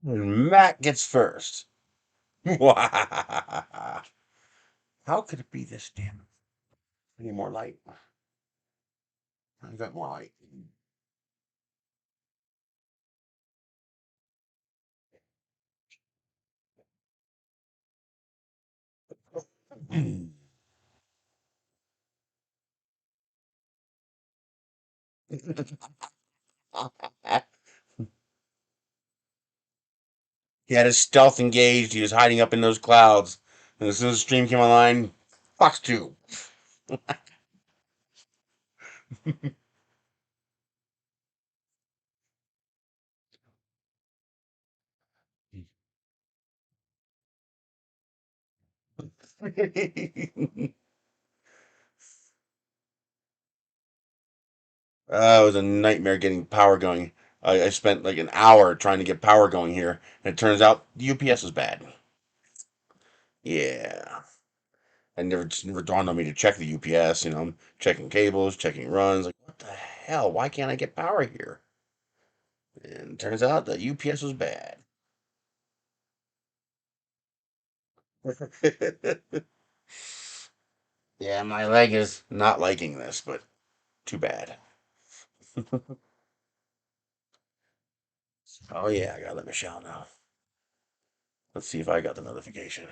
And Matt gets first. How could it be this dim? I need more light. I got more light. He had his stealth engaged. He was hiding up in those clouds. And as soon as the stream came online, Fox 2. It was a nightmare getting power going. I spent like an hour trying to get power going here, and it turns out the UPS is bad. Yeah. I never just never dawned on me to check the UPS. I'm checking cables, checking runs. Like, what the hell? Why can't I get power here? And it turns out the UPS was bad. Yeah, my leg is not liking this, but too bad. Oh yeah, I gotta let Michelle know. Let's see if I got the notification.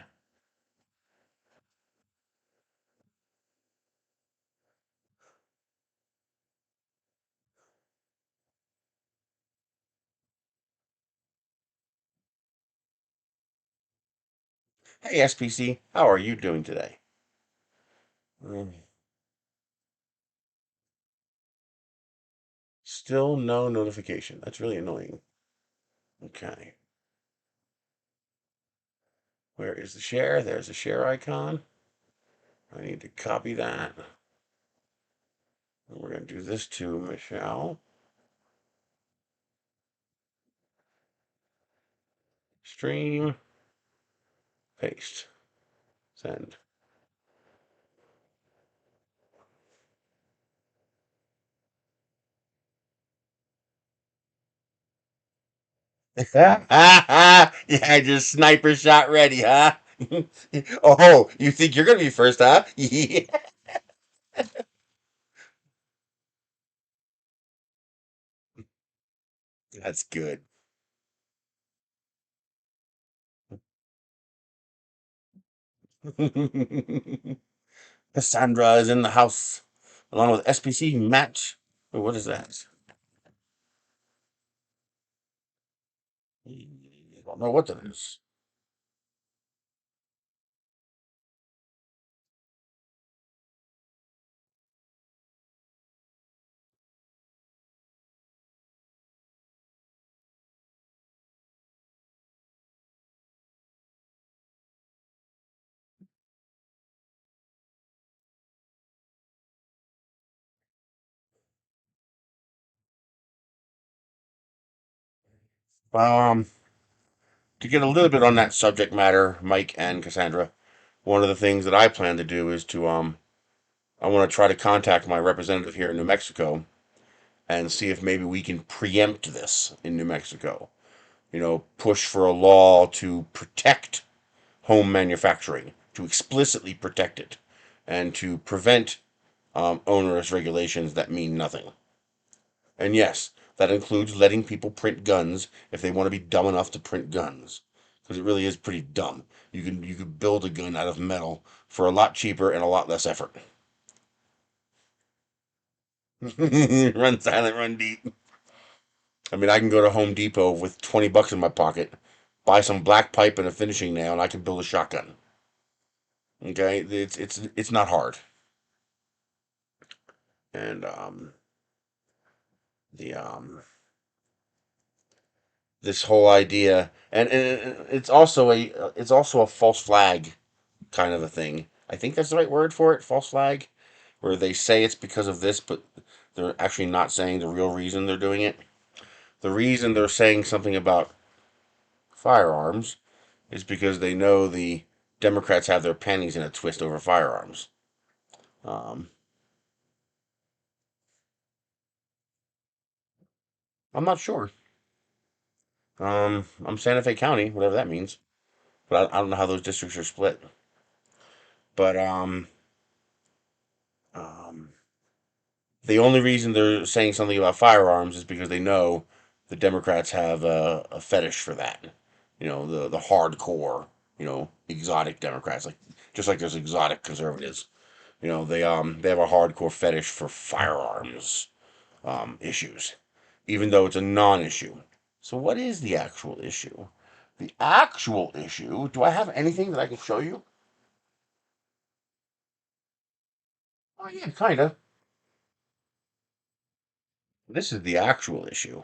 Hey SPC, how are you doing today? Mm, Still no notification. That's really annoying. Okay. Where is the share? There's the share icon. I need to copy that. And we're going to do this to Michelle. Stream. Paste. Send. Yeah, just sniper shot ready, huh? Oh, you think you're going to be first, huh? Yeah. That's good. Cassandra is in the house along with SPC match. What is that? I don't know what that is. Um, to get a little bit on that subject matter, Mike and Cassandra, one of the things that I plan to do is to I want to try to contact my representative here in New Mexico and see if maybe we can preempt this in New Mexico. Push for a law to protect home manufacturing, to explicitly protect it, and to prevent onerous regulations that mean nothing. And yes, that includes letting people print guns if they want to be dumb enough to print guns, because it really is pretty dumb. You could build a gun out of metal for a lot cheaper and a lot less effort. Run silent, run deep. I mean, I can go to Home Depot with 20 bucks in my pocket, buy some black pipe and a finishing nail, and I can build a shotgun. Okay, it's not hard. And the this whole idea, and it's also a false flag kind of a thing. I think that's the right word for it, false flag, where they say it's because of this, but they're actually not saying the real reason they're doing it. The reason they're saying something about firearms is because they know the Democrats have their panties in a twist over firearms. Um, I'm not sure. I'm Santa Fe County, whatever that means. But I don't know how those districts are split. But um, the only reason they're saying something about firearms is because they know the Democrats have a fetish for that. The hardcore, exotic Democrats, like just like there's exotic conservatives. They have a hardcore fetish for firearms issues, even though it's a non-issue. So what is the actual issue? The actual issue. Do I have anything that I can show you? Oh yeah, kinda. This is the actual issue.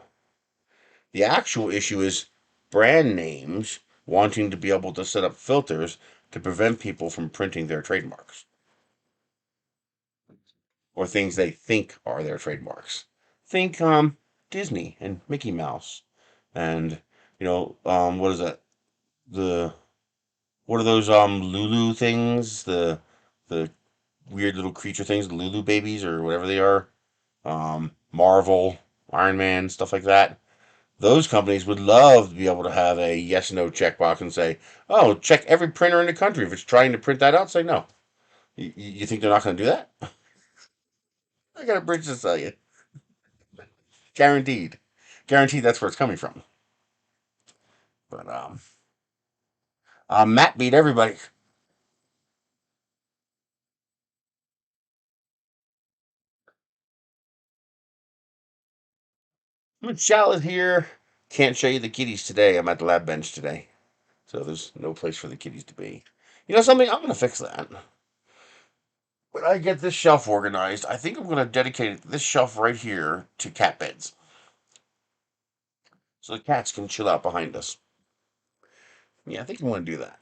The actual issue is brand names wanting to be able to set up filters to prevent people from printing their trademarks or things they think are their trademarks. Think Disney and Mickey Mouse and what is that? The What are those Lulu things? The weird little creature things, the Lulu babies or whatever they are. Marvel, Iron Man, stuff like that. Those companies would love to be able to have a yes no checkbox and say, oh, check every printer in the country. If it's trying to print that out, say no. You think they're not going to do that? I got a bridge to sell you. Guaranteed. Guaranteed that's where it's coming from. But Matt beat everybody. Michelle is here. Can't show you the kitties today. I'm at the lab bench today. So there's no place for the kitties to be. You know something? I'm going to fix that. When I get this shelf organized, I think I'm going to dedicate this shelf right here to cat beds. So the cats can chill out behind us. Yeah, I think I'm going to do that.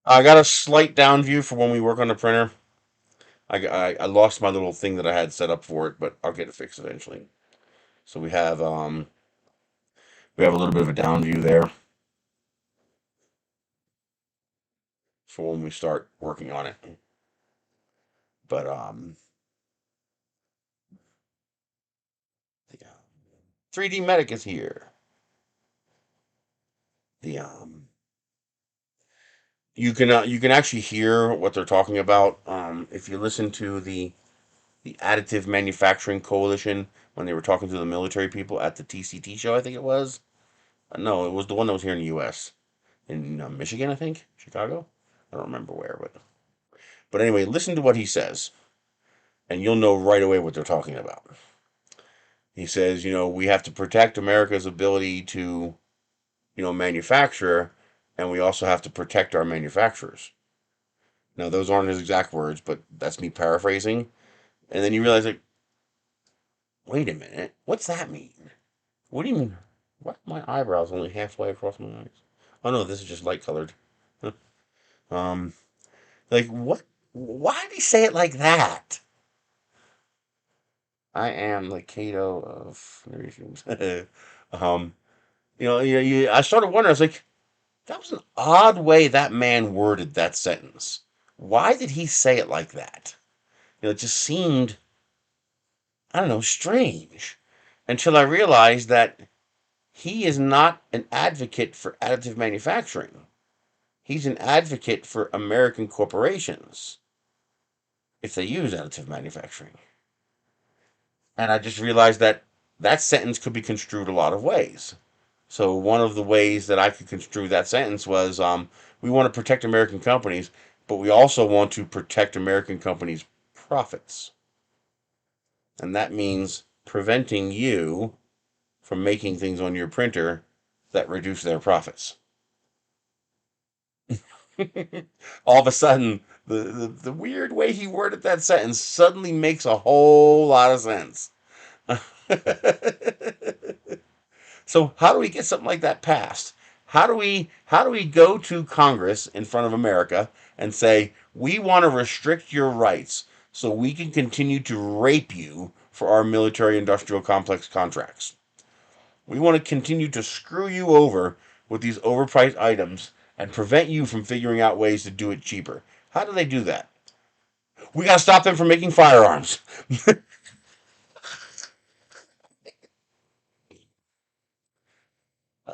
I got a slight down view for when we work on the printer. I lost my little thing that I had set up for it, but I'll get it fixed eventually. So we have a little bit of a down view there for when we start working on it. But the 3D Medic is here. The you can actually hear what they're talking about if you listen to the Additive Manufacturing Coalition when they were talking to the military people at the TCT show. I think it was. No, it was the one that was here in the U.S. in Michigan, I think, Chicago. I don't remember where, but anyway, listen to what he says, and you'll know right away what they're talking about. He says, we have to protect America's ability to, manufacture, and we also have to protect our manufacturers. Now, those aren't his exact words, but that's me paraphrasing. And then you realize, like, wait a minute, what's that mean? What do you mean? What? My eyebrows only halfway across my eyes. Oh no, this is just light colored. um, like what? Why did he say it like that? I am the Cato of narrations. I started wondering. I was like, that was an odd way that man worded that sentence. Why did he say it like that? It just seemed, I don't know, strange. Until I realized that he is not an advocate for additive manufacturing. He's an advocate for American corporations if they use additive manufacturing. And I just realized that that sentence could be construed a lot of ways. So one of the ways that I could construe that sentence was we want to protect American companies, but we also want to protect American companies' profits. And that means preventing you from making things on your printer that reduce their profits. All of a sudden, the weird way he worded that sentence suddenly makes a whole lot of sense. So how do we get something like that passed? How do we go to Congress in front of America and say we want to restrict your rights so we can continue to rape you for our military industrial complex contracts? We want to continue to screw you over with these overpriced items and prevent you from figuring out ways to do it cheaper. How do they do that? We got to stop them from making firearms.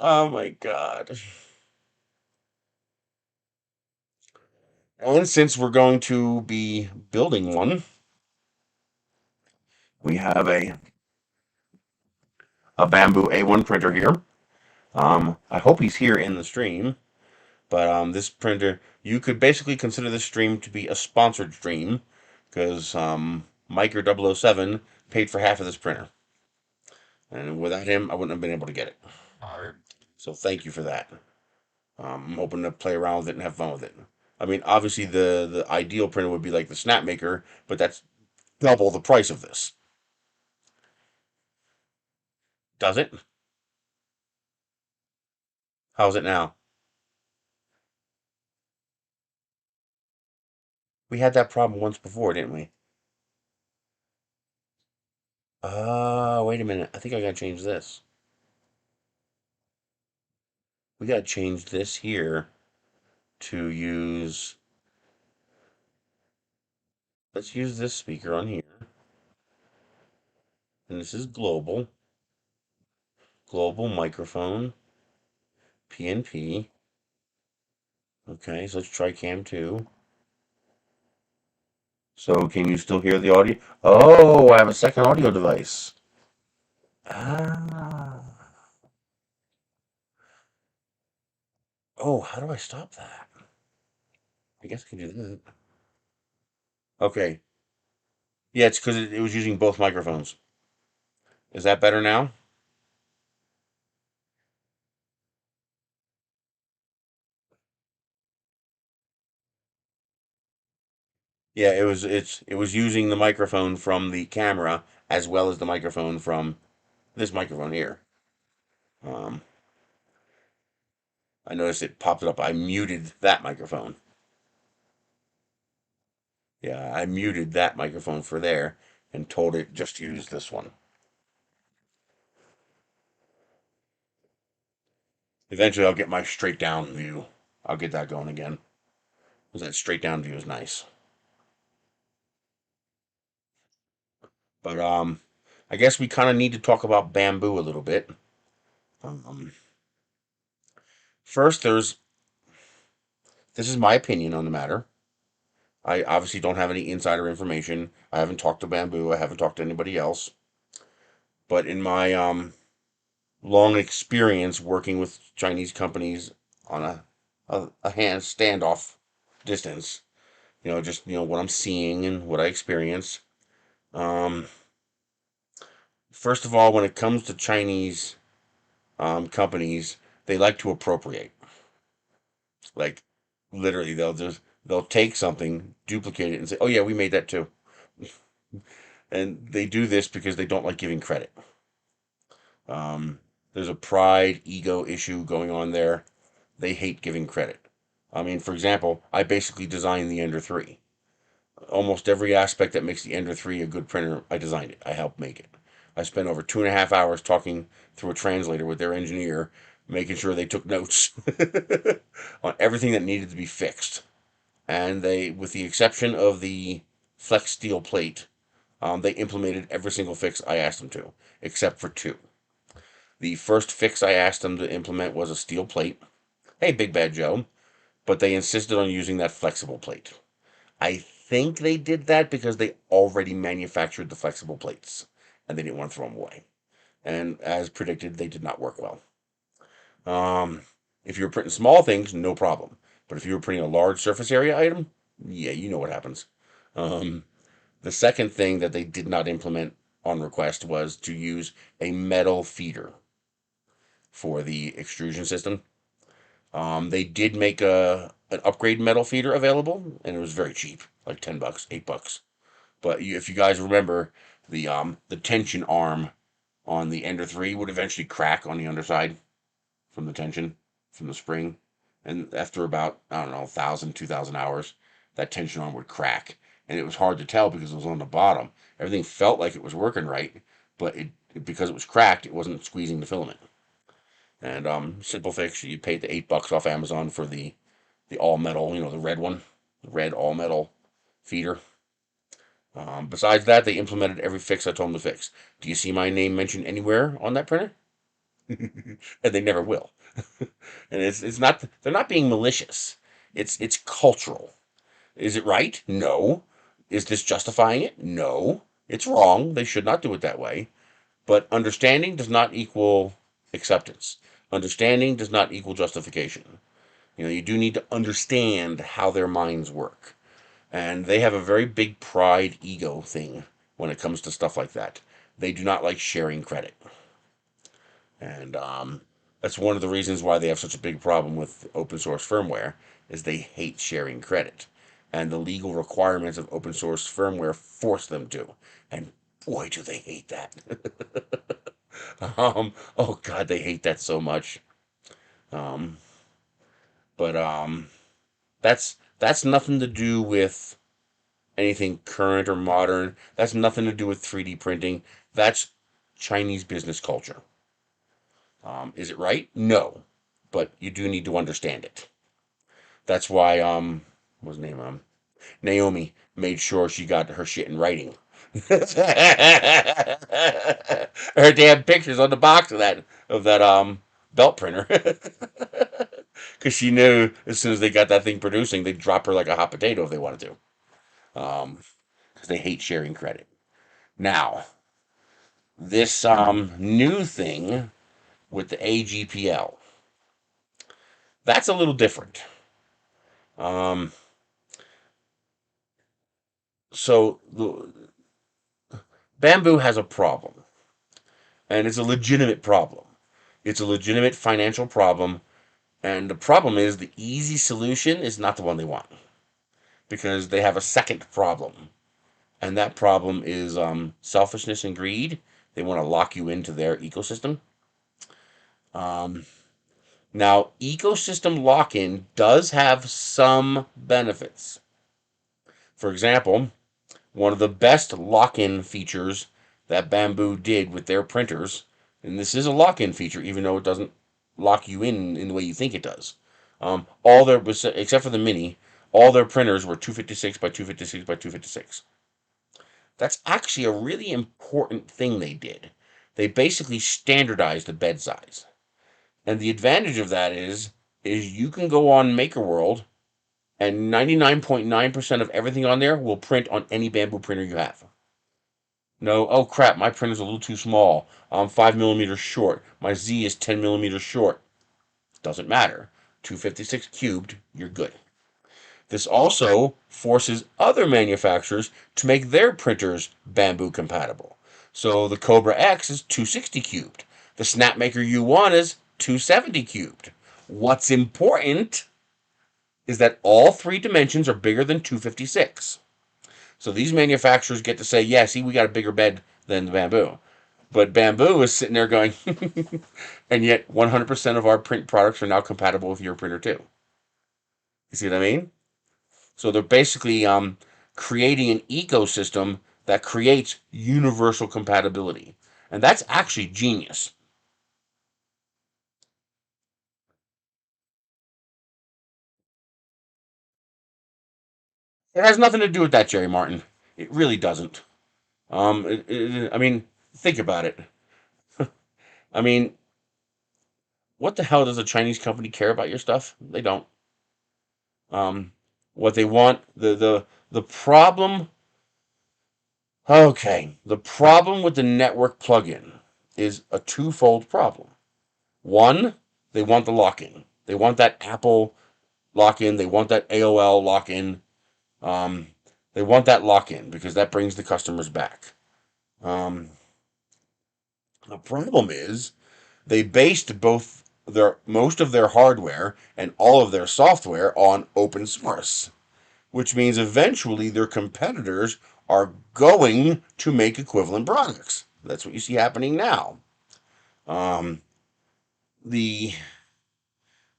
Oh my god. And since we're going to be building one, we have a Bambu A1 printer here. I hope he's here in the stream. But this printer, you could basically consider this stream to be a sponsored stream because Miker 007 paid for half of this printer. And without him, I wouldn't have been able to get it. So thank you for that. I'm hoping to play around with it and have fun with it. I mean, obviously the ideal printer would be like the Snapmaker, but that's double the price of this. Does it? How's it now? We had that problem once before, didn't we? Wait a minute. I think I gotta change this. We gotta change this here to use. Let's use this speaker on here. And this is global. Global microphone. PNP. Okay, so let's try cam 2. So can you still hear the audio? Oh, I have a second audio device. Ah. Oh, how do I stop that? I guess I can do that. Okay. Yeah, it's because it was using both microphones. Is that better now? Yeah, it was using the microphone from the camera as well as the microphone from this microphone here. Um, I noticed it popped up. I muted that microphone. Yeah, I muted that microphone for there and told it just use this one. Eventually, I'll get my straight down view. I'll get that going again. Because that straight down view is nice. But I guess we kind of need to talk about Bambu a little bit. Um, First, this is my opinion on the matter. I obviously don't have any insider information. I haven't talked to Bambu. I haven't talked to anybody else. But in my long experience working with Chinese companies on a hand standoff distance, just what I'm seeing and what I experience. Um, First of all, when it comes to Chinese companies, they like to appropriate. Like literally, they'll take something, duplicate it, and say, "Oh yeah, we made that too." And they do this because they don't like giving credit. There's a pride, ego issue going on there. They hate giving credit. I mean, for example, I basically designed the Ender 3. Almost every aspect that makes the Ender 3 a good printer, I designed it. I helped make it. I spent over 2.5 hours talking through a translator with their engineer, making sure they took notes on everything that needed to be fixed. And they, with the exception of the flex steel plate, they implemented every single fix I asked them to, except for two. The first fix I asked them to implement was a steel plate. Hey, Big Bad Joe. But they insisted on using that flexible plate. I think they did that because they already manufactured the flexible plates and they didn't want to throw them away. And as predicted, they did not work well. Um, if you were printing small things, no problem. But if you were printing a large surface area item, yeah, you know what happens. Um, the second thing that they did not implement on request was to use a metal feeder for the extrusion system. They did make an upgrade metal feeder available, and it was very cheap, like $10, $8. But if you guys remember, the tension arm on the Ender 3 would eventually crack on the underside from the tension from the spring, and after about I don't know 1,000, 2,000 hours, that tension arm would crack, and it was hard to tell because it was on the bottom. Everything felt like it was working right, but because it was cracked, it wasn't squeezing the filament. And simple fix, you paid the $8 off Amazon for the all metal, the red one, the red all metal feeder. Besides that, they implemented every fix I told them to fix. Do you see my name mentioned anywhere on that printer? And they never will. And it's not they're not being malicious. It's cultural. Is it right? No. Is this justifying it? No. It's wrong. They should not do it that way. But understanding does not equal acceptance. Understanding does not equal justification. You do need to understand how their minds work. And they have a very big pride ego thing when it comes to stuff like that. They do not like sharing credit. And that's one of the reasons why they have such a big problem with open source firmware is they hate sharing credit. And the legal requirements of open source firmware force them to. And boy, do they hate that. Oh God, they hate that so much. Um, but that's nothing to do with anything current or modern. That's nothing to do with 3D printing. That's Chinese business culture. Is it right? No, but you do need to understand it. That's why what's his name Naomi made sure she got her shit in writing. Her damn pictures on the box of that belt printer. Because she knew as soon as they got that thing producing, they'd drop her like a hot potato if they wanted to. Because they hate sharing credit. Now, this new thing with the AGPL, that's a little different. Um, so Bambu has a problem, and it's a legitimate problem. It's a legitimate financial problem, and the problem is the easy solution is not the one they want because they have a second problem, and that problem is selfishness and greed. They want to lock you into their ecosystem. Um, Now, ecosystem lock-in does have some benefits. For example, one of the best lock-in features that Bambu did with their printers, and this is a lock-in feature, even though it doesn't lock you in the way you think it does. All their, except for the Mini, all their printers were 256 by 256 by 256. That's actually a really important thing they did. They basically standardized the bed size. And the advantage of that is you can go on Maker World and 99.9% of everything on there will print on any Bambu printer you have. No, oh crap, my printer's a little too small. I'm 5 millimeters short. My Z is 10 millimeters short. Doesn't matter. 256 cubed, you're good. This also forces other manufacturers to make their printers Bambu compatible. So the Cobra X is 260 cubed. The Snapmaker U1 is 270 cubed. What's important is that all three dimensions are bigger than 256. So these manufacturers get to say, yeah, see, we got a bigger bed than the Bambu. But Bambu is sitting there going, and yet 100% of our print products are now compatible with your printer too. You see what I mean? So they're basically creating an ecosystem that creates universal compatibility. And that's actually genius. It has nothing to do with that, Jerry Martin. It really doesn't. I mean, think about it. I mean, what the hell does a Chinese company care about your stuff? They don't. Um, what they want, the problem. Okay, the problem with the network plugin is a twofold problem. One, they want the lock-in. They want that Apple lock-in. They want that AOL lock-in. Um, they want that lock-in because that brings the customers back. Um, the problem is they based both their most of their hardware and all of their software on open source, which means eventually their competitors are going to make equivalent products. That's what you see happening now. Um, the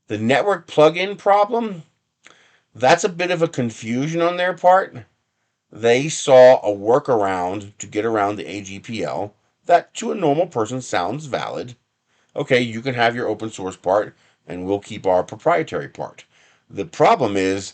the network plugin problem, that's a bit of a confusion on their part. They saw a workaround to get around the AGPL that to a normal person sounds valid. Okay, you can have your open source part and we'll keep our proprietary part. The problem is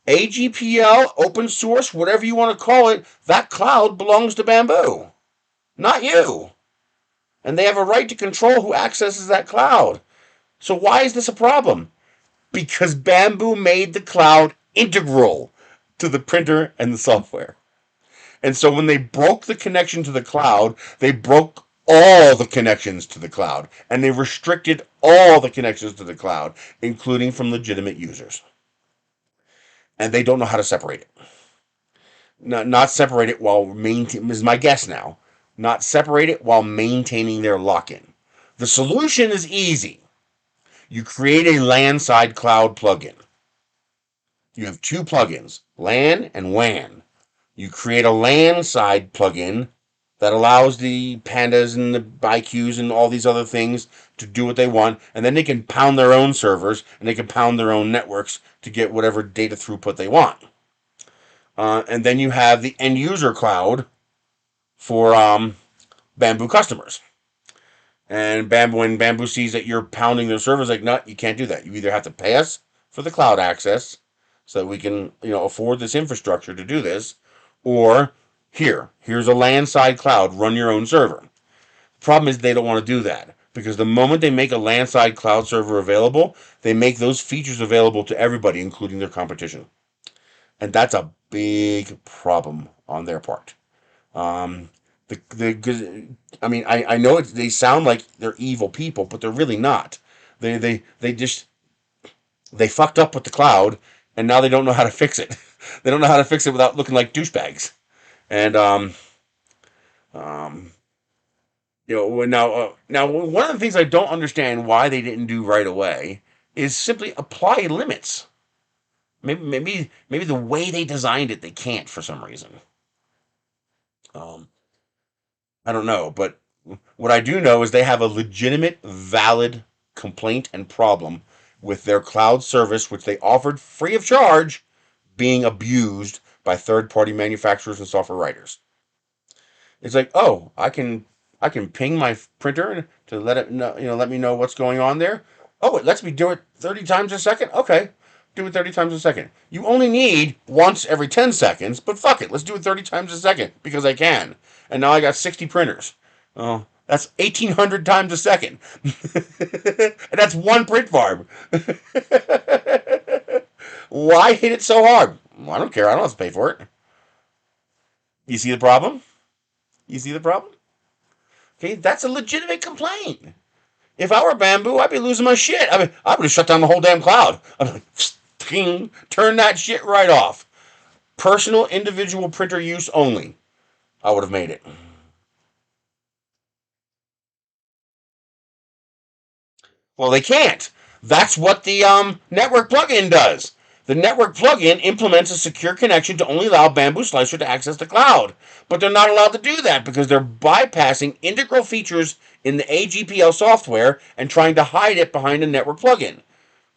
AGPL, open source, whatever you want to call it, that cloud belongs to Bambu, not you. And they have a right to control who accesses that cloud. So why is this a problem? Because Bambu made the cloud integral to the printer and the software. And so when they broke the connection to the cloud, they broke all the connections to the cloud. And they restricted all the connections to the cloud, including from legitimate users. And they don't know how to separate it. Not separate it while maintaining, is my guess now. Not separate it while maintaining their lock-in. The solution is easy. You create a LAN side cloud plugin. You have two plugins, LAN and WAN. You create a LAN side plugin that allows the pandas and the BIQs and all these other things to do what they want, and then they can pound their own servers and they can pound their own networks to get whatever data throughput they want. And then you have the end user cloud for Bambu customers. And when Bambu sees that you're pounding their servers, like, no, you can't do that. You either have to pay us for the cloud access so that we can, afford this infrastructure to do this, or here's a LAN side cloud, run your own server. The problem is they don't want to do that because the moment they make a LAN side cloud server available, they make those features available to everybody, including their competition. And that's a big problem on their part. Um, I know they sound like they're evil people, but they're really not. They just they fucked up with the cloud, and now they don't know how to fix it. They don't know how to fix it without looking like douchebags. And um, now one of the things I don't understand why they didn't do right away is simply apply limits. Maybe the way they designed it, they can't for some reason. Um, I don't know, but what I do know is they have a legitimate, valid complaint and problem with their cloud service, which they offered free of charge, being abused by third-party manufacturers and software writers. It's like, oh, I can ping my printer to let it know, let me know what's going on there. Oh, it lets me do it 30 times a second. Okay, do it 30 times a second. You only need once every 10 seconds, but fuck it, let's do it 30 times a second because I can. And now I got 60 printers. Oh, that's 1,800 times a second. And that's one print farm. Why hit it so hard? Well, I don't care. I don't have to pay for it. You see the problem? You see the problem? Okay, that's a legitimate complaint. If I were Bambu, I'd be losing my shit. I would have shut down the whole damn cloud. I'd be like, turn that shit right off. Personal, individual printer use only. I would have made it. Well, they can't. That's what the network plugin does. The network plugin implements a secure connection to only allow Bambu Slicer to access the cloud. But they're not allowed to do that because they're bypassing integral features in the AGPL software and trying to hide it behind a network plugin.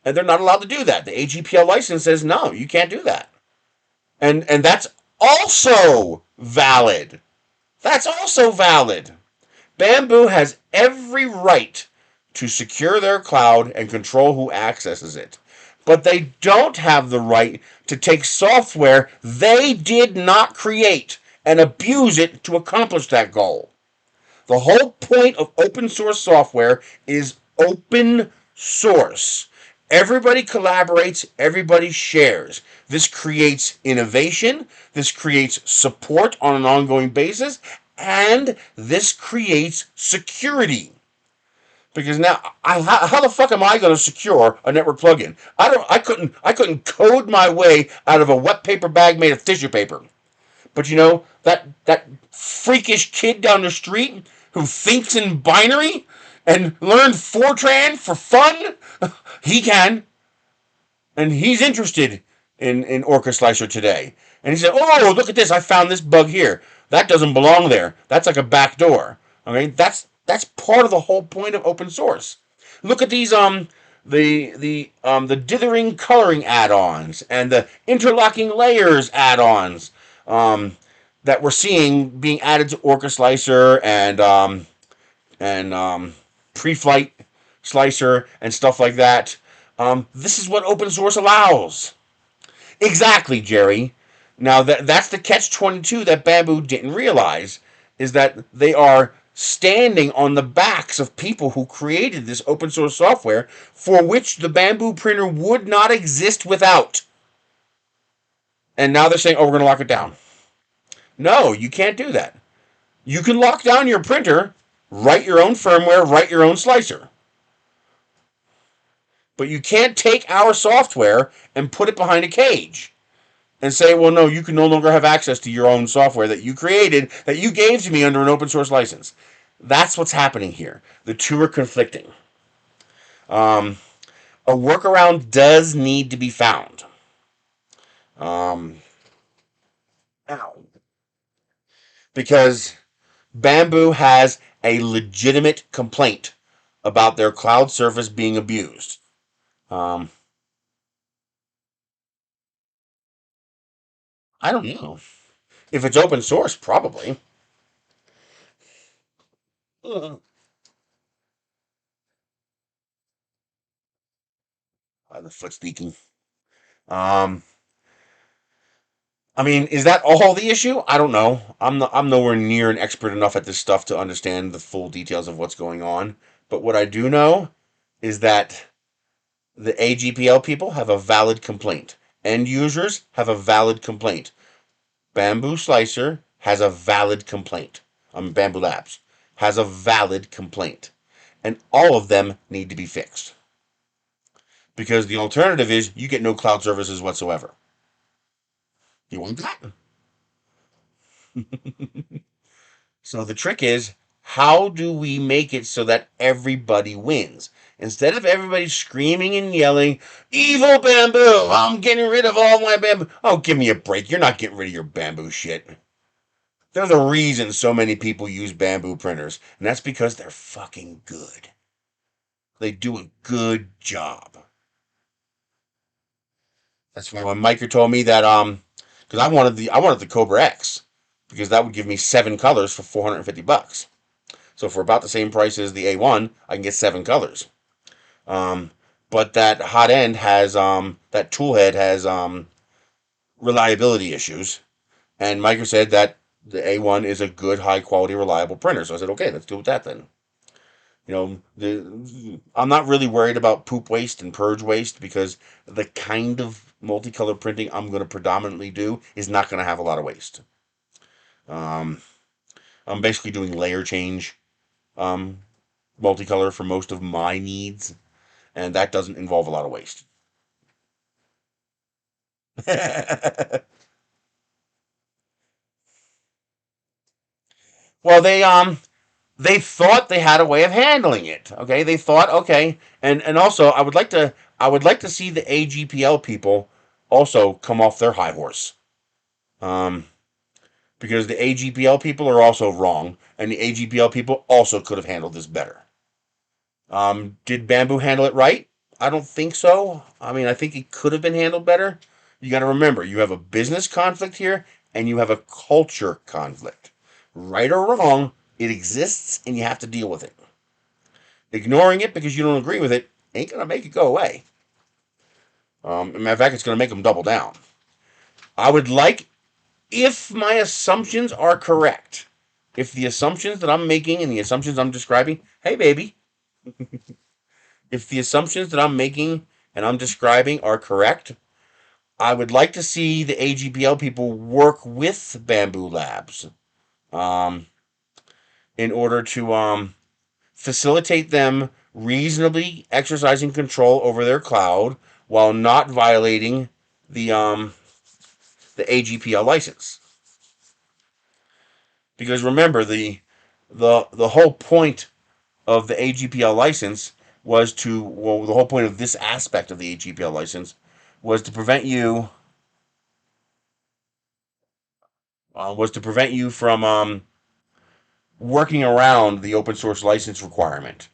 And they're not allowed to do that. The AGPL license says no, you can't do that. And that's also valid. That's also valid. Bambu has every right to secure their cloud and control who accesses it. But they don't have the right to take software they did not create and abuse it to accomplish that goal. The whole point of open source software is open source. Everybody collaborates, everybody shares. This creates innovation, this creates support on an ongoing basis, and this creates security. Because now, how the fuck am I going to secure a network plugin? I couldn't code my way out of a wet paper bag made of tissue paper. But that freakish kid down the street who thinks in binary and learned Fortran for fun, he can, and he's interested in Orca Slicer today. And he said, "Oh, look at this! I found this bug here. That doesn't belong there. That's like a back door." Okay, that's part of the whole point of open source. Look at these the dithering coloring add-ons and the interlocking layers add-ons that we're seeing being added to Orca Slicer and pre-flight slicer and stuff like that. This is what open source allows. Exactly, Jerry. Now that's the catch-22 that Bambu didn't realize, is that they are standing on the backs of people who created this open source software for which the Bambu printer would not exist without. And now they're saying, "Oh, we're going to lock it down." No, you can't do that. You can lock down your printer, write your own firmware, write your own slicer. But you can't take our software and put it behind a cage and say, well, no, you can no longer have access to your own software that you created, that you gave to me under an open source license. That's what's happening here. The two are conflicting. Um, a workaround does need to be found. Um, because Bambu has a legitimate complaint about their cloud service being abused. Um, I don't know. If it's open source, probably. The foot's leaking. Um, I mean, is that all the issue? I don't know. I'm nowhere near an expert enough at this stuff to understand the full details of what's going on. But what I do know is that the AGPL people have a valid complaint. End users have a valid complaint. Bambu Slicer has a valid complaint. Bambu Labs has a valid complaint. And all of them need to be fixed. Because the alternative is you get no cloud services whatsoever. You want that? So the trick is, how do we make it so that everybody wins? Instead of everybody screaming and yelling, "Evil Bambu! I'm getting rid of all my Bambu." Oh, give me a break. You're not getting rid of your Bambu shit. There's a reason so many people use Bambu printers, and that's because they're fucking good. They do a good job. That's why when Micah told me that because I wanted the Cobra X because that would give me 7 colors for $450. So for about the same price as the A1, I can get 7 colors. Um, but that hot end has that tool head has reliability issues, and Micah said that the A1 is a good, high quality, reliable printer. So I said, okay, let's do with that then. I'm not really worried about poop waste and purge waste because the kind of multicolor printing I'm going to predominantly do is not going to have a lot of waste. Um, I'm basically doing layer change um, multicolor for most of my needs, and that doesn't involve a lot of waste. Well, they thought they had a way of handling it. Okay, they thought, okay, and also I would like to see the AGPL people also come off their high horse. Um, because the AGPL people are also wrong, and the AGPL people also could have handled this better. Did Bambu handle it right? I don't think so. I mean, I think it could have been handled better. You got to remember, you have a business conflict here, and you have a culture conflict. Right or wrong, it exists, and you have to deal with it. Ignoring it because you don't agree with it ain't gonna make it go away. As a matter of fact, it's gonna make them double down. I would like, if my assumptions are correct, if the assumptions that I'm making and the assumptions I'm describing, hey baby, if the assumptions that I'm making and I'm describing are correct, I would like to see the AGPL people work with Bambu Labs um, in order to facilitate them reasonably exercising control over their cloud while not violating the AGPL license. Because remember, the whole point of the AGPL license the whole point of this aspect of the AGPL license was to prevent you from working around the open source license requirement,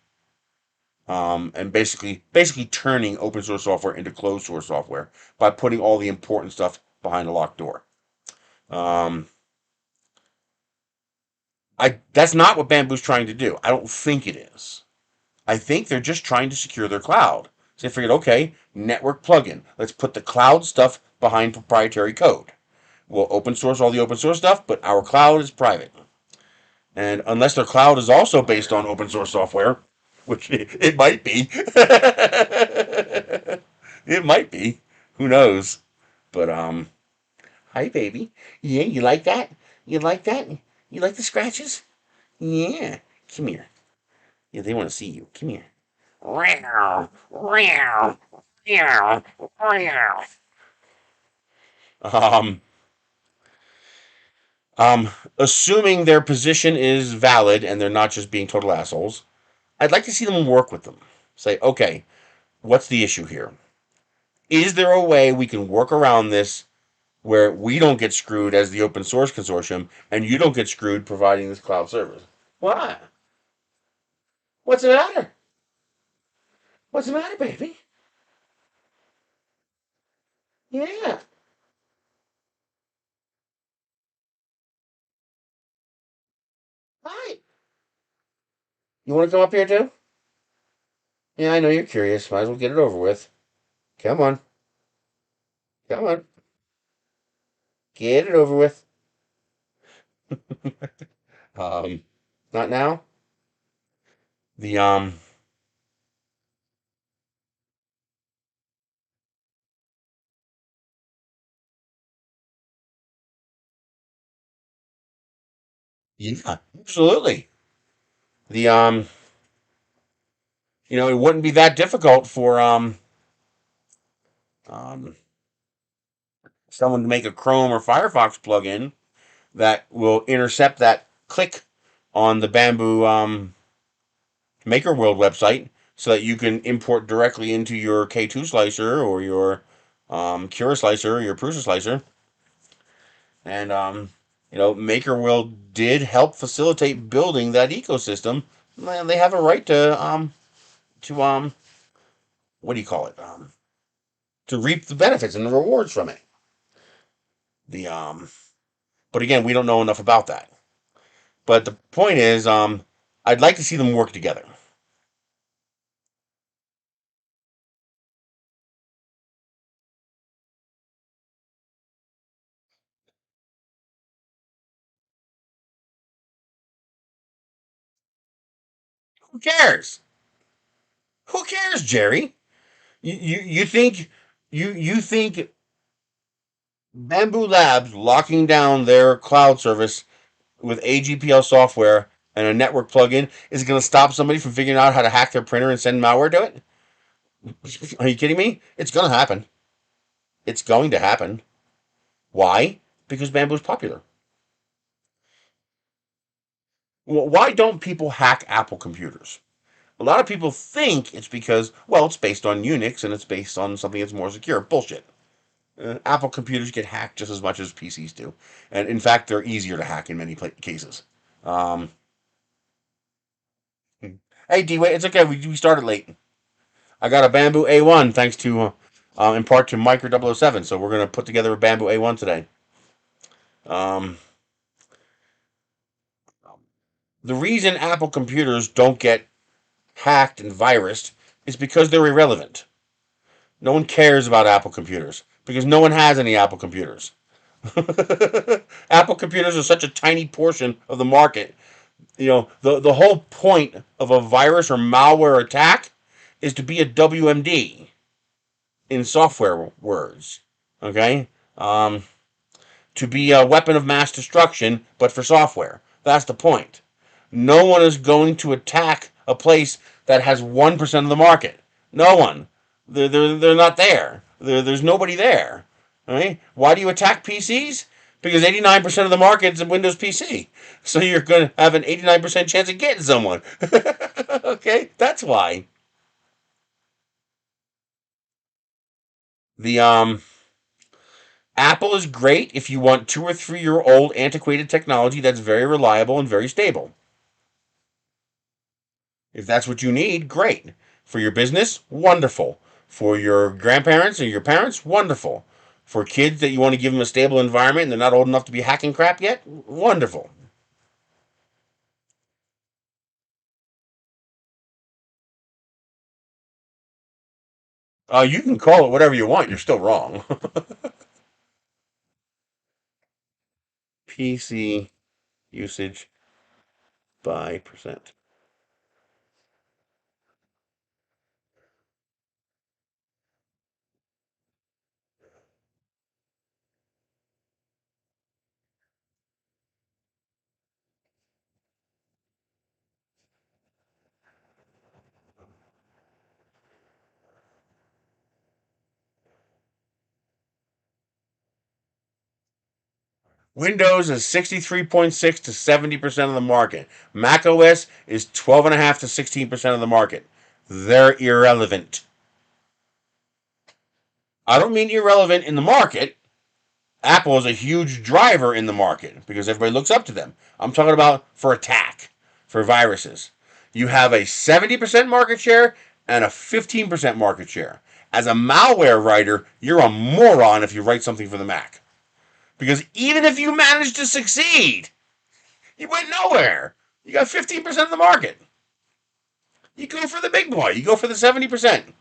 and basically turning open source software into closed source software by putting all the important stuff behind a locked door. Um, that's not what Bambu's trying to do. I don't think it is. I think they're just trying to secure their cloud. So they figured, okay, network plugin. Let's put the cloud stuff behind proprietary code. We'll open source all the open source stuff, but our cloud is private. And unless their cloud is also based on open source software, which it might be, it might be. Who knows? But hi baby. Yeah, you like that? You like that? You like the scratches? Yeah. Come here. Yeah, they want to see you. Come here. Meow, meow, meow, meow. Um, assuming their position is valid and they're not just being total assholes, I'd like to see them work with them. Say, okay, what's the issue here? Is there a way we can work around this where we don't get screwed as the open source consortium and you don't get screwed providing this cloud service? What? What's the matter? What's the matter, baby? Yeah. Hi. You want to come up here too? Yeah, I know you're curious. Might as well get it over with. Come on. Come on. Get it over with. Um, not now. The yeah, absolutely. The it wouldn't be that difficult for um someone to make a Chrome or Firefox plugin that will intercept that click on the Bambu Maker World website so that you can import directly into your K2 slicer or your Cura slicer or your Prusa slicer. And Maker World did help facilitate building that ecosystem. Man, they have a right to what do you call it? To reap the benefits and the rewards from it. The But again, we don't know enough about that. But the point is, I'd like to see them work together. Who cares? Who cares, Jerry? You think you think Bamboo Labs locking down their cloud service with AGPL software and a network plugin is going to stop somebody from figuring out how to hack their printer and send malware to it? Are you kidding me? It's going to happen. It's going to happen. Why? Because Bamboo's popular. Well, why don't people hack Apple computers? A lot of people think it's because, well, it's based on Unix and it's based on something that's more secure. Bullshit. Apple computers get hacked just as much as PCs do, and in fact, they're easier to hack in many cases. Um, hey, D-Way, it's okay. We started late. I got a Bamboo A1 thanks to, in part to Micro 007. So we're gonna put together a Bamboo A1 today. Um, the reason Apple computers don't get hacked and virused is because they're irrelevant. No one cares about Apple computers because no one has any Apple computers. Apple computers are such a tiny portion of the market. The whole point of a virus or malware attack is to be a WMD in software words. Okay? To be a weapon of mass destruction, but for software. That's the point. No one is going to attack a place that has 1% of the market. No one. They're not there. There's nobody there. Right? Why do you attack PCs? Because 89% of the market is a Windows PC. So you're going to have an 89% chance of getting someone. Okay? That's why. The Apple is great if you want 2 or 3 year old antiquated technology that's very reliable and very stable. If that's what you need, great. For your business, wonderful. For your grandparents or your parents, wonderful. For kids that you want to give them a stable environment and they're not old enough to be hacking crap yet, wonderful. You can call it whatever you want. You're still wrong. PC usage by percent. Windows is 63.6 to 70% of the market. Mac OS is 12.5 to 16% of the market. They're irrelevant. I don't mean irrelevant in the market. Apple is a huge driver in the market because everybody looks up to them. I'm talking about for attack, for viruses. You have a 70% market share and a 15% market share. As a malware writer, you're a moron if you write something for the Mac. Because even if you manage to succeed, you went nowhere. You got 15% of the market. You go for the big boy. You go for the 70%.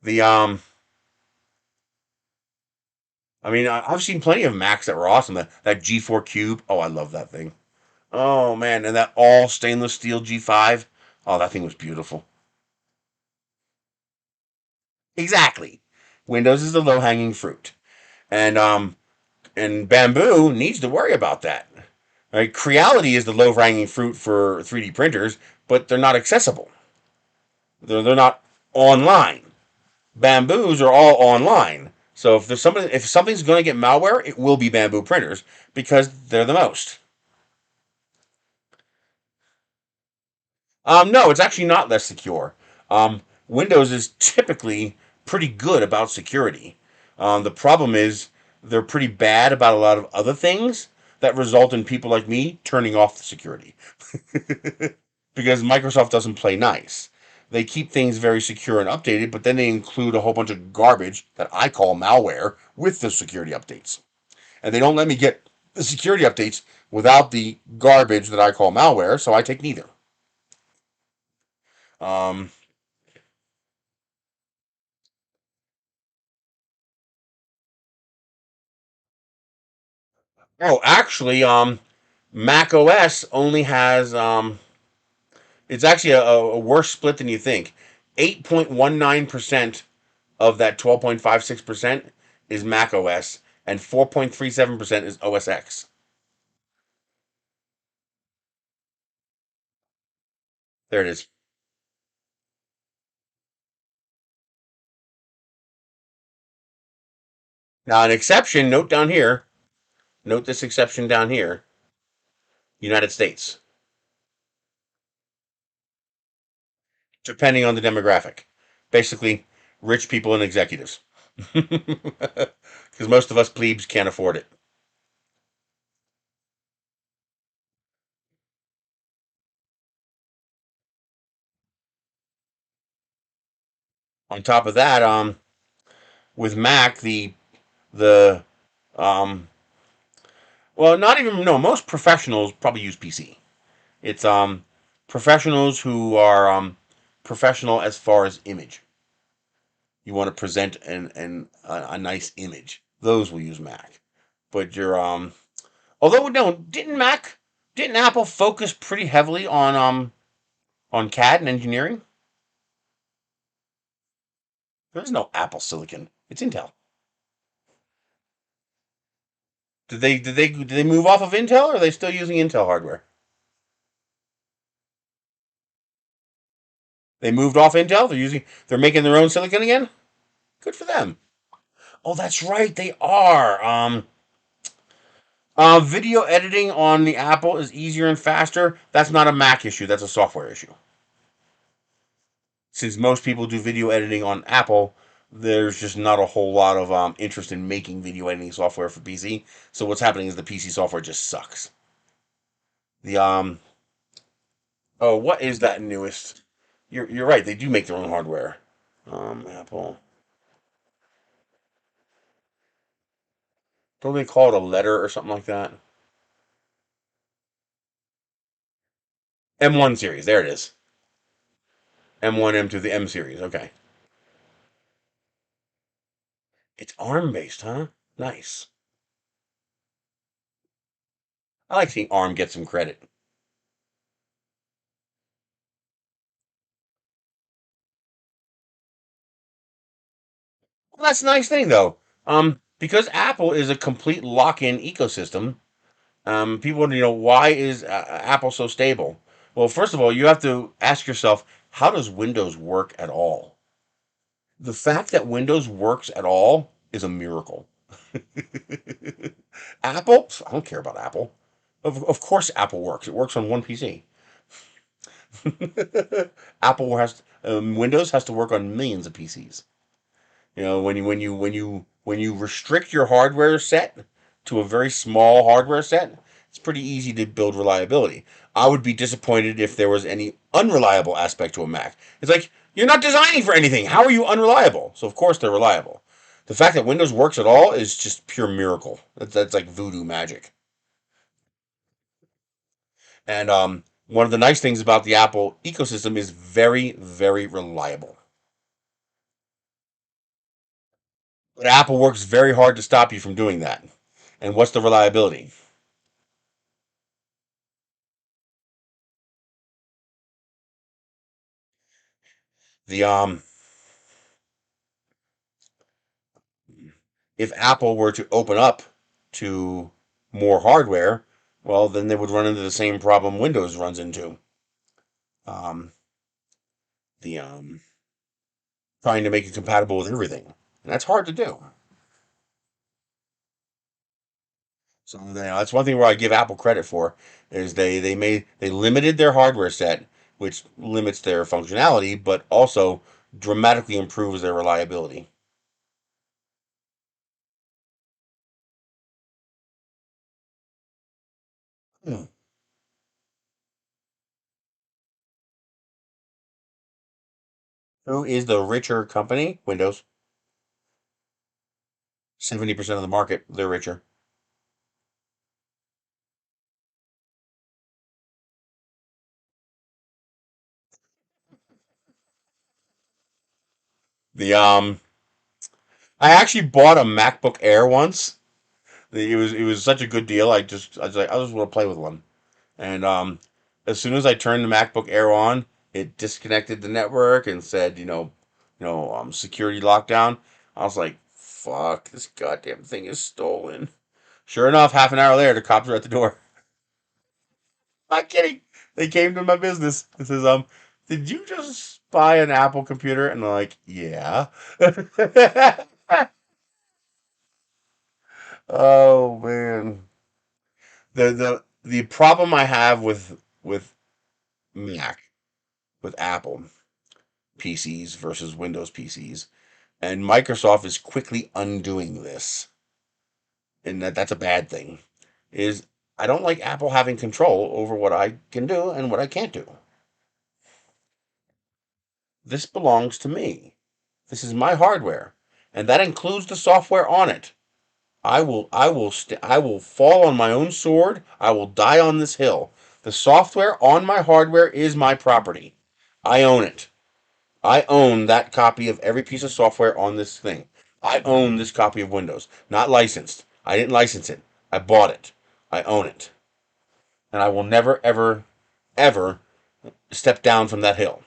the I mean, I've seen plenty of Macs that were awesome. That G4 Cube. Oh, I love that thing. Oh man, and that all stainless steel G5. Oh, that thing was beautiful. Exactly. Windows is the low hanging fruit, and Bamboo needs to worry about that. Right? Creality is the low hanging fruit for 3D printers, but they're not accessible. They're not online. Bamboos are all online. So if something's going to get malware, it will be Bamboo printers because they're the most. No, it's actually not less secure. Windows is typically pretty good about security. The problem is they're pretty bad about a lot of other things that result in people like me turning off the security because Microsoft doesn't play nice. They keep things very secure and updated, but then they include a whole bunch of garbage that I call malware with the security updates. And they don't let me get the security updates without the garbage that I call malware, so I take neither. Um, actually, Mac OS only has it's actually a worse split than you think. 8.19% of that 12.56% is Mac OS, and 4.37% is OS X. There it is. Now, an exception, note down here, note this exception down here, United States, depending on the demographic. Basically, rich people and executives. Because most of us plebes can't afford it. On top of that, with Mac, the um, well, not even no. Most professionals probably use PC. It's professionals who are professional as far as image. You want to present a nice image. Those will use Mac. But you're although no, didn't Apple focus pretty heavily on CAD and engineering? There's no Apple Silicon. It's Intel. Did they move off of Intel or are they still using Intel hardware? They moved off Intel. They're making their own silicon again. Good for them. Oh, that's right. They are. Video editing on the Apple is easier and faster. That's not a Mac issue. That's a software issue. Since most people do video editing on Apple, there's just not a whole lot of interest in making video editing software for PC. So what's happening is the PC software just sucks. The what is that newest? You're right. They do make their own hardware. Apple. Don't they call it a letter or something like that? M1 series. There it is. M1, M2, the M series. Okay. It's ARM based, huh? Nice. I like seeing ARM get some credit. Well, that's a nice thing though. Because Apple is a complete lock-in ecosystem. People want to know why is Apple so stable? Well, first of all, you have to ask yourself, how does Windows work at all? The fact that Windows works at all is a miracle. Apple? I don't care about Apple. Of course, Apple works. It works on one PC. Apple has Windows has to work on millions of PCs. You know, when you restrict your hardware set to a very small hardware set, it's pretty easy to build reliability. I would be disappointed if there was any unreliable aspect to a Mac. It's like you're not designing for anything. How are you unreliable? So of course they're reliable. The fact that Windows works at all is just pure miracle. That's like voodoo magic. And one of the nice things about the Apple ecosystem is very, very reliable. But Apple works very hard to stop you from doing that. And what's the reliability? The If Apple were to open up to more hardware, well, then they would run into the same problem Windows runs into. Um, the Trying to make it compatible with everything, and that's hard to do. So that's one thing where I give Apple credit for is they limited their hardware set, which limits their functionality, but also dramatically improves their reliability. Hmm. Who is the richer company? Windows. 70% of the market, they're richer. The I actually bought a MacBook Air once. It was such a good deal. I was like I just want to play with one. And as soon as I turned the MacBook Air on, it disconnected the network and said, security lockdown. I was like, fuck, this goddamn thing is stolen. Sure enough, half an hour later, the cops were at the door. Not kidding. They came to my business. It says, did you just buy an Apple computer? And they're like, yeah. Oh man. The problem I have with Mac, with Apple PCs versus Windows PCs, and Microsoft is quickly undoing this, and that's a bad thing, is I don't like Apple having control over what I can do and what I can't do. This belongs to me. This is my hardware, and that includes the software on it. I will fall on my own sword. I will die on this hill. The software on my hardware is my property. I own it. I own that copy of every piece of software on this thing. I own this copy of Windows. Not licensed. I didn't license it. I bought it. I own it. And I will never, ever, ever step down from that hill.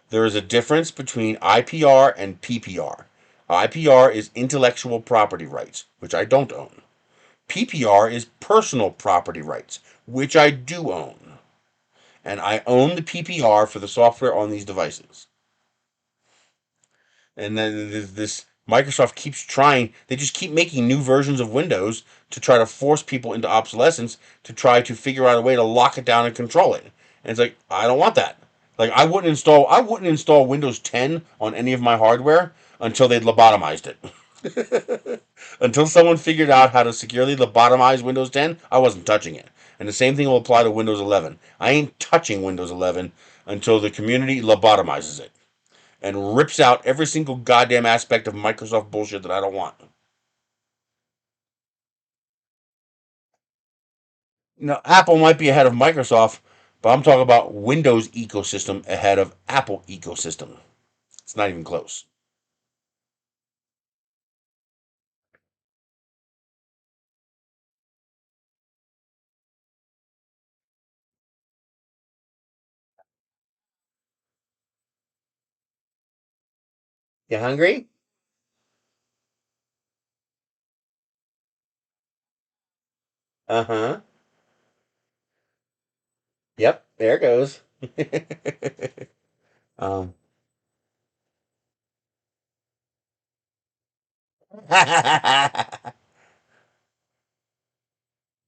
There is a difference between IPR and PPR. IPR is intellectual property rights, which I don't own. PPR is personal property rights, which I do own. And I own the PPR for the software on these devices. And then this Microsoft keeps trying, they just keep making new versions of Windows to try to force people into obsolescence to try to figure out a way to lock it down and control it. And it's like, I don't want that. Like I wouldn't install Windows 10 on any of my hardware until they'd lobotomized it. Until someone figured out how to securely lobotomize Windows 10, I wasn't touching it. And the same thing will apply to Windows 11. I ain't touching Windows 11 until the community lobotomizes it and rips out every single goddamn aspect of Microsoft bullshit that I don't want. Apple might be ahead of Microsoft, but I'm talking about Windows ecosystem ahead of Apple ecosystem. It's not even close. You hungry? Uh huh. Yep. There it goes. um.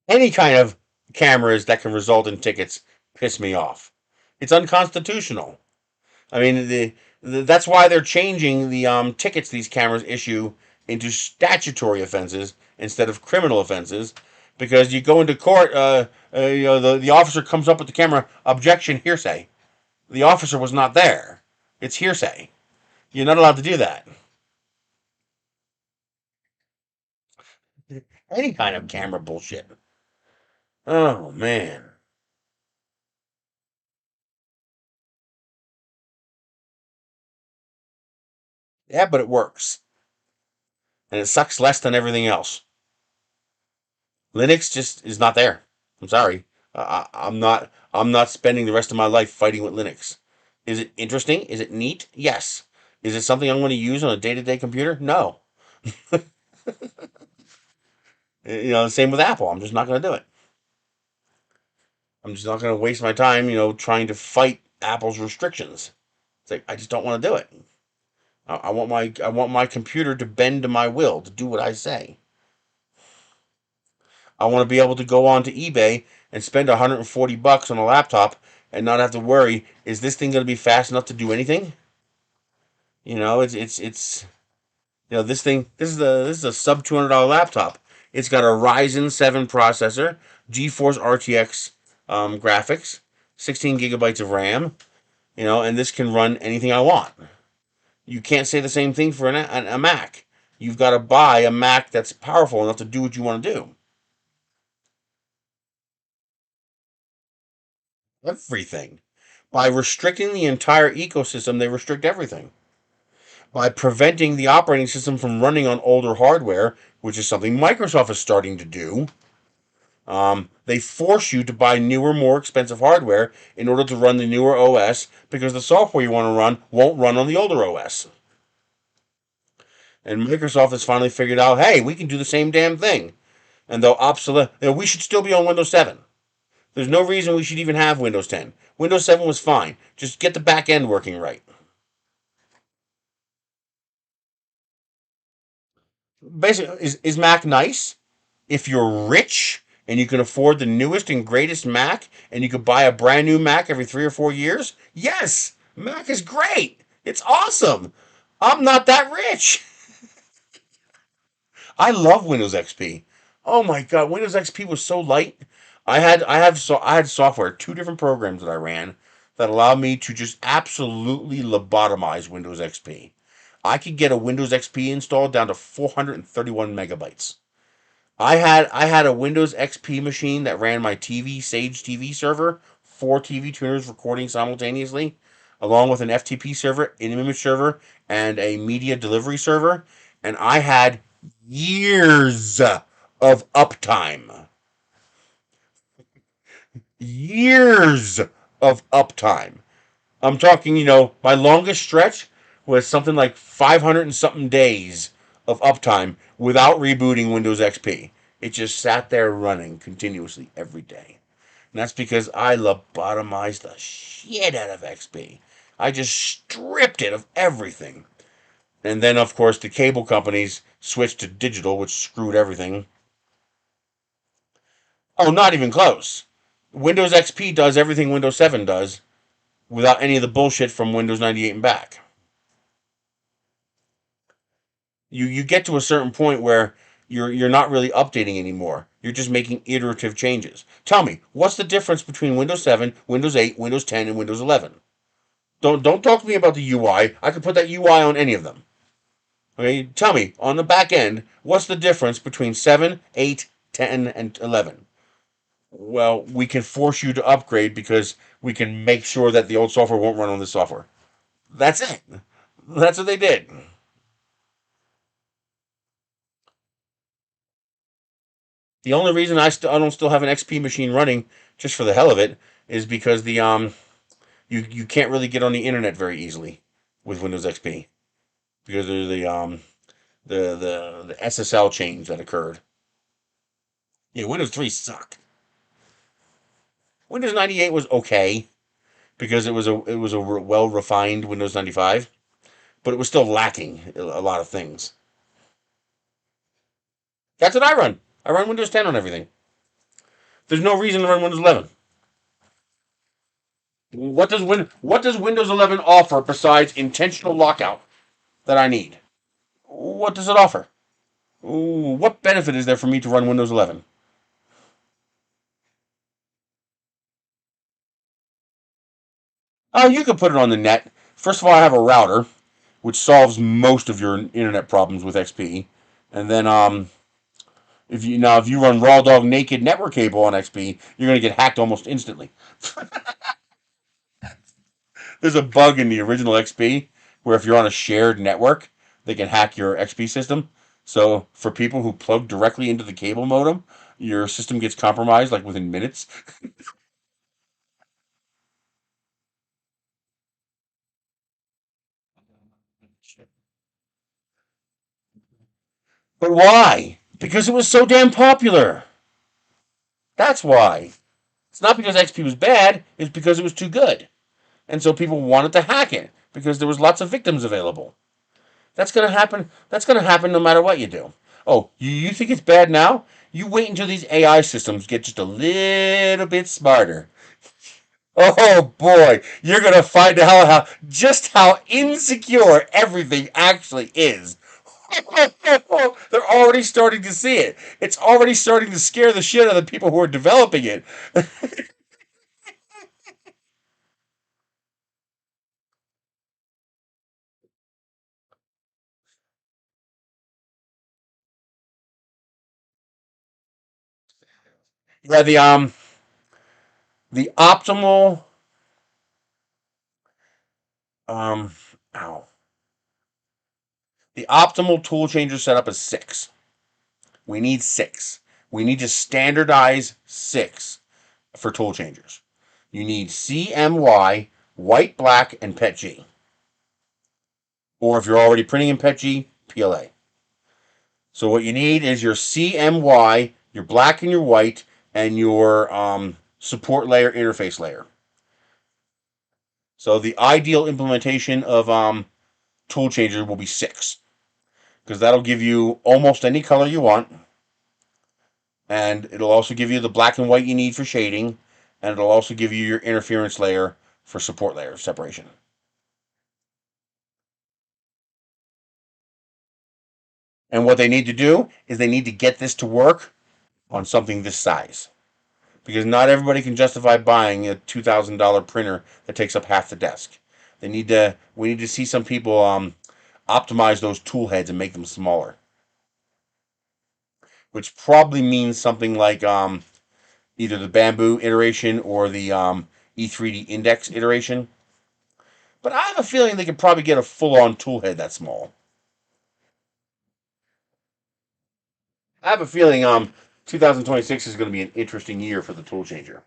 Any kind of cameras that can result in tickets piss me off. It's unconstitutional. I mean, that's why they're changing the tickets these cameras issue into statutory offenses instead of criminal offenses, because you go into court, the officer comes up with the camera, objection, hearsay. The officer was not there. It's hearsay. You're not allowed to do that. Any kind of camera bullshit. Oh man. Yeah, but it works, and it sucks less than everything else. Linux just is not there. I'm sorry. I'm not. I'm not spending the rest of my life fighting with Linux. Is it interesting? Is it neat? Yes. Is it something I'm going to use on a day-to-day computer? No. Same with Apple. I'm just not going to do it. I'm just not going to waste my time, trying to fight Apple's restrictions. It's like I just don't want to do it. I want my computer to bend to my will, to do what I say. I want to be able to go on to eBay and spend $140 on a laptop and not have to worry, is this thing going to be fast enough to do anything? It's this is a sub $200 laptop. It's got a Ryzen 7 processor, GeForce RTX graphics, 16 gigabytes of RAM, and this can run anything I want. You can't say the same thing for a Mac. You've got to buy a Mac that's powerful enough to do what you want to do. Everything. By restricting the entire ecosystem, they restrict everything. By preventing the operating system from running on older hardware, which is something Microsoft is starting to do, they force you to buy newer, more expensive hardware in order to run the newer OS, because the software you want to run won't run on the older OS. And Microsoft has finally figured out, hey, we can do the same damn thing. And they'll obsolete. We should still be on Windows 7. There's no reason we should even have Windows 10. Windows 7 was fine. Just get the back end working right. Basically, is Mac nice? If you're rich and you can afford the newest and greatest Mac and you could buy a brand new Mac every 3 or 4 years, yes, Mac is great. It's awesome. I'm not that rich. I love Windows XP. Oh my god, Windows XP was so light. I had software, two different programs that I ran that allowed me to just absolutely lobotomize Windows XP. I could get a Windows XP installed down to 431 megabytes. I had a Windows XP machine that ran my TV Sage TV server, four TV tuners recording simultaneously, along with an FTP server, an image server, and a media delivery server, and I had years of uptime. Years of uptime. I'm talking, my longest stretch was something like 500 and something days of uptime without rebooting Windows XP. It just sat there running continuously every day. And that's because I lobotomized the shit out of XP. I just stripped it of everything. And then, of course, the cable companies switched to digital, which screwed everything. Oh, not even close. Windows XP does everything Windows 7 does without any of the bullshit from Windows 98 and back. You get to a certain point where you're not really updating anymore. You're just making iterative changes. Tell me, what's the difference between Windows 7, Windows 8, Windows 10, and Windows 11? Don't talk to me about the UI. I could put that UI on any of them. Okay, tell me on the back end, what's the difference between 7, 8, 10, and 11? Well, we can force you to upgrade because we can make sure that the old software won't run on this software. That's it. That's what they did. The only reason I don't still have an XP machine running just for the hell of it is because you can't really get on the internet very easily with Windows XP. because of the SSL change that occurred. Yeah, Windows 3 sucked. Windows 98 was okay because it was a well refined Windows 95, but it was still lacking a lot of things. That's what I run. I run Windows 10 on everything. There's no reason to run Windows 11. What does Windows 11 offer besides intentional lockout that I need? What does it offer? Ooh, what benefit is there for me to run Windows 11? Oh, you can put it on the net. First of all, I have a router, which solves most of your internet problems with XP. And then, if you run raw dog naked network cable on XP, you're gonna get hacked almost instantly. There's a bug in the original XP where if you're on a shared network, they can hack your XP system. So for people who plug directly into the cable modem, your system gets compromised like within minutes. But why? Because it was so damn popular. That's why. It's not because XP was bad, it's because it was too good. And so people wanted to hack it because there was lots of victims available. That's going to happen. That's going to happen no matter what you do. Oh, you think it's bad now? You wait until these AI systems get just a little bit smarter. Oh boy, you're going to find out how insecure everything actually is. They're already starting to see it. It's already starting to scare the shit out of the people who are developing it. Yeah, the optimal um ow. The optimal tool changer setup is 6. We need 6. We need to standardize 6 for tool changers. You need CMY, white, black, and PETG. Or if you're already printing in PETG, PLA. So what you need is your CMY, your black and your white, and your support layer, interface layer. So the ideal implementation of tool changer will be 6, because that'll give you almost any color you want, and it'll also give you the black and white you need for shading, and it'll also give you your interference layer for support layer separation. And what they need to do is they need to get this to work on something this size, because not everybody can justify buying a $2,000 printer that takes up half the desk. We need to see some people optimize those tool heads and make them smaller, which probably means something like either the Bambu iteration or the E3D index iteration. But I have a feeling they could probably get a full-on tool head that small. I have a feeling 2026 is going to be an interesting year for the tool changer.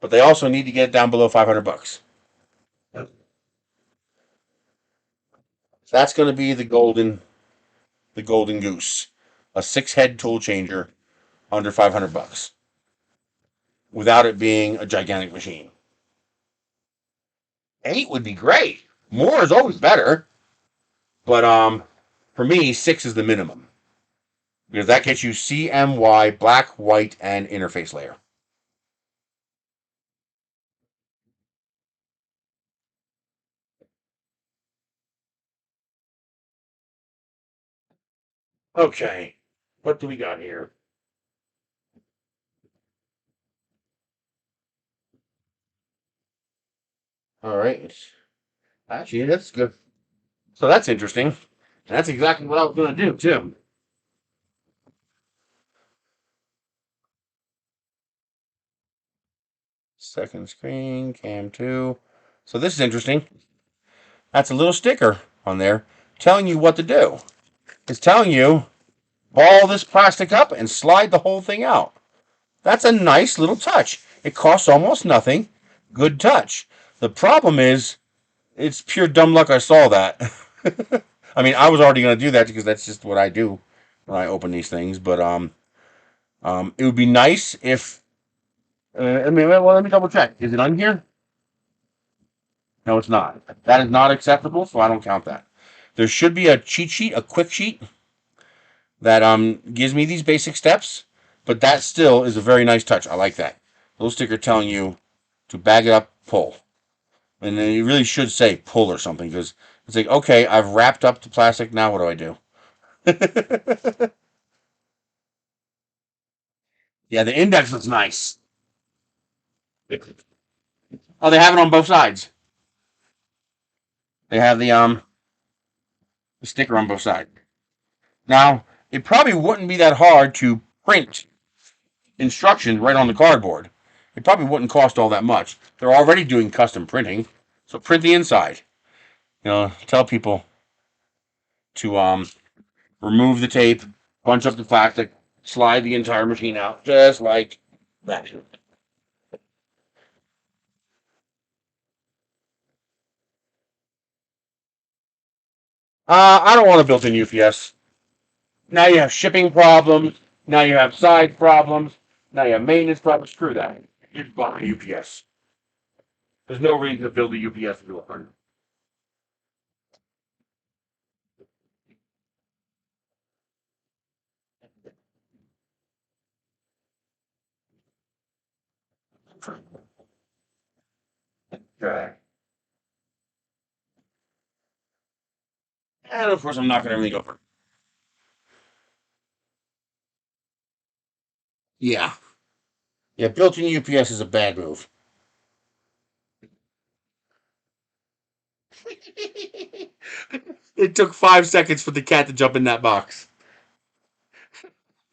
But they also need to get it down below 500 bucks. So that's going to be the golden goose. A 6-head tool changer under 500 bucks without it being a gigantic machine. 8 would be great. More is always better, but for me 6 is the minimum, because that gets you CMY, black, white, and interface layer. Okay, what do we got here? All right, actually that's good. So that's interesting. And that's exactly what I was going to do too. Second screen, cam 2. So this is interesting. That's a little sticker on there telling you what to do. It's telling you ball this plastic up and slide the whole thing out. That's a nice little touch. It costs almost nothing. Good touch. The problem is, it's pure dumb luck I saw that. I mean, I was already going to do that because that's just what I do when I open these things. But it would be nice if. I mean, well, let me double check. Is it on here? No, it's not. That is not acceptable, so I don't count that. There should be a cheat sheet, a quick sheet that gives me these basic steps, but that still is a very nice touch. I like that. Little sticker telling you to bag it up, pull. And then you really should say pull or something, because it's like, okay, I've wrapped up the plastic, now what do I do? Yeah, the index looks nice. Oh, they have it on both sides. They have the sticker on both sides. Now, it probably wouldn't be that hard to print instructions right on the cardboard. It probably wouldn't cost all that much. They're already doing custom printing, so print the inside. Tell people to remove the tape, bunch up the plastic, slide the entire machine out, just like that. I don't want a built-in UPS. Now you have shipping problems. Now you have side problems. Now you have maintenance problems. Screw that. You just buy a UPS. There's no reason to build a UPS to do it. Okay. And of course, I'm knocking everything over. Yeah. Yeah, built-in UPS is a bad move. It took 5 seconds for the cat to jump in that box.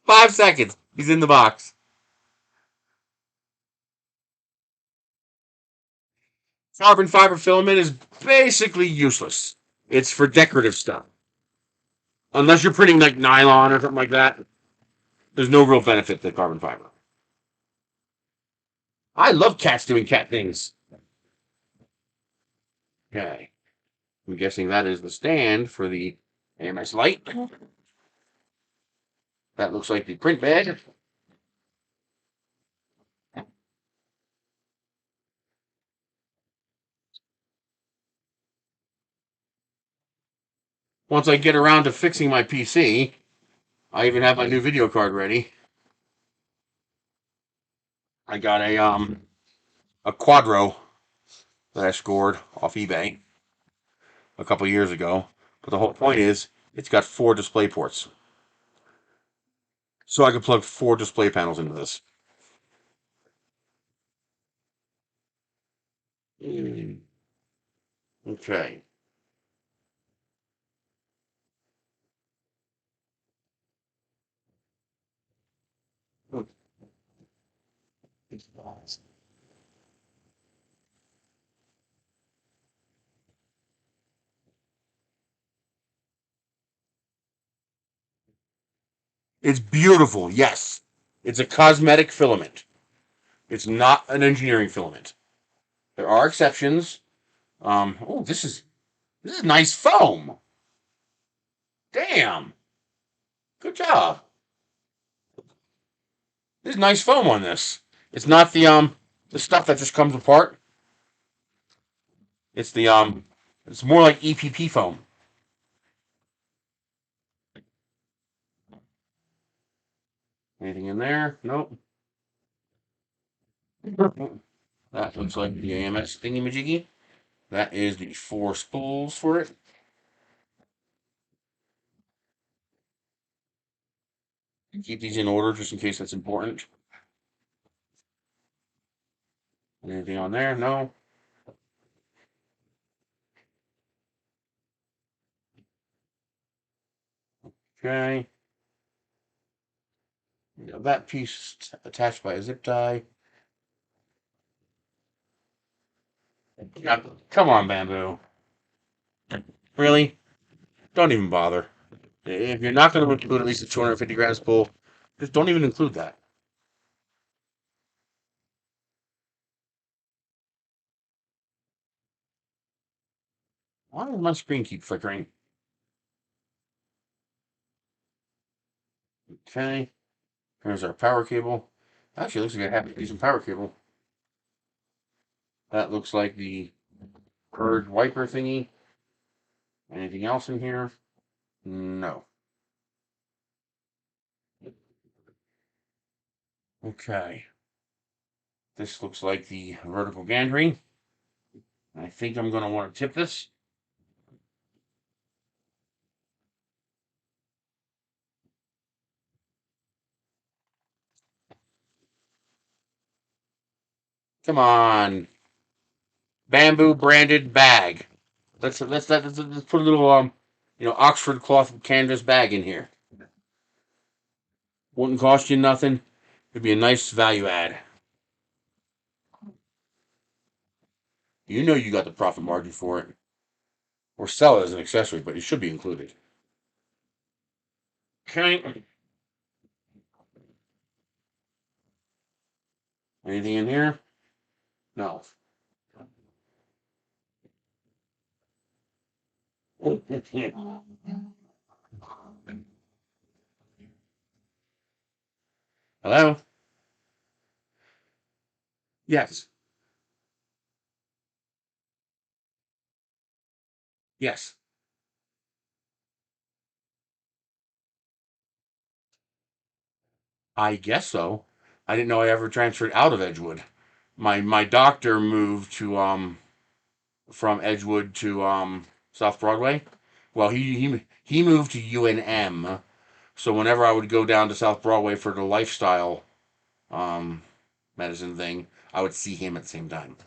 5 seconds. He's in the box. Carbon fiber filament is basically useless. It's for decorative stuff. Unless you're printing like nylon or something like that, there's no real benefit to carbon fiber. I love cats doing cat things. Okay. I'm guessing that is the stand for the AMS light. That looks like the print bed. Once I get around to fixing my PC, I even have my new video card ready. I got a Quadro that I scored off eBay a couple years ago. But the whole point is it's got 4 DisplayPorts. So I could plug 4 display panels into this. Okay. It's beautiful, yes. It's a cosmetic filament. It's not an engineering filament. There are exceptions. Oh, this is nice foam. Damn. Good job. There's nice foam on this. It's not the stuff that just comes apart. It's it's more like EPP foam. Anything in there? Nope. That looks like the AMS thingy-majiggy. That is the 4 spools for it. Keep these in order just in case that's important. Anything on there? No. Okay. That piece attached by a zip tie. Come on, Bambu. Really? Don't even bother. If you're not going to include at least a 250 gram spool, just don't even include that. Why does my screen keep flickering? Okay. Here's our power cable. Actually, it looks like I have a decent power cable. That looks like the purge wiper thingy. Anything else in here? No. Okay. This looks like the vertical gantry. I think I'm going to want to tip this. Come on. Bamboo branded bag. Let's put a little Oxford cloth canvas bag in here. Wouldn't cost you nothing. It'd be a nice value add. You know you got the profit margin for it. Or sell it as an accessory, but it should be included. Okay. Anything in here? No. Hello? Yes. Yes. I guess so. I didn't know I ever transferred out of Edgewood. My doctor moved to from Edgewood to South Broadway. Well, he moved to UNM. So whenever I would go down to South Broadway for the lifestyle um medicine thing, I would see him at the same time.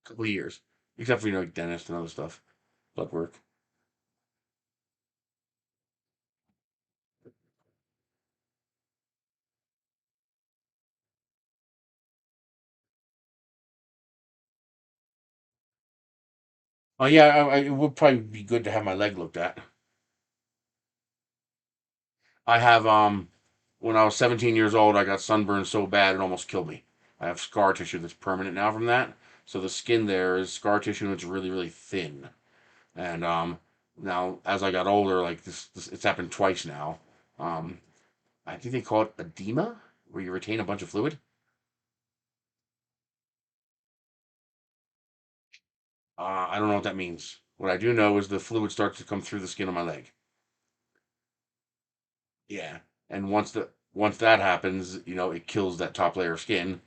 A couple of years, except for like dentist and other stuff, blood work. Oh yeah, it would probably be good to have my leg looked at. I have when I was 17 years old, I got sunburned so bad it almost killed me. I have scar tissue that's permanent now from that. So the skin there is scar tissue and it's really really thin. And now as I got older, like this it's happened twice now. Um, I think they call it edema, where you retain a bunch of fluid. I don't know what that means. What I do know is the fluid starts to come through the skin of my leg. Yeah, and once that happens, it kills that top layer of skin.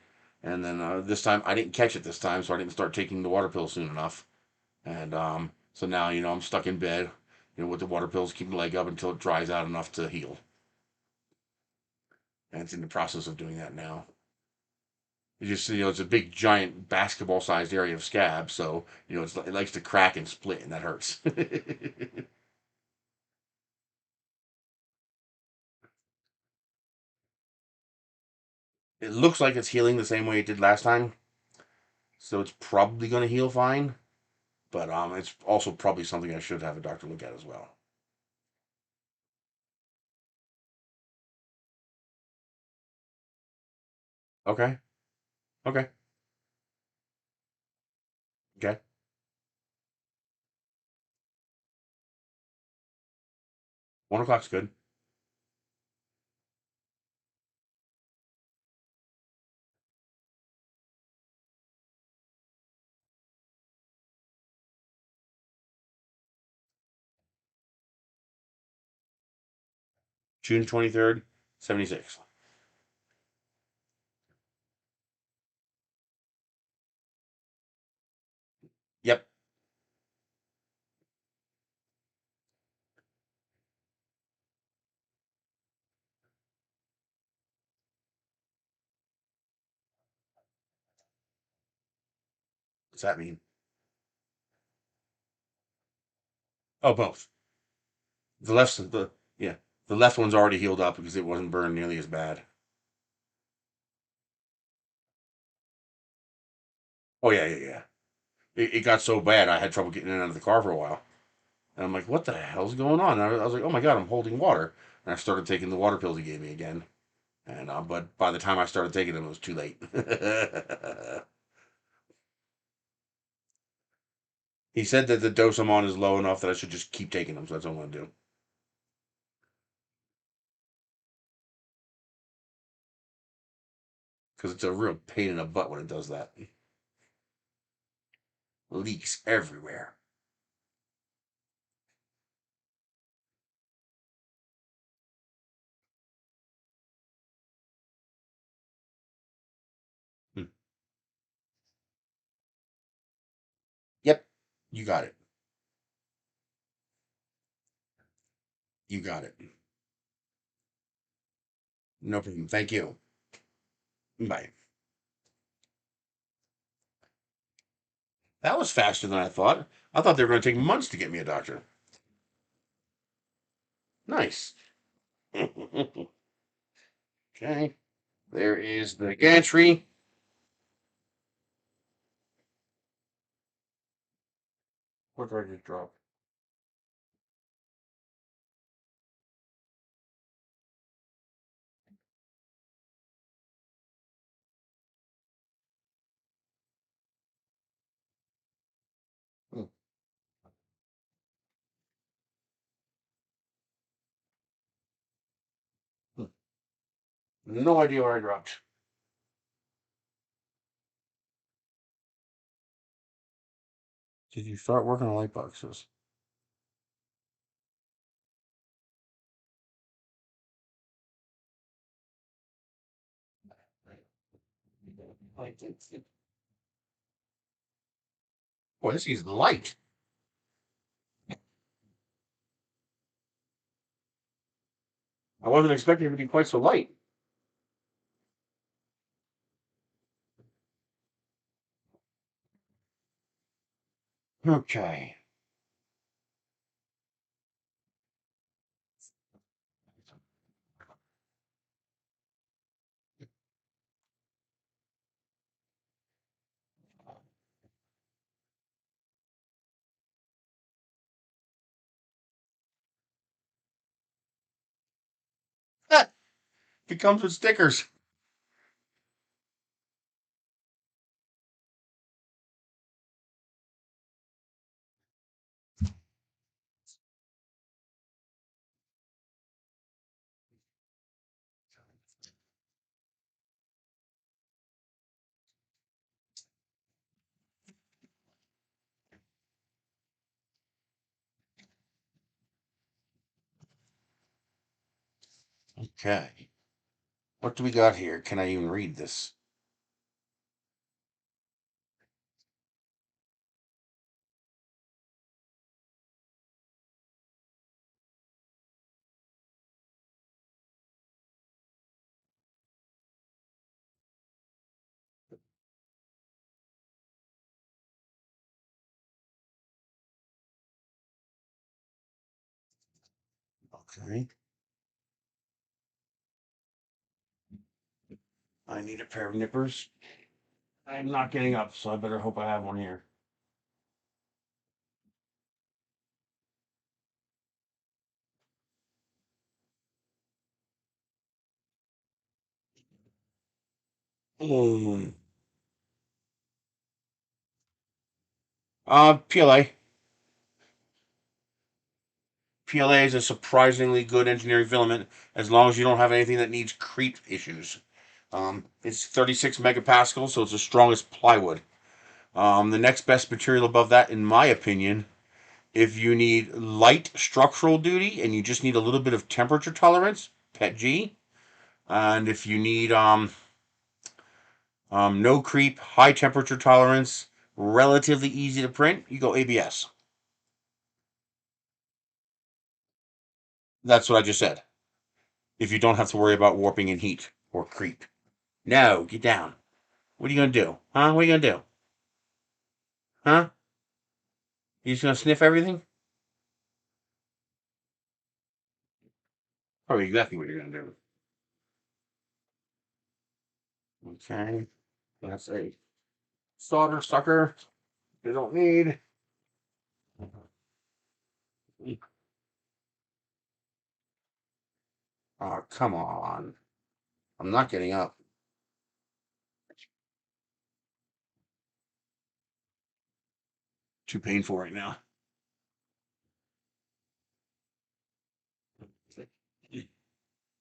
And then this time I didn't catch it this time, so I didn't start taking the water pills soon enough. And so now I'm stuck in bed, with the water pills, keeping the leg up until it dries out enough to heal. And it's in the process of doing that now. It's just it's a big giant basketball sized area of scab, so it likes to crack and split, and that hurts. It looks like it's healing the same way it did last time, so it's probably going to heal fine. But it's also probably something I should have a doctor look at as well. Okay. Okay. Okay. 1 o'clock's good. June 23rd, 76. Yep. What's that mean? Oh, both. Yeah, the left one's already healed up because it wasn't burned nearly as bad. Oh yeah, yeah, yeah. It got so bad I had trouble getting in and out of the car for a while. And I'm like, what the hell's going on? And I was like, oh my god, I'm holding water. And I started taking the water pills he gave me again. And but by the time I started taking them, it was too late. He said that the dose I'm on is low enough that I should just keep taking them. So that's what I'm going to do. Because it's a real pain in the butt when it does that. Leaks everywhere. Hmm. Yep, you got it. You got it. No problem. Thank you. Bye. That was faster than I thought. I thought they were going to take months to get me a doctor. Nice. Okay. There is the gantry. What did I just drop? Hmm. Hmm. No idea where I dropped. Did you start working on light boxes? Boy, this is light. I wasn't expecting it to be quite so light. Okay. It comes with stickers. Okay. What do we got here? Can I even read this? Okay. I need a pair of nippers. I'm not getting up, so I better hope I have one here. Mm. PLA. PLA is a surprisingly good engineering filament as long as you don't have anything that needs creep issues. It's 36 megapascals, so it's the strongest plywood. The next best material above that, in my opinion, if you need light structural duty and you just need a little bit of temperature tolerance, PETG. And if you need no creep, high temperature tolerance, relatively easy to print, you go ABS. That's what I just said. If you don't have to worry about warping and heat or creep. No, get down. What are you going to do? Huh? What are you going to do? Huh? You just going to sniff everything? Probably exactly what you're going to do. Okay. That's a solder sucker. You don't need. Oh, come on. I'm not getting up. Too painful right now.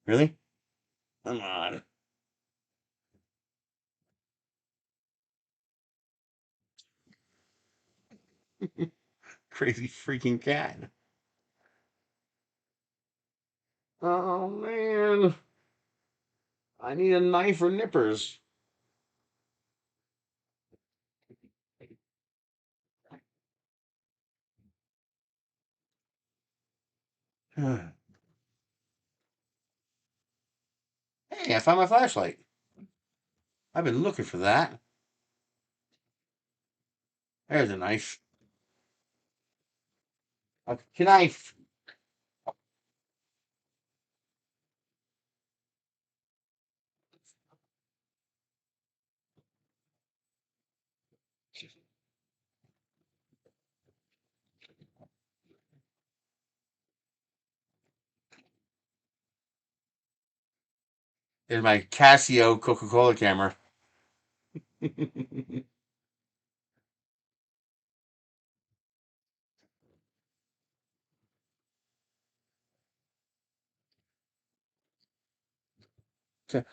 Really? Come on. Crazy freaking cat. Oh man. I need a knife or nippers. Hey, I found my flashlight. I've been looking for that. There's a knife. A knife. There's my Casio Coca-Cola camera.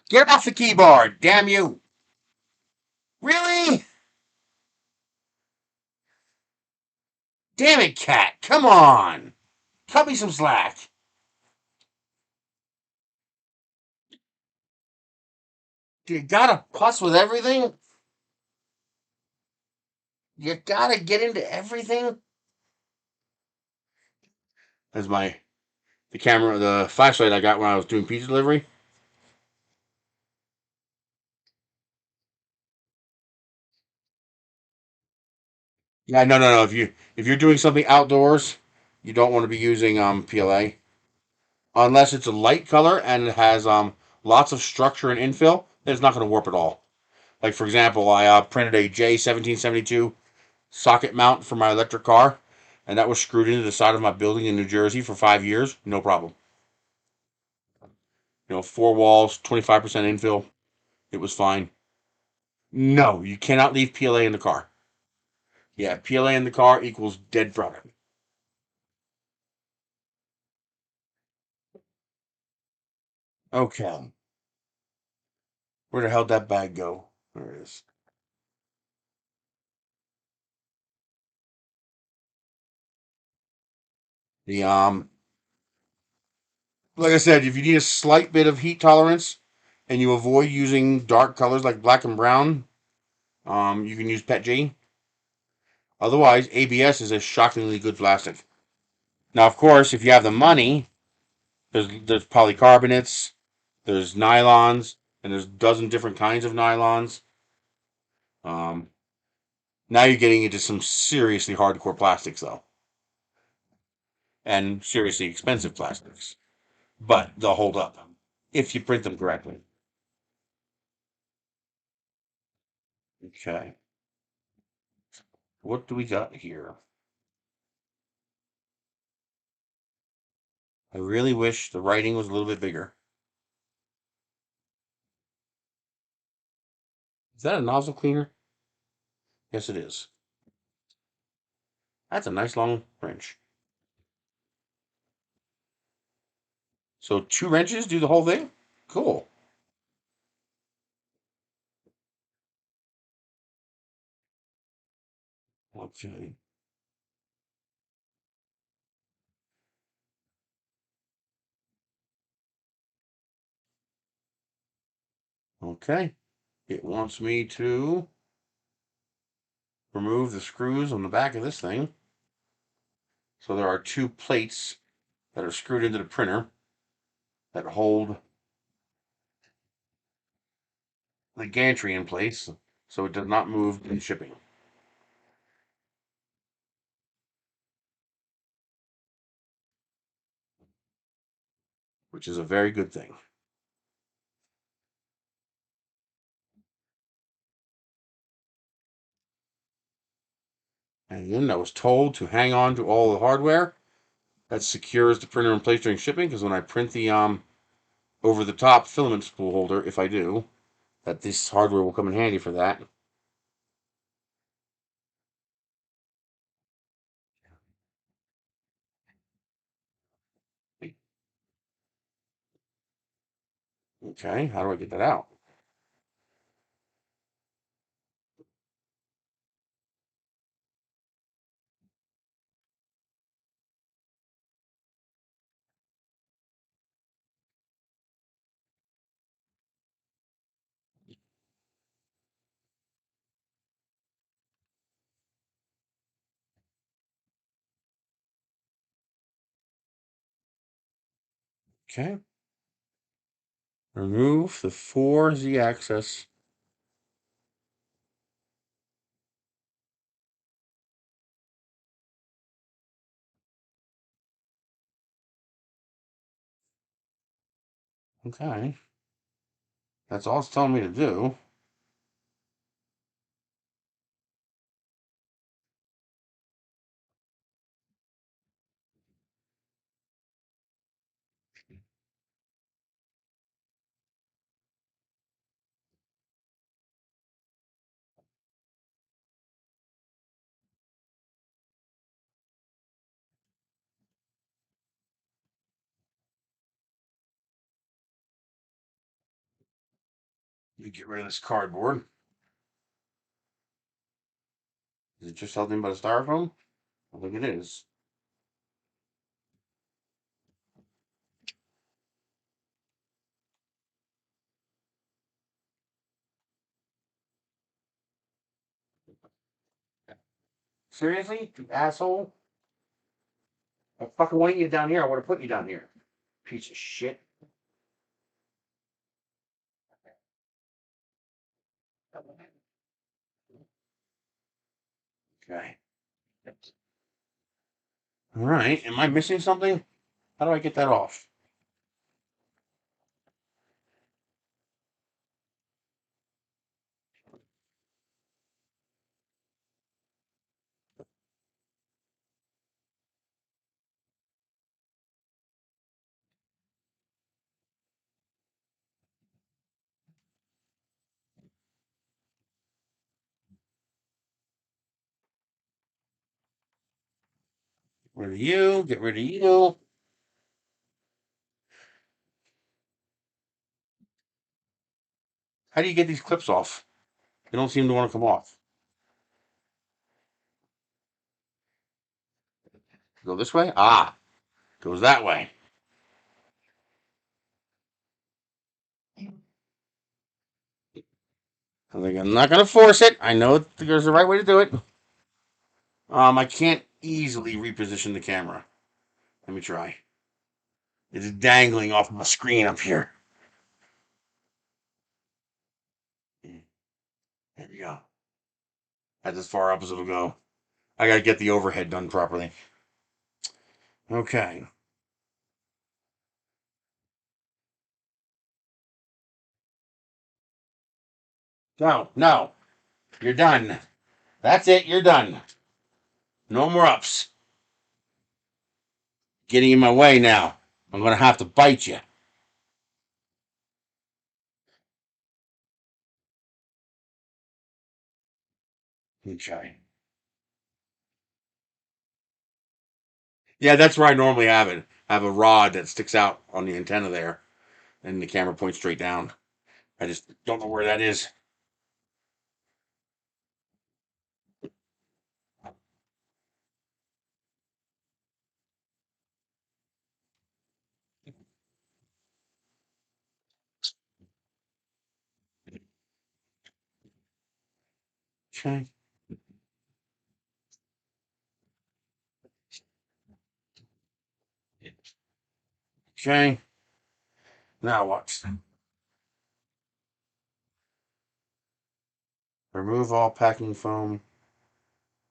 Get off the keyboard, damn you! Really? Damn it, cat! Come on! Cut me some slack. Do you gotta puss with everything? You gotta get into everything? That's the camera, the flashlight I got when I was doing pizza delivery. Yeah, no. If you're doing something outdoors, you don't want to be using PLA unless it's a light color and it has lots of structure and infill. Then it's not going to warp at all. Like for example, I printed a J1772 socket mount for my electric car, and that was screwed into the side of my building in New Jersey for 5 years. No problem. 4 walls, 25% infill. It was fine. No, you cannot leave PLA in the car. Yeah, PLA in the car equals dead product. Okay. Where the hell did that bag go? There it is. The like I said, if you need a slight bit of heat tolerance and you avoid using dark colors like black and brown, you can use PETG. Otherwise, ABS is a shockingly good plastic. Now, of course, if you have the money, there's polycarbonates, there's nylons, and there's a dozen different kinds of nylons. Um, Now you're getting into some seriously hardcore plastics, though, and seriously expensive plastics. But they'll hold up if you print them correctly. Okay, what do we got here? I really wish the writing was a little bit bigger. Is that a nozzle cleaner? Yes, it is. That's a nice long wrench. So 2 wrenches do the whole thing? Cool. Okay. Okay. It wants me to remove the screws on the back of this thing. So there are 2 plates that are screwed into the printer that hold the gantry in place so it does not move in shipping, which is a very good thing. And then I was told to hang on to all the hardware that secures the printer in place during shipping because when I print over-the-top filament spool holder, if I do, that this hardware will come in handy for that. Okay, how do I get that out? Okay. Remove the 4 Z-axis. Okay. That's all it's telling me to do. You get rid of this cardboard. Is it just something but a styrofoam? I think it is. Seriously? You asshole? I fucking wanted you down here. I would have put you down here. Piece of shit. Okay. All right. Am I missing something? How do I get that off? Get rid of you. Get rid of you. How do you get these clips off? They don't seem to want to come off. Go this way? Ah, goes that way. I think I'm not going to force it. I know there's the right way to do it. I can't easily reposition the camera. Let me try. It's dangling off my screen up here. There we go. That's as far up as it'll go. I got to get the overhead done properly. Okay. No, no. You're done. That's it. You're done. No more ups. Getting in my way now. I'm going to have to bite you. Okay. Yeah, that's where I normally have it. I have a rod that sticks out on the antenna there, and the camera points straight down. I just don't know where that is. Okay. Okay. Now what? Remove all packing foam,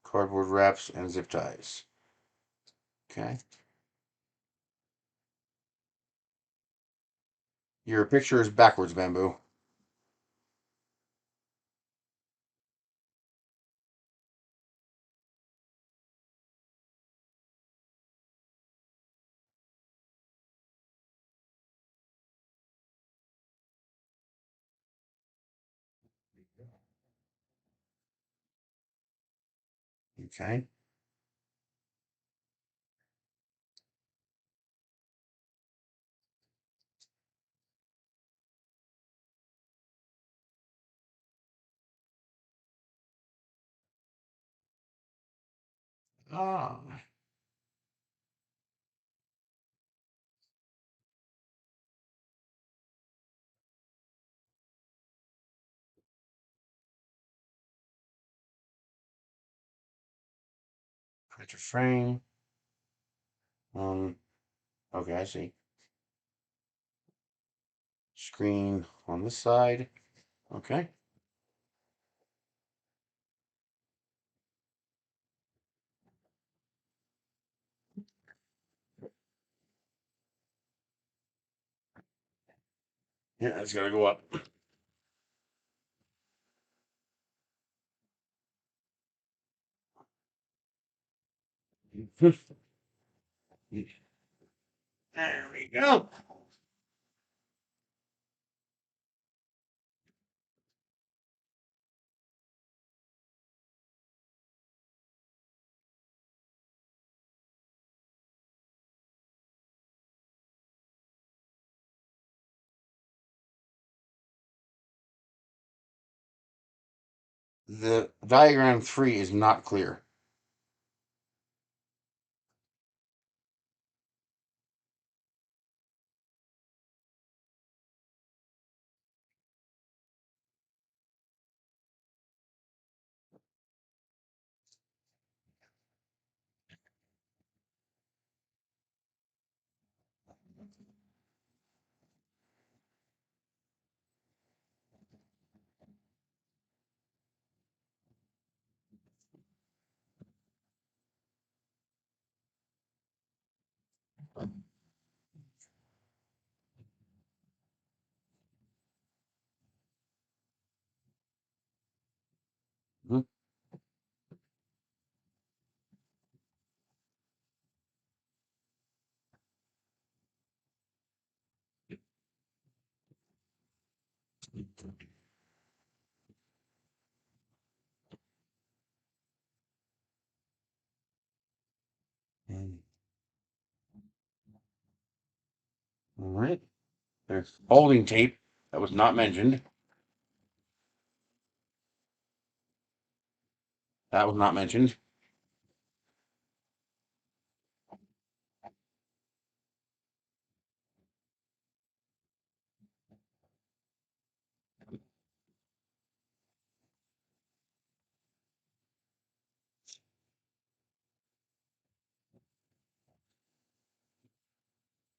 cardboard wraps, and zip ties. Okay. Your picture is backwards, Bambu. Okay. Ah. Printer frame. Okay, I see. Screen on this side. Okay. Yeah, it's gotta go up. There we go. The diagram 3 is not clear. Mhm. All right. There's folding tape that was not mentioned. That was not mentioned.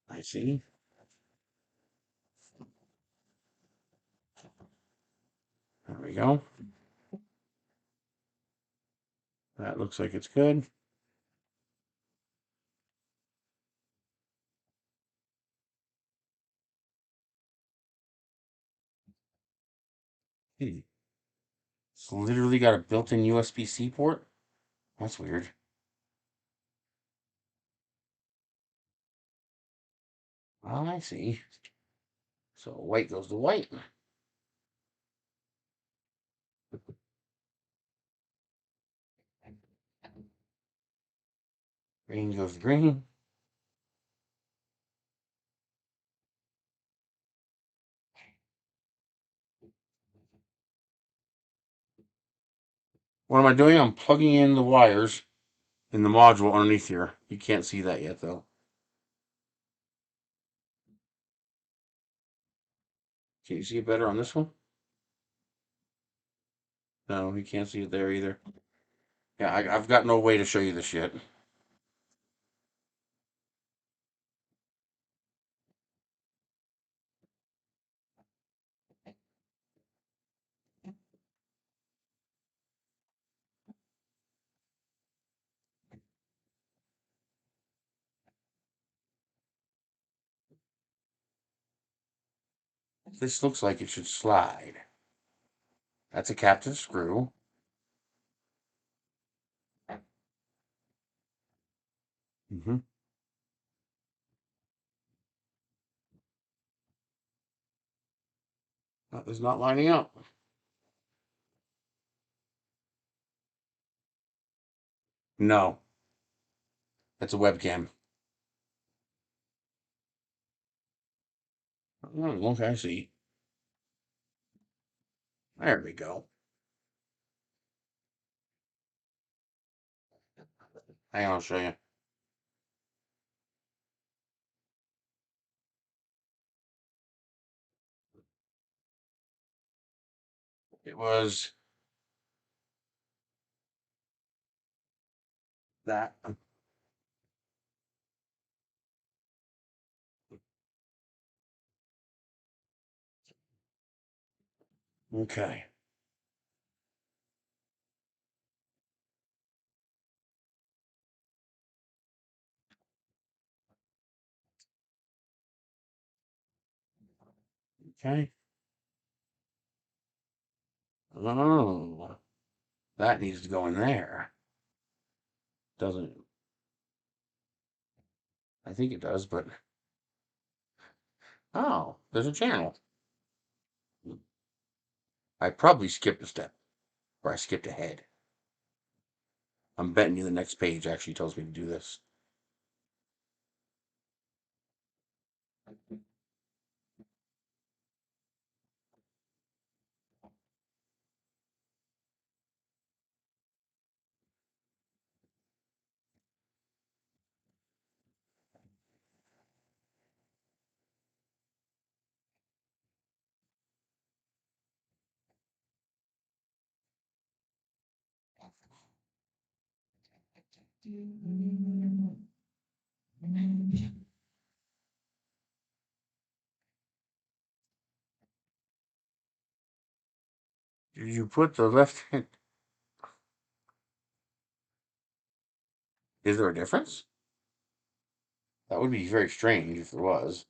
I see. There we go. That looks like it's good. Hey, it's literally got a built-in USB-C port. That's weird. Oh, I see. So white goes to white. Green goes to green. What am I doing? I'm plugging in the wires in the module underneath here. You can't see that yet, though. Can you see it better on this one? No, you can't see it there either. Yeah, I've got no way to show you this yet. This looks like it should slide. That's a captain screw. Mm-hmm. That is not lining up. No, that's a webcam. Oh, okay, I see. There we go. Hang on, I'll show you. It was that. Okay. Okay. Oh, that needs to go in there. Doesn't. I think it does, but oh, there's a channel. I probably skipped a step, or I skipped ahead. I'm betting you the next page actually tells me to do this. Did you put the left hand? Is there a difference? That would be very strange if there was.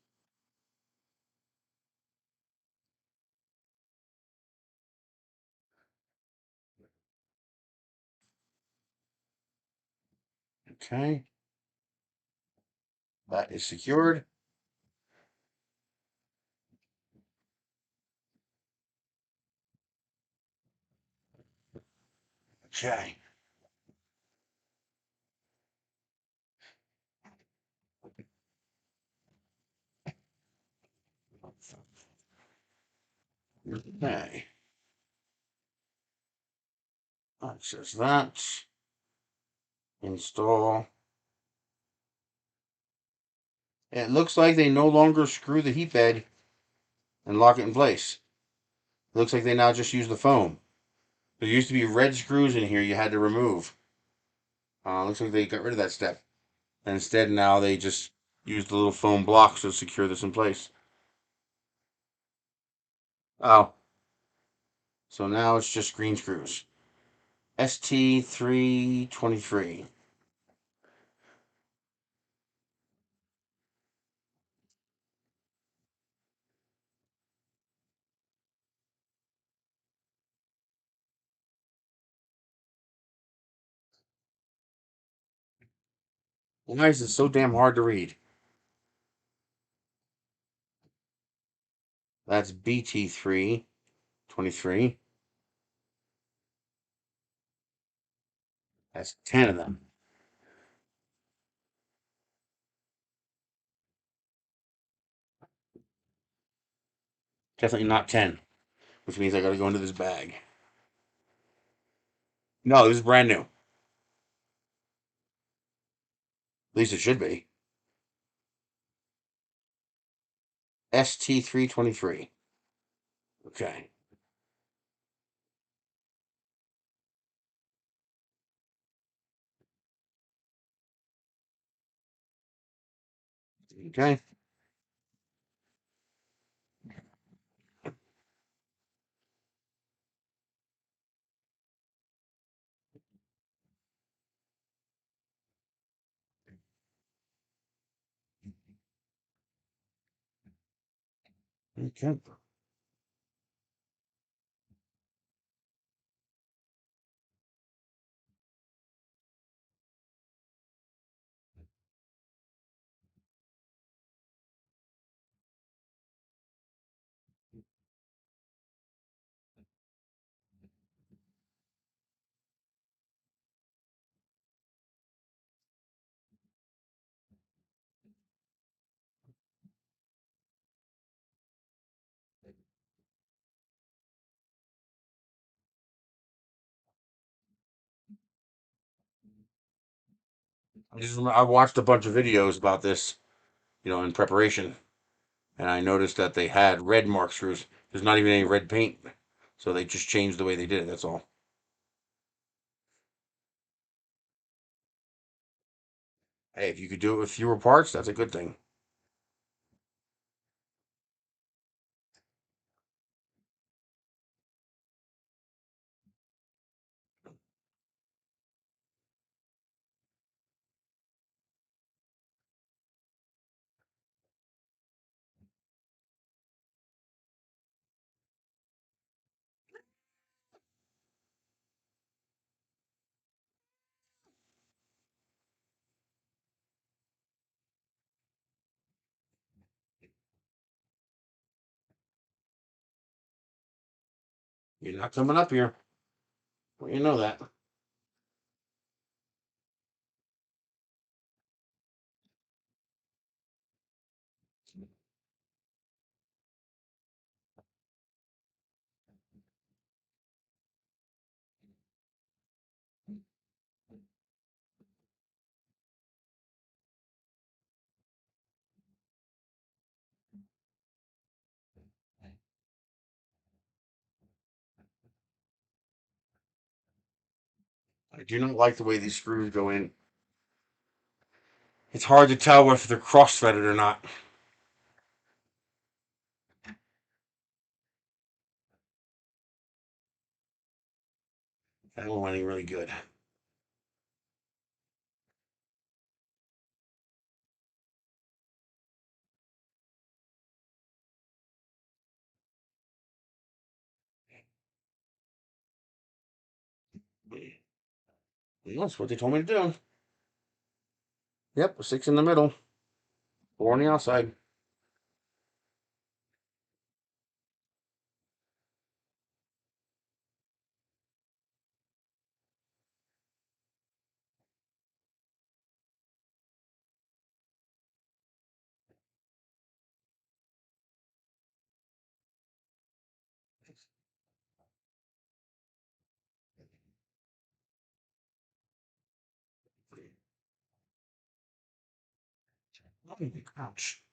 Okay, that is secured. Okay. Okay. That says that. Install. It looks like they no longer screw the heat bed and lock it in place. It looks like they now just use the foam. There used to be red screws in here you had to remove. Looks like they got rid of that step. And instead, now they just use the little foam blocks to secure this in place. Oh, so now it's just green screws. ST323. Why is it so damn hard to read? That's BT323. That's 10 of them. Definitely not 10, which means I gotta go into this bag. No, this is brand new. At least it should be. ST323. Okay. Okay. Okay. I watched a bunch of videos about this, in preparation, and I noticed that they had red mark screws. There's not even any red paint, so they just changed the way they did it. That's all. Hey, if you could do it with fewer parts, that's a good thing. You're not coming up here. Well, you know that. I do not like the way these screws go in. It's hard to tell if they're cross-threaded or not. That one went in really good. That's what they told me to do. Yep, 6 in the middle, 4 on the outside. Ouch.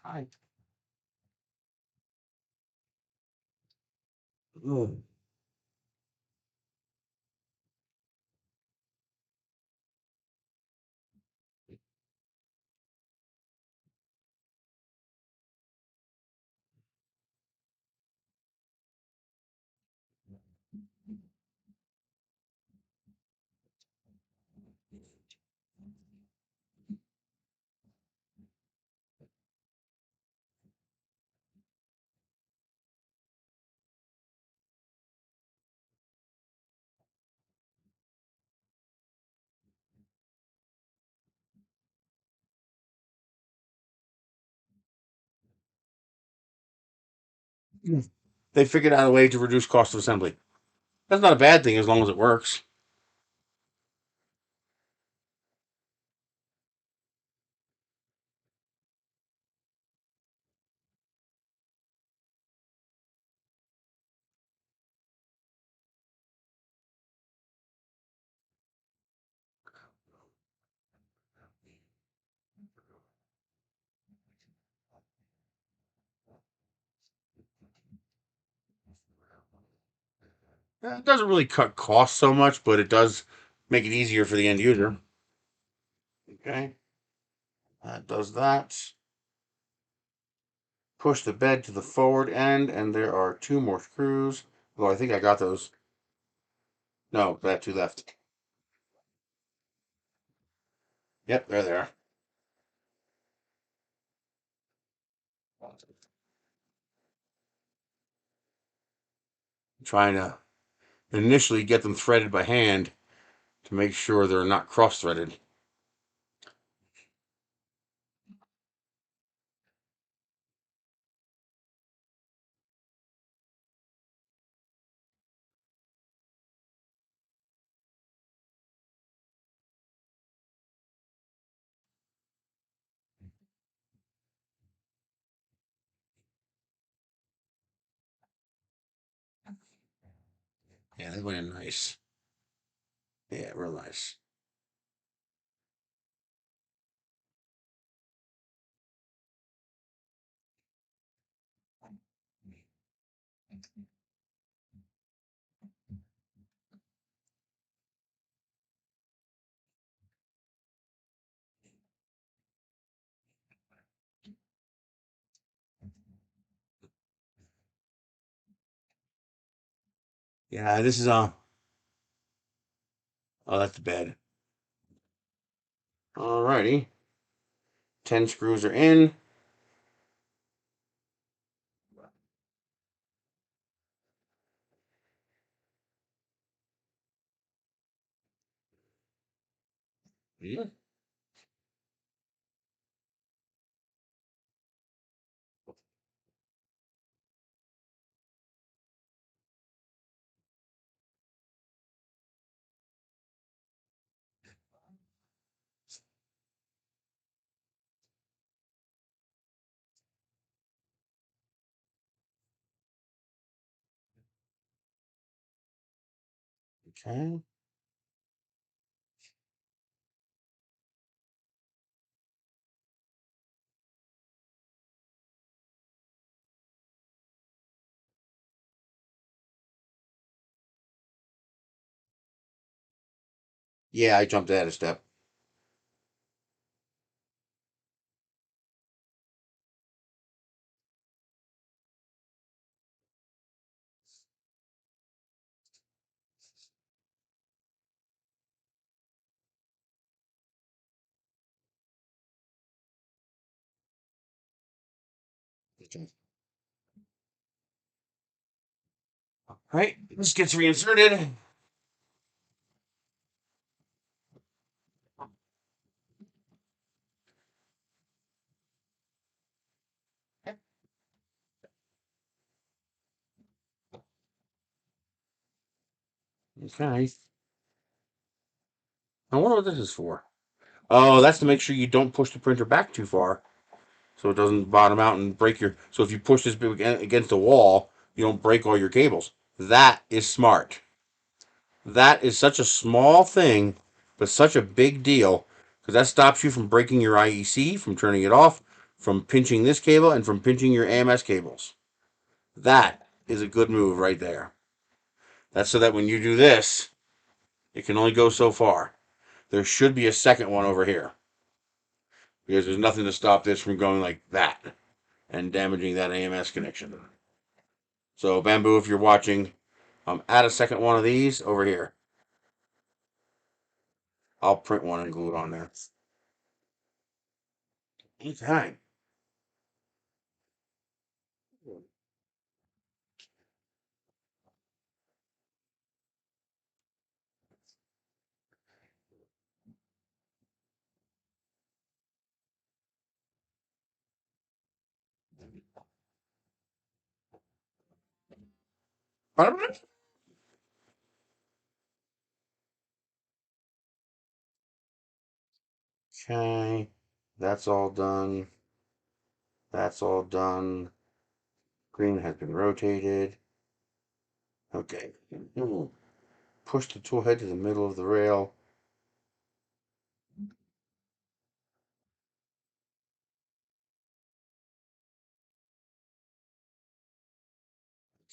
Hi. Ugh. They figured out a way to reduce cost of assembly. That's not a bad thing as long as it works. It doesn't really cut costs so much, but it does make it easier for the end user. Okay, that does that. Push the bed to the forward end, and there are 2 more screws. Oh, I think I got those. No, I have 2 left. Yep, there they are. Trying to initially get them threaded by hand to make sure they're not cross-threaded. Yeah, that went in nice. Yeah, real nice. Yeah, this is oh, that's the bed. Alrighty. 10 screws are in. Yeah. Okay. Yeah, I jumped ahead a step. Okay. All right, this gets reinserted. Okay. I wonder what this is for. Oh, that's to make sure you don't push the printer back too far, so it doesn't bottom out and break your. So if you push this against the wall, you don't break all your cables. That is smart. That is such a small thing, but such a big deal because that stops you from breaking your IEC, from turning it off, from pinching this cable, and from pinching your AMS cables. That is a good move right there. That's so that when you do this, it can only go so far. There should be a second one over here because there's nothing to stop this from going like that and damaging that AMS connection. So, Bambu, if you're watching, add a second one of these over here. I'll print one and glue it on there. Okay. Okay. That's all done. That's all done. Green has been rotated. Okay. Push the tool head to the middle of the rail.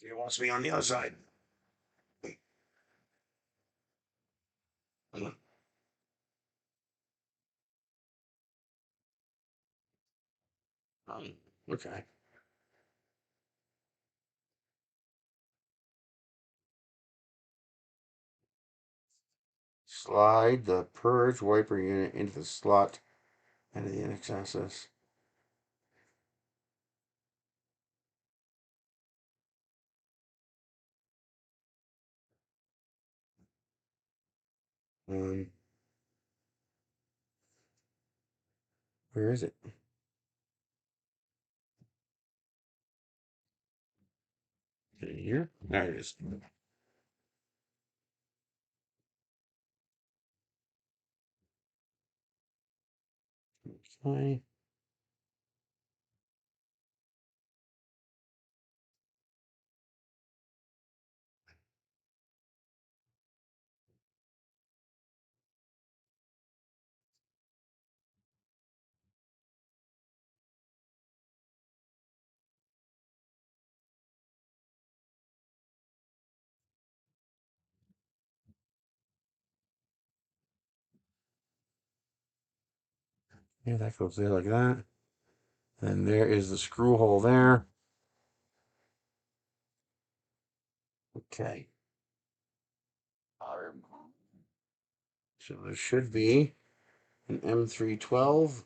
It wants me on the other side. Okay. Slide the purge wiper unit into the slot and the X axis. Um, where is it? Is it here? There it is. Okay. Yeah, that goes there like that. And there is the screw hole there. Okay. So there should be an M312.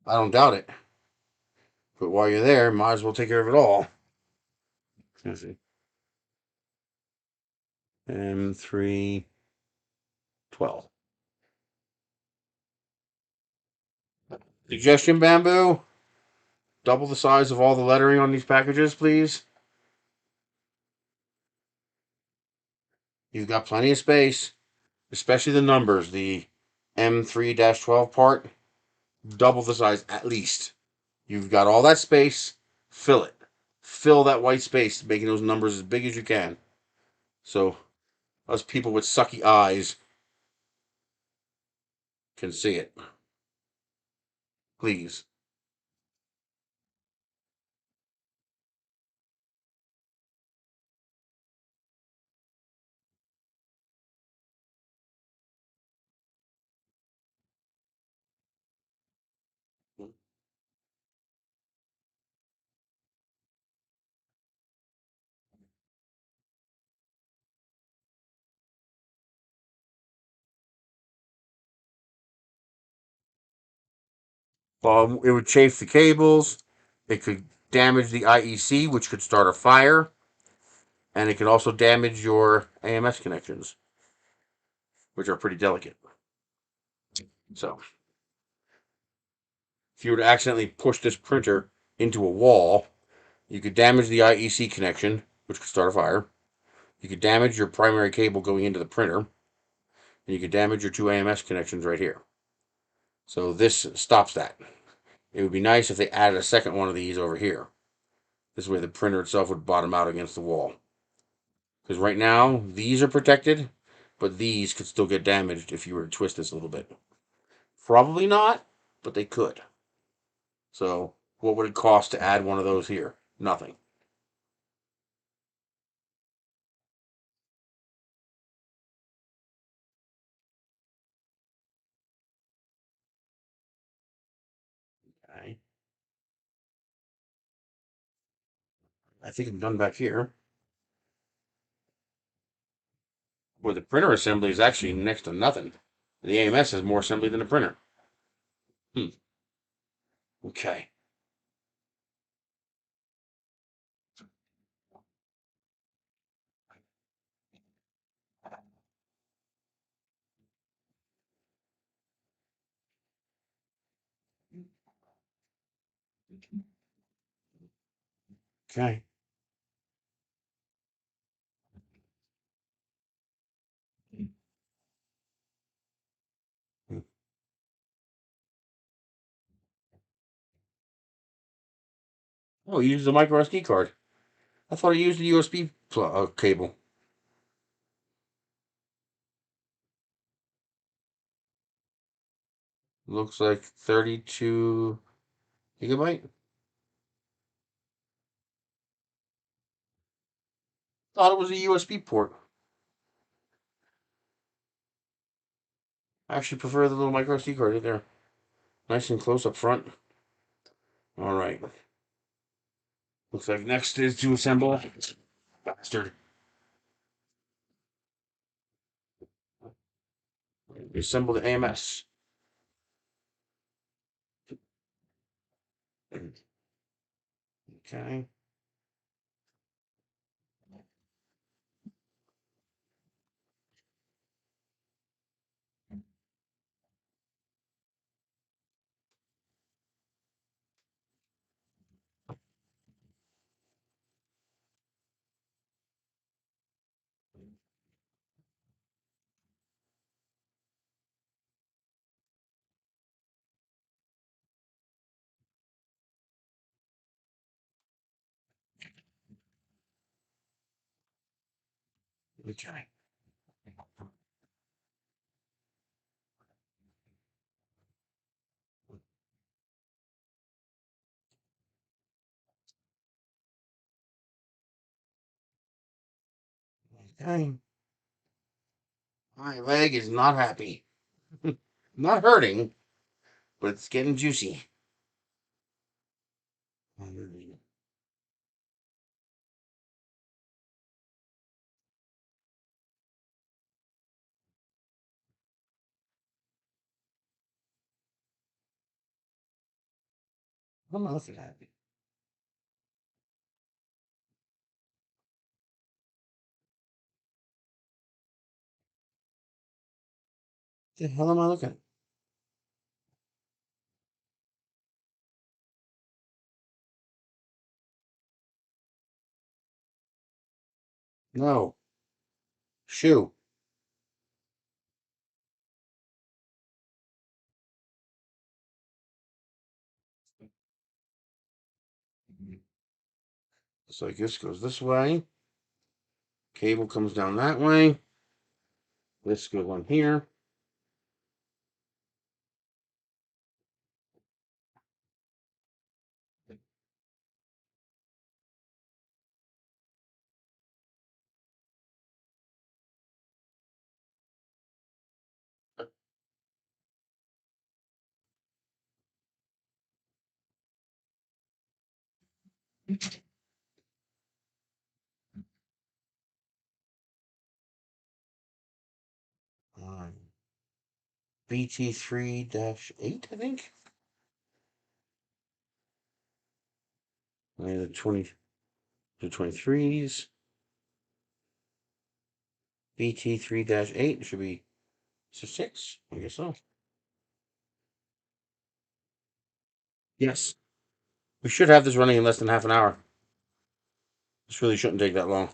I don't doubt it. But while you're there, might as well take care of it all. Let's see. M312. Suggestion, Bambu. Double the size of all the lettering on these packages, please. You've got plenty of space, especially the numbers. The M3-12 part, double the size at least. You've got all that space, fill it. Fill that white space, making those numbers as big as you can. So us people with sucky eyes can see it. Please. It would chafe the cables. It could damage the IEC, which could start a fire. And it could also damage your AMS connections, which are pretty delicate. So, if you were to accidentally push this printer into a wall, you could damage the IEC connection, which could start a fire. You could damage your primary cable going into the printer, and you could damage your two AMS connections right here. So this stops that. It would be nice if they added a second one of these over here. This way the printer itself would bottom out against the wall. Because right now, these are protected, but these could still get damaged if you were to twist this a little bit. Probably not, but they could. So what would it cost to add one of those here? Nothing. Okay. I think I'm done back here. Where the printer assembly is actually next to nothing. The AMS has more assembly than the printer. Hmm. Okay. Okay. Oh, you used a micro SD card. I thought you used a USB cable. Looks like 32 gigabyte. Thought it was a USB port. I actually prefer the little micro SD card right there. Nice and close up front. All right. Looks like next is to assemble. Bastard. Assemble the AMS. Okay. Okay. Okay. My leg is not happy. Not hurting, but it's getting juicy. I'm not looking happy. The hell am I looking at? No. Shoe. So I guess goes this way. Cable comes down that way. This goes on here. BT3-8, I think. The 23s. BT3-8 should be 6. I guess so. Yes. We should have this running in less than half an hour. This really shouldn't take that long.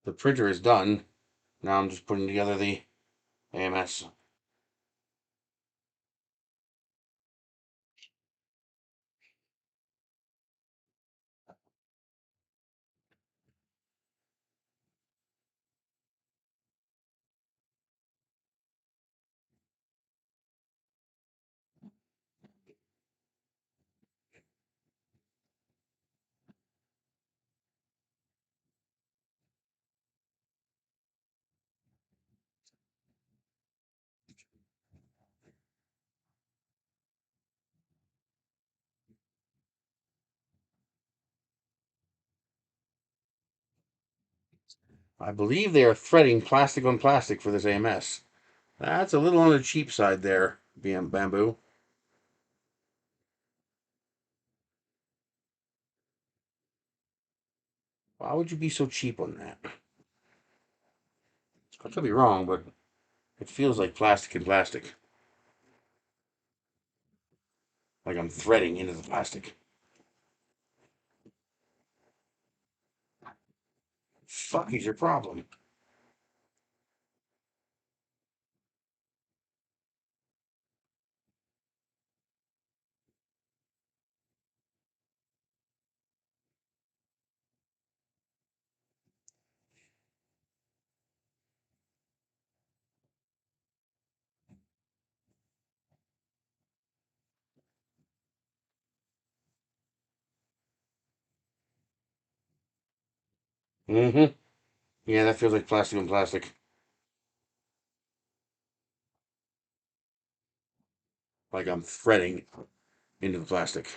The printer is done. Now I'm just putting together the AMS. I believe they are threading plastic on plastic for this AMS. That's a little on the cheap side there, Bambu. Why would you be so cheap on that? I could be wrong, but it feels like plastic and plastic. Like I'm threading into the plastic. Fuck is your problem? Mm-hmm. Yeah, that feels like plastic on plastic. Like I'm threading into the plastic.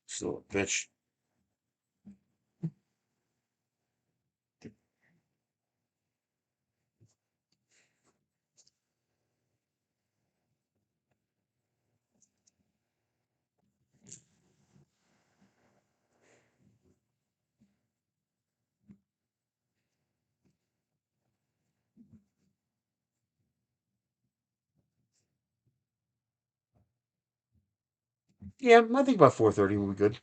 Still a bitch. Yeah, I think about 4:30 will be good.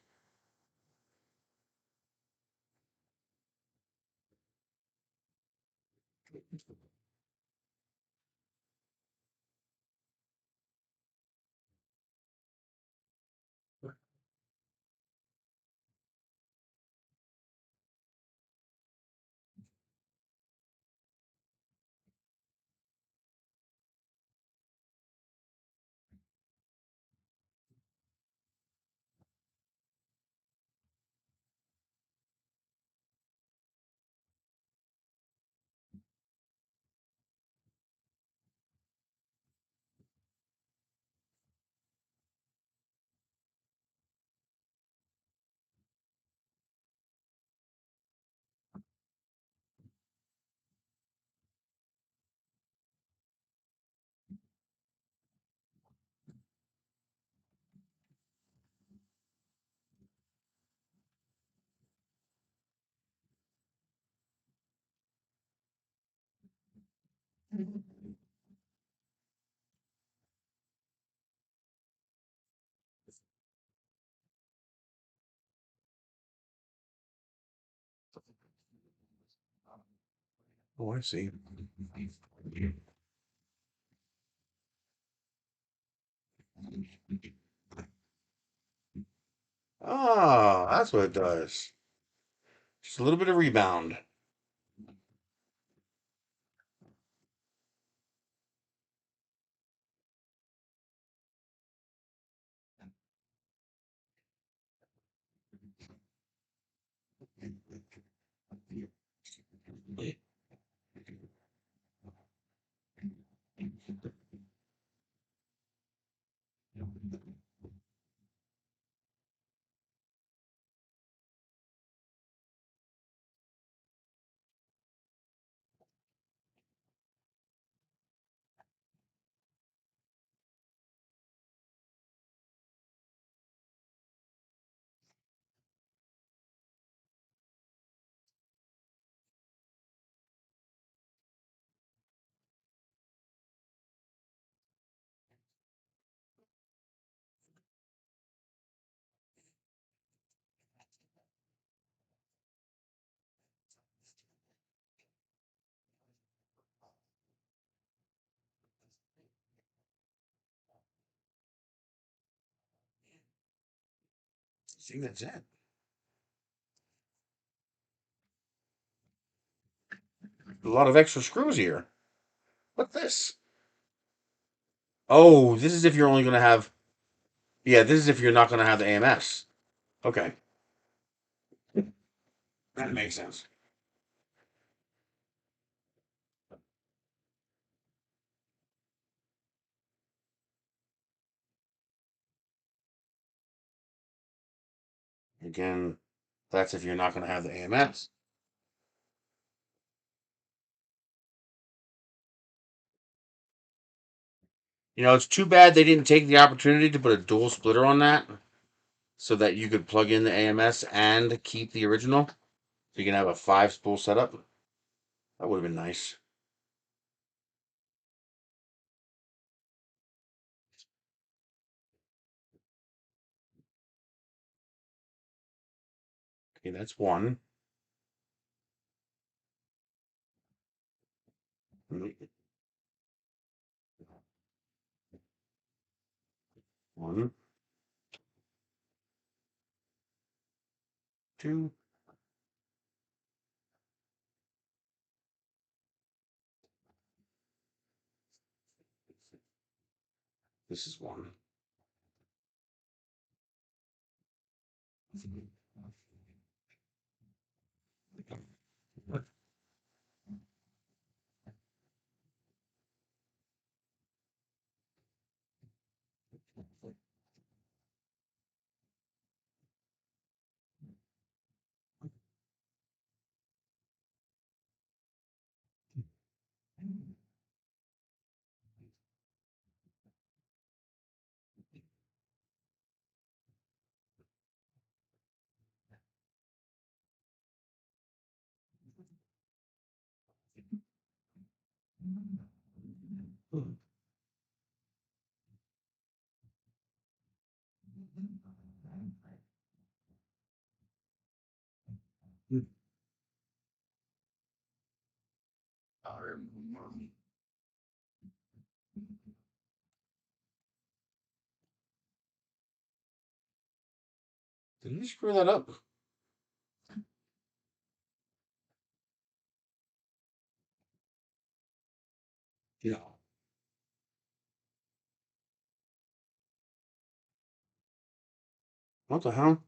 Oh, I see. Ah, that's what it does. Just a little bit of rebound. I think that's it. A lot of extra screws here. What's this? Oh, this is if you're only going to have. Yeah, this is if you're not going to have the AMS. Okay, that makes sense. Again, that's if you're not going to have the AMS. You know, it's too bad they didn't take the opportunity to put a dual splitter on that so that you could plug in the AMS and keep the original. So you can have a 5 spool setup. That would have been nice. Okay, that's one. One, two. This is one. Did you screw that up? Yeah. What the hell?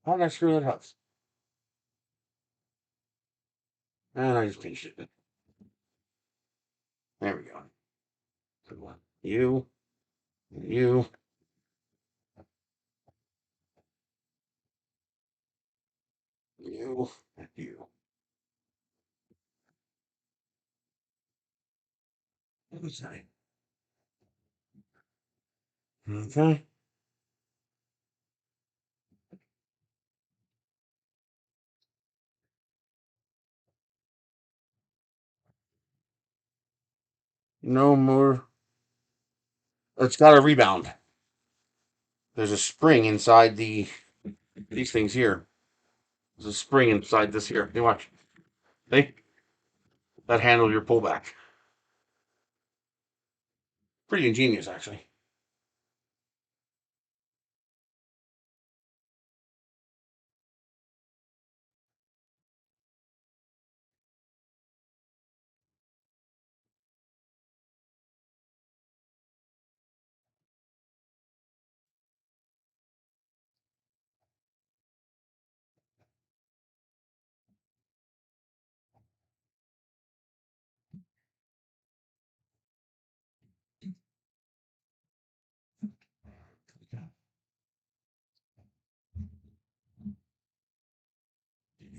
How did I screw that up? And I just pinched it. There we go. Good one. You, you, you, and you. Okay. Okay. No more. It's got a rebound. There's a spring inside these things here. There's a spring inside this here. You watch. See? That handles your pullback. Pretty ingenious, actually.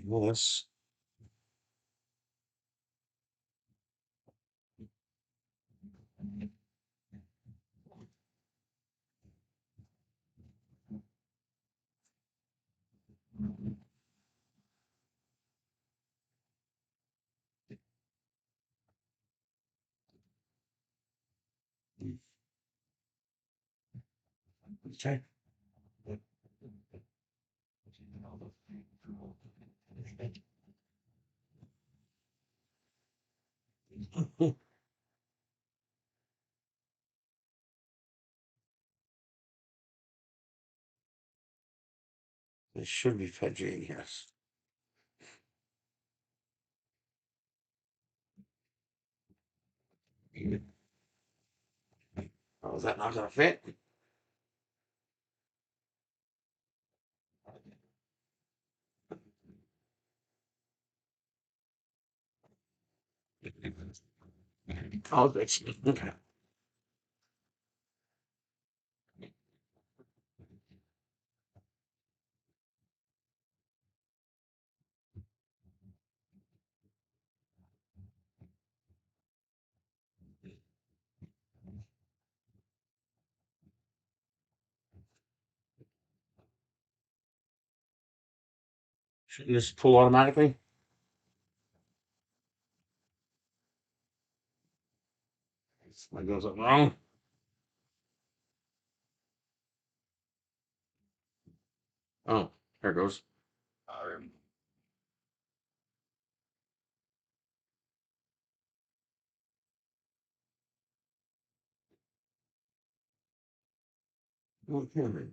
This. Okay. This should be PG, yes. Oh, is that not going to fit? Oh, it's okay. Shouldn't this pull automatically? Am I doing something wrong? Oh, there it goes. Okay.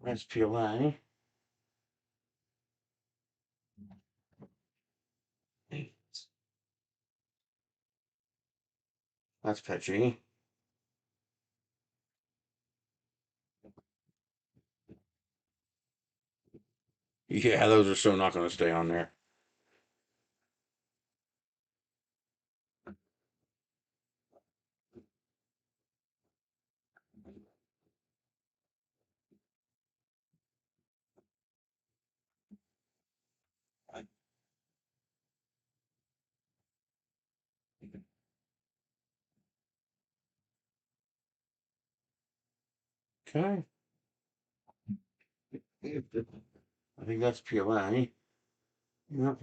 That's PLA. That's PG. Yeah, those are so not going to stay on there. Okay. I think that's PLA. Yep.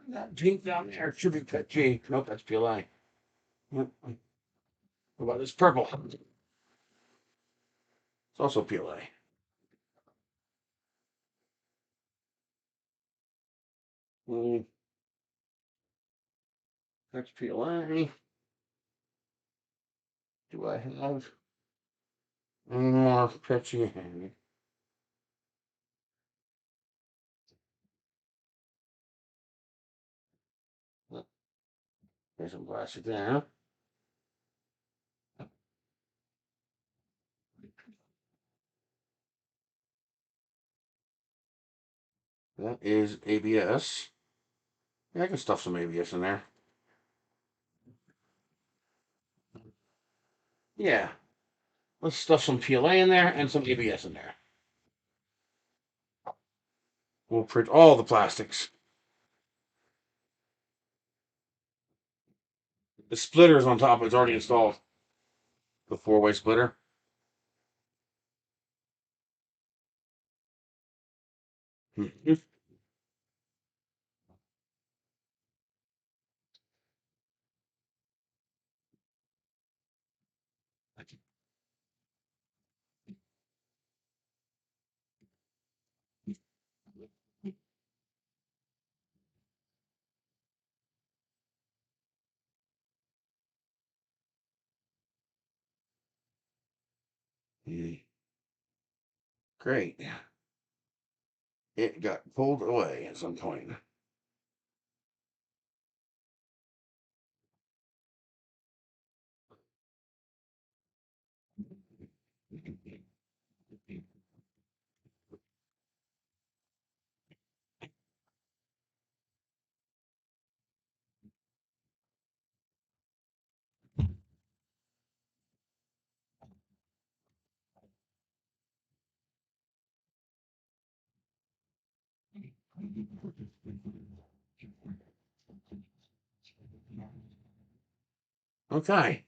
That pink down there should be PETG. Nope, that's PLA. Yep. What about this purple? It's also PLA. That's PLA. Do I have any more PETG? There's some plastic there. That is ABS. Yeah, I can stuff some ABS in there. Yeah. Let's stuff some PLA in there and some ABS in there. We'll print all the plastics. The splitter is on top. It's already installed. The four-way splitter. Great. It got pulled away at some point. Okay.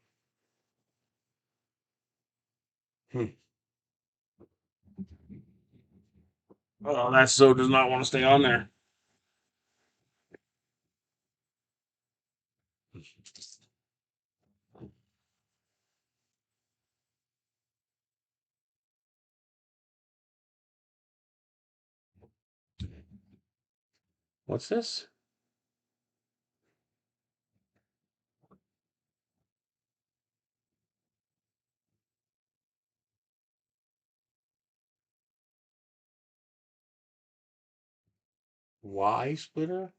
Oh, that so does not want to stay on there. What's this? Y splitter?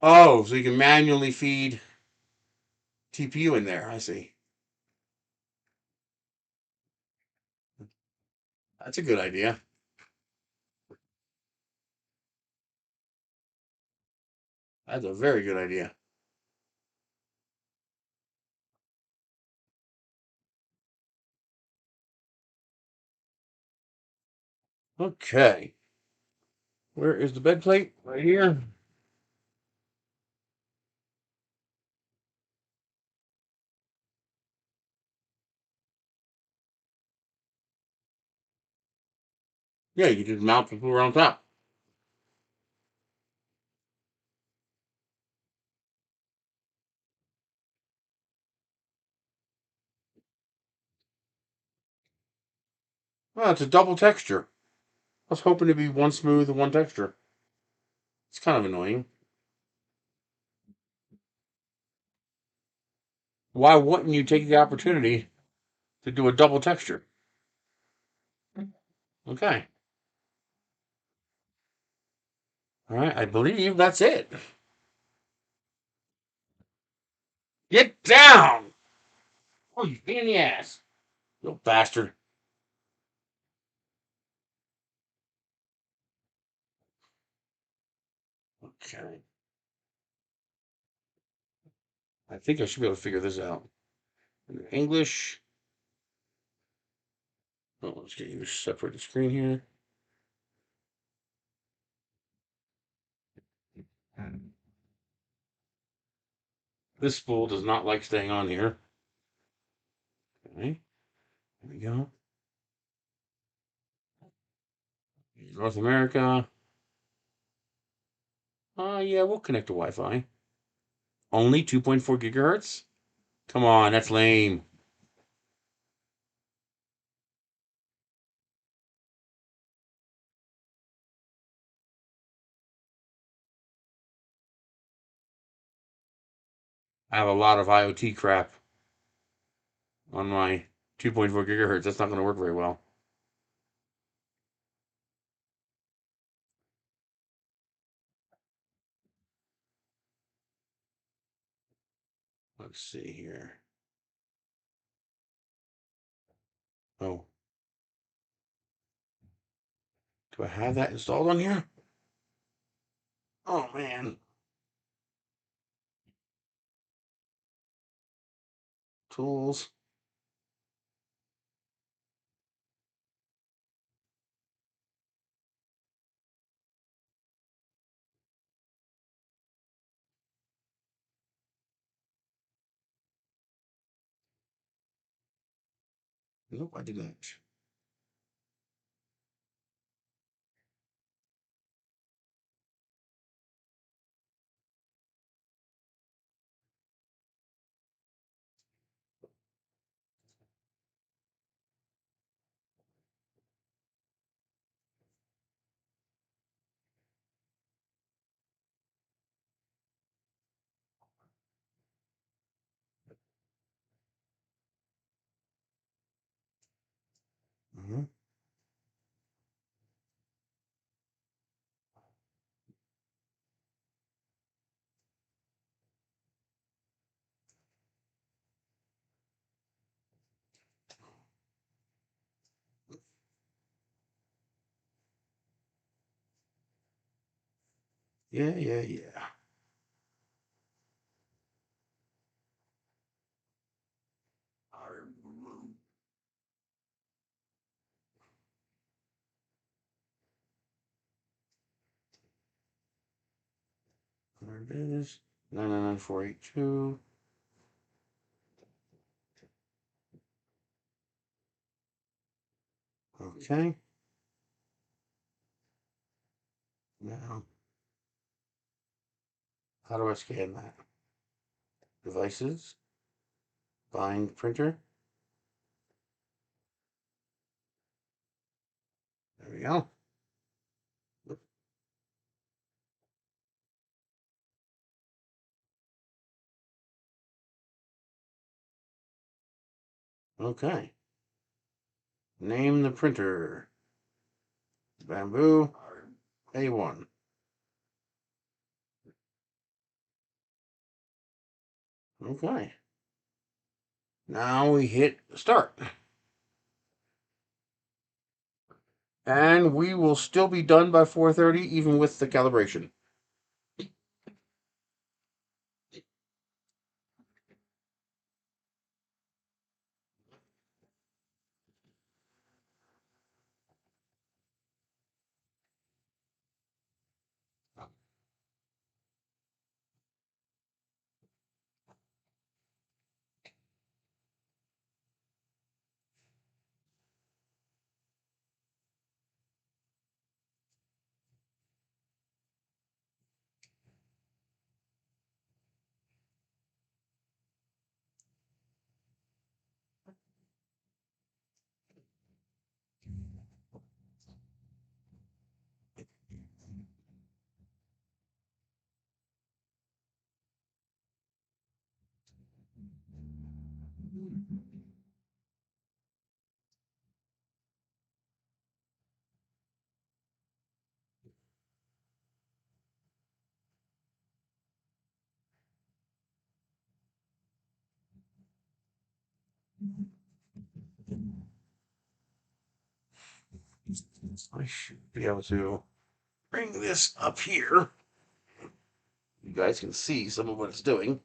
Oh, so you can manually feed TPU in there. I see. That's a good idea. That's a very good idea. Okay. Where is the bed plate? Right here. Yeah, you can just mount the cooler on top. Well, it's a double texture. I was hoping to be one smooth and one texture. It's kind of annoying. Why wouldn't you take the opportunity to do a double texture? Okay. All right. I believe that's it. Get down! Oh, you pain in the ass. You bastard. Okay. I think I should be able to figure this out. English. Oh, let's get you separate the screen here. This spool does not like staying on here. Okay. There we go. North America. Yeah, we'll connect to Wi-Fi. Only 2.4 gigahertz? Come on, that's lame. I have a lot of IoT crap on my 2.4 gigahertz. That's not going to work very well. Let's see here. Oh, do I have that installed on here? Oh, man. Tools. Nope, I did not. Mm-hmm. Yeah, yeah, yeah. There it is. 999482. Okay. Now, how do I scan that? Devices. Bind printer. There we go. Okay. Name the printer. Bambu A1. Okay. Now we hit start. And we will still be done by 4:30 even with the calibration. I should be able to bring this up here. You guys can see some of what it's doing.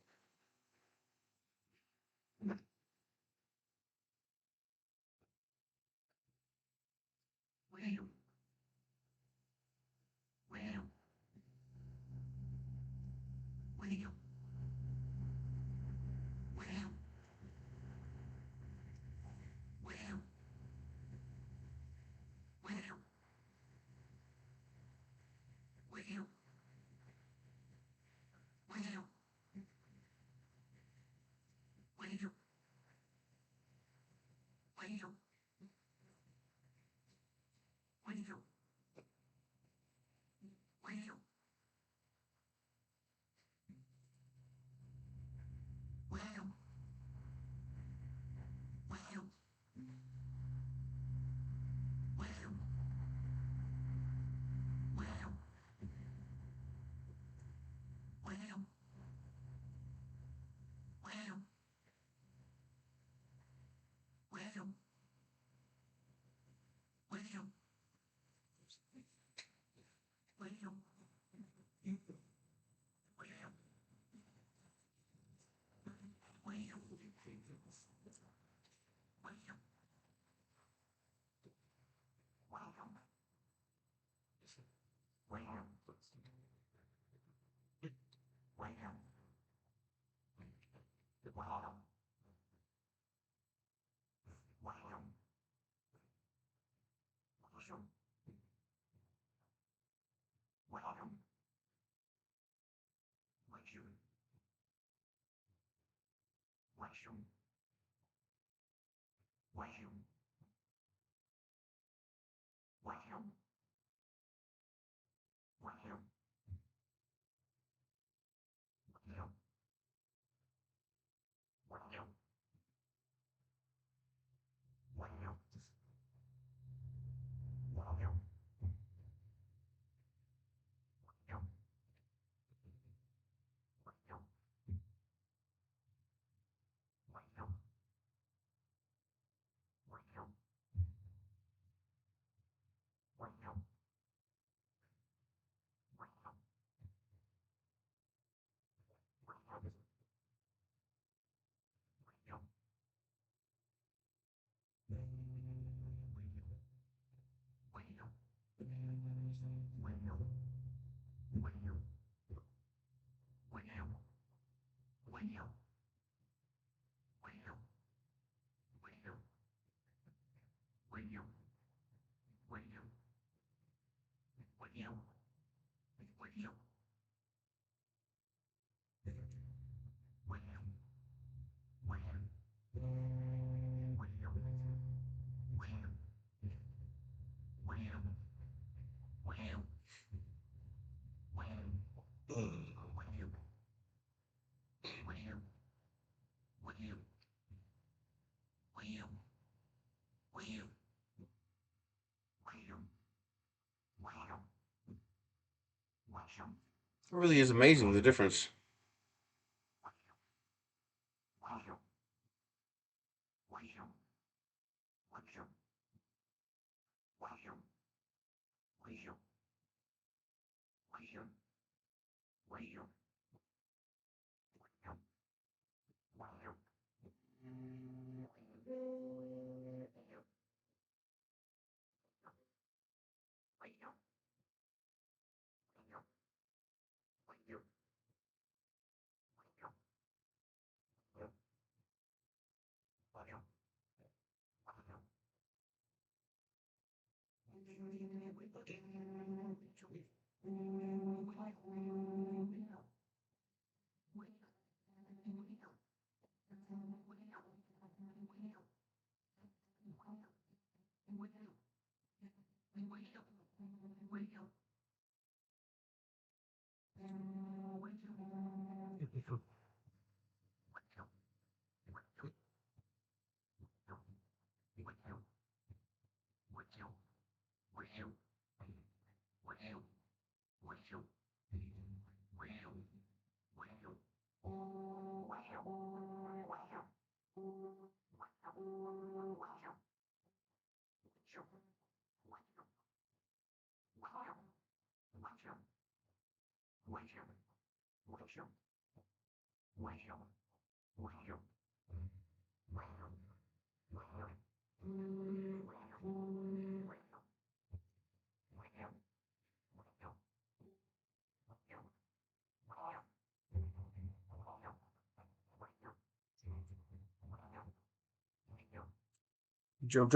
It really is amazing the difference.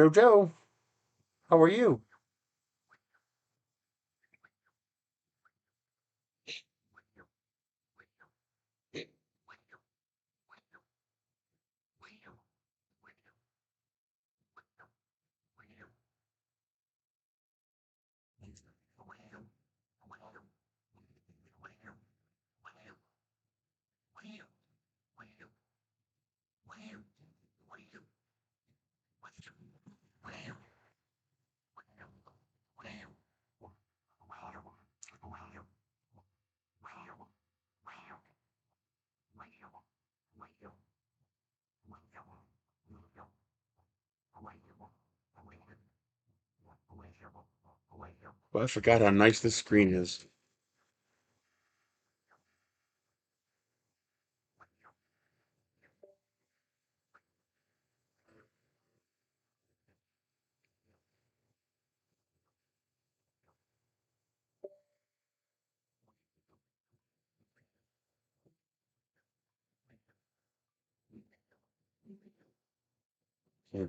Joe, how are you? Well, I forgot how nice this screen is. Yeah.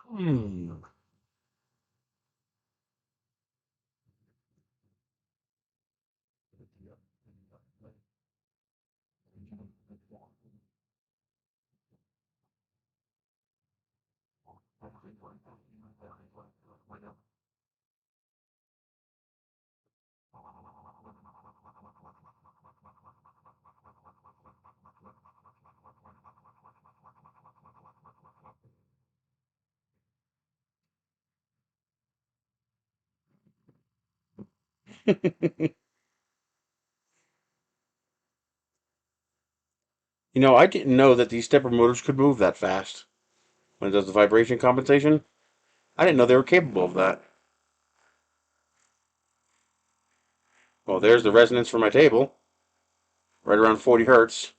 Hmm. You know, I didn't know that these stepper motors could move that fast when it does the vibration compensation. I didn't know they were capable of that. Well, there's the resonance for my table, right around 40 hertz.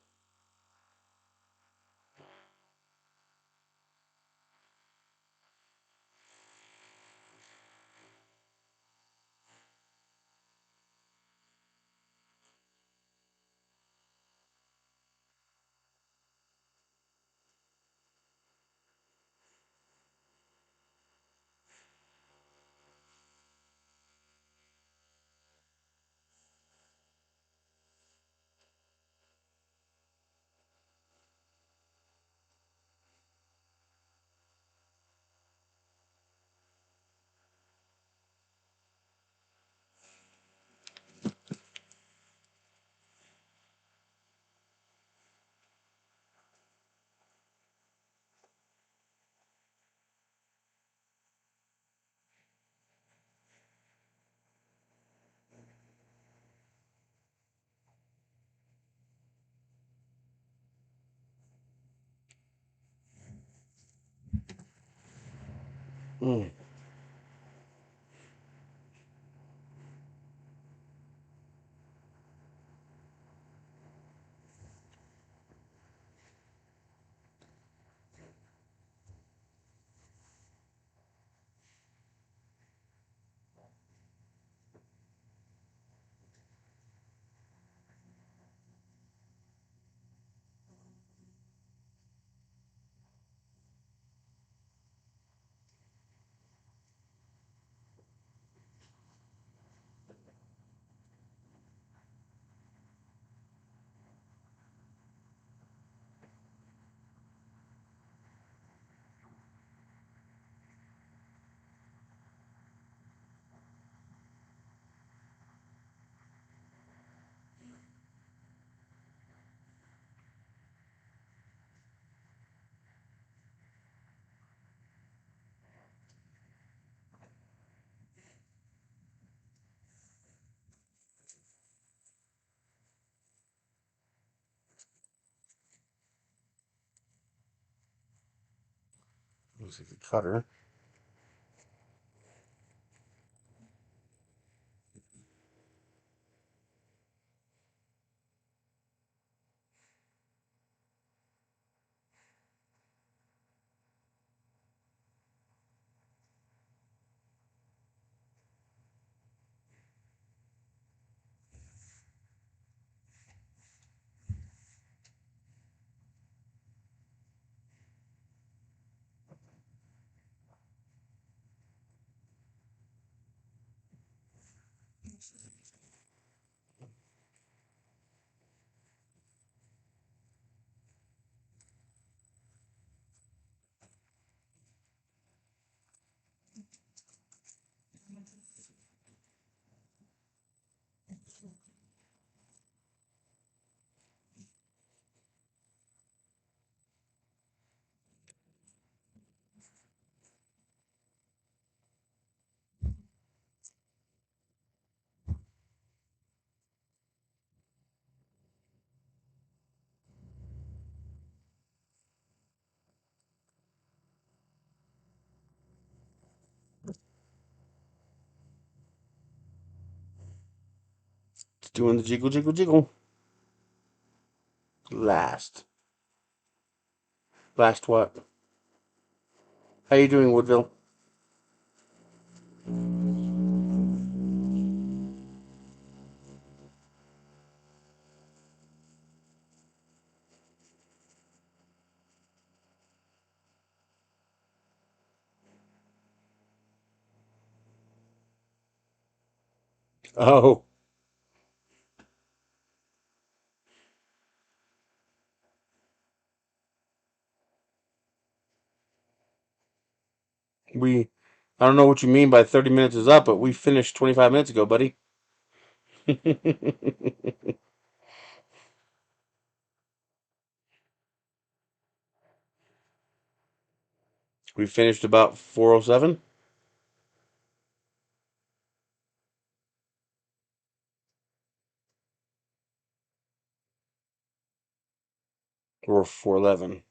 Mm. Looks like a cutter. It's doing the jiggle, jiggle, jiggle. Last what? How you doing, Woodville? Oh, I don't know what you mean by 30 minutes is up, but we finished 25 minutes ago, buddy. We finished about 4:07 or 4:11.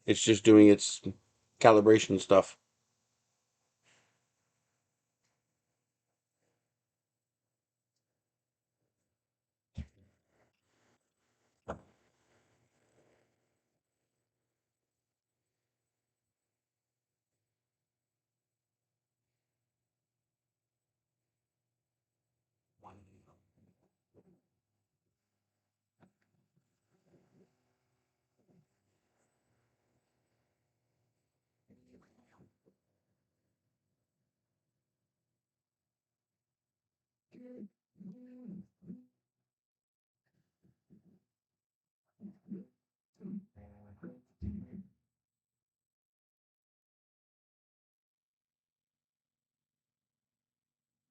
It's just doing its calibration stuff.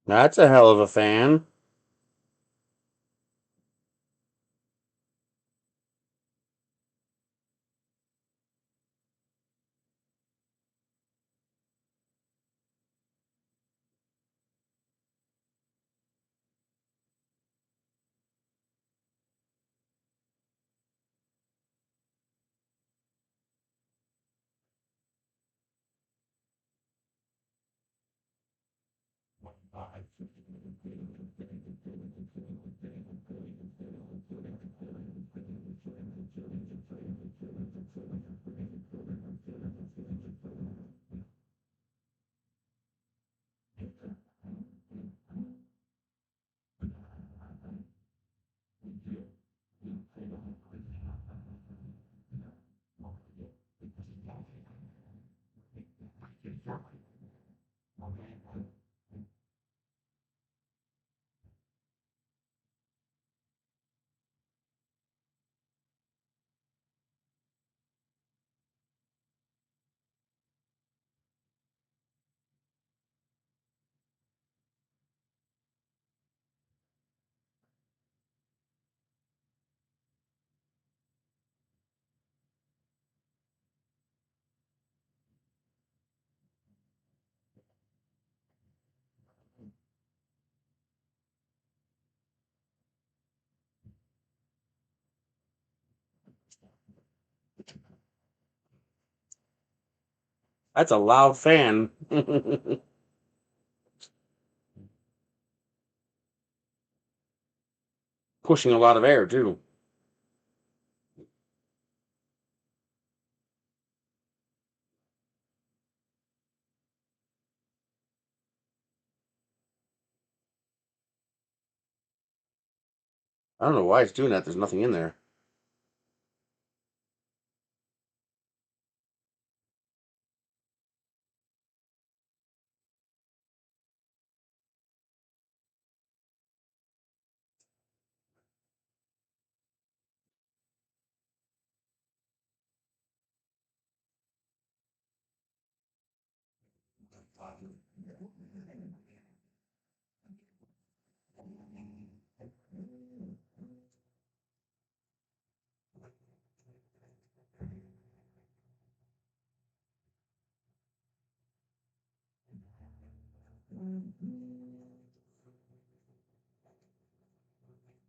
That's a hell of a fan. That's a loud fan. Pushing a lot of air, too. I don't know why it's doing that. There's nothing in there.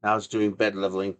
Now it's doing bed leveling.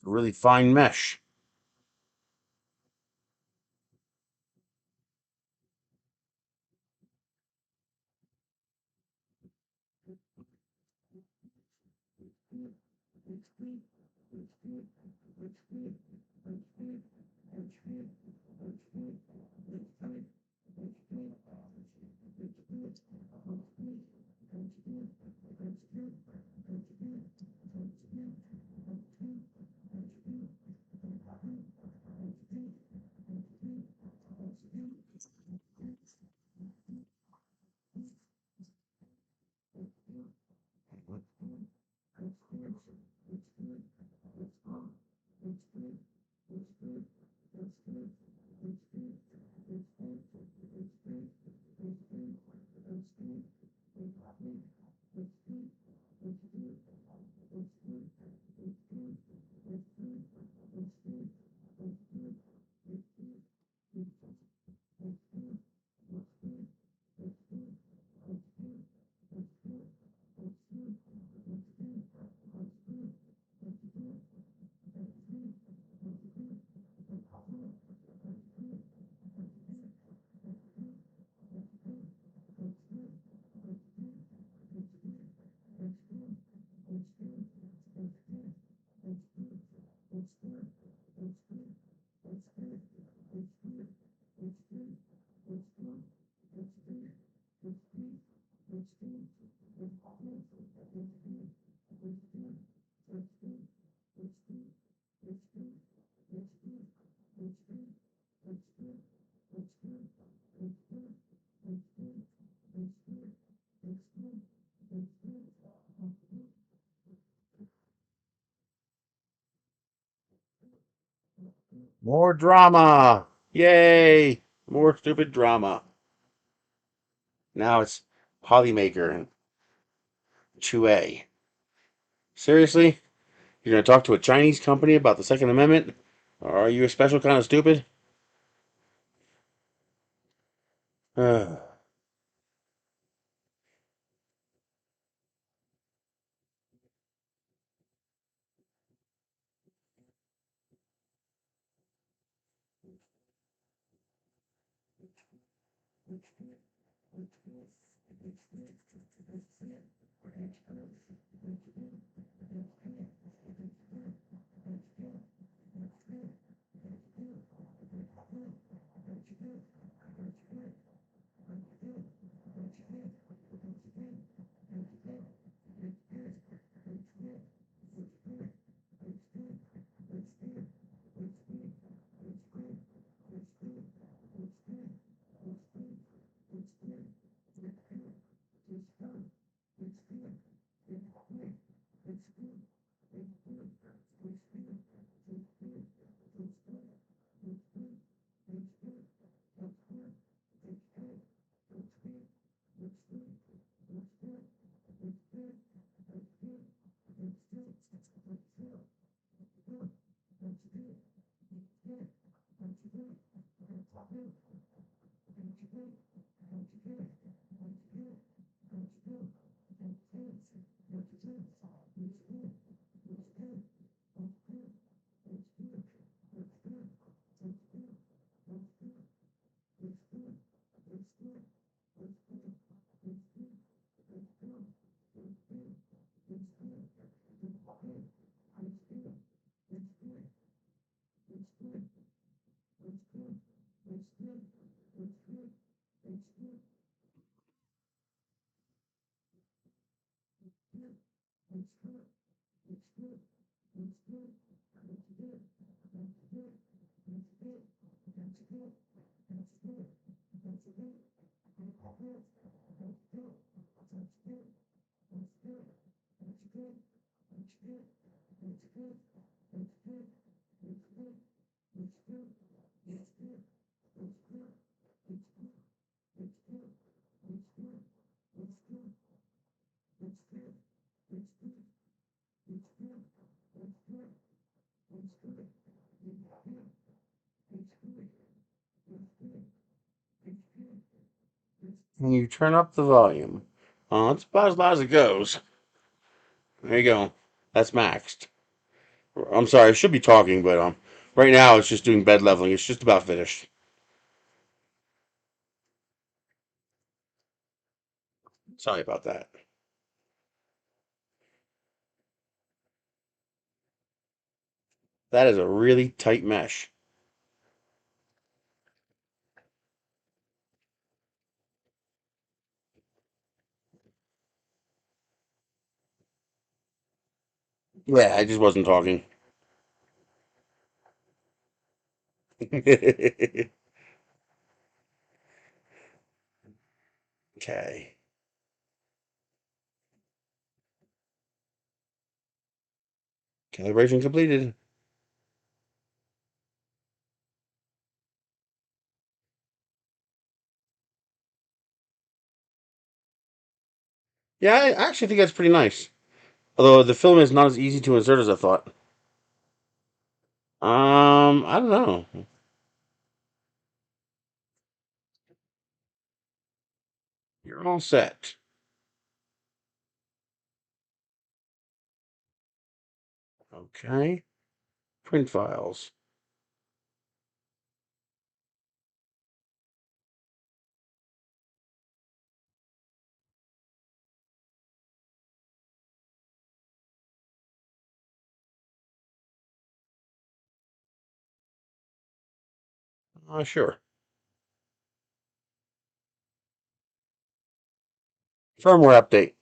Really fine mesh. More drama. Yay. More stupid drama. Now it's Polymaker and Chue. Seriously? You're going to talk to a Chinese company about the Second Amendment? Or are you a special kind of stupid? And you turn up the volume. It's about as loud as it goes. There you go. That's maxed. I'm sorry, I should be talking, but right now it's just doing bed leveling. It's just about finished. Sorry about that. That is a really tight mesh. Yeah, I just wasn't talking. Okay. Calibration completed. Yeah, I actually think that's pretty nice. Although the film is not as easy to insert as I thought. I don't know. You're all set. Okay. Print files. Sure. Firmware update.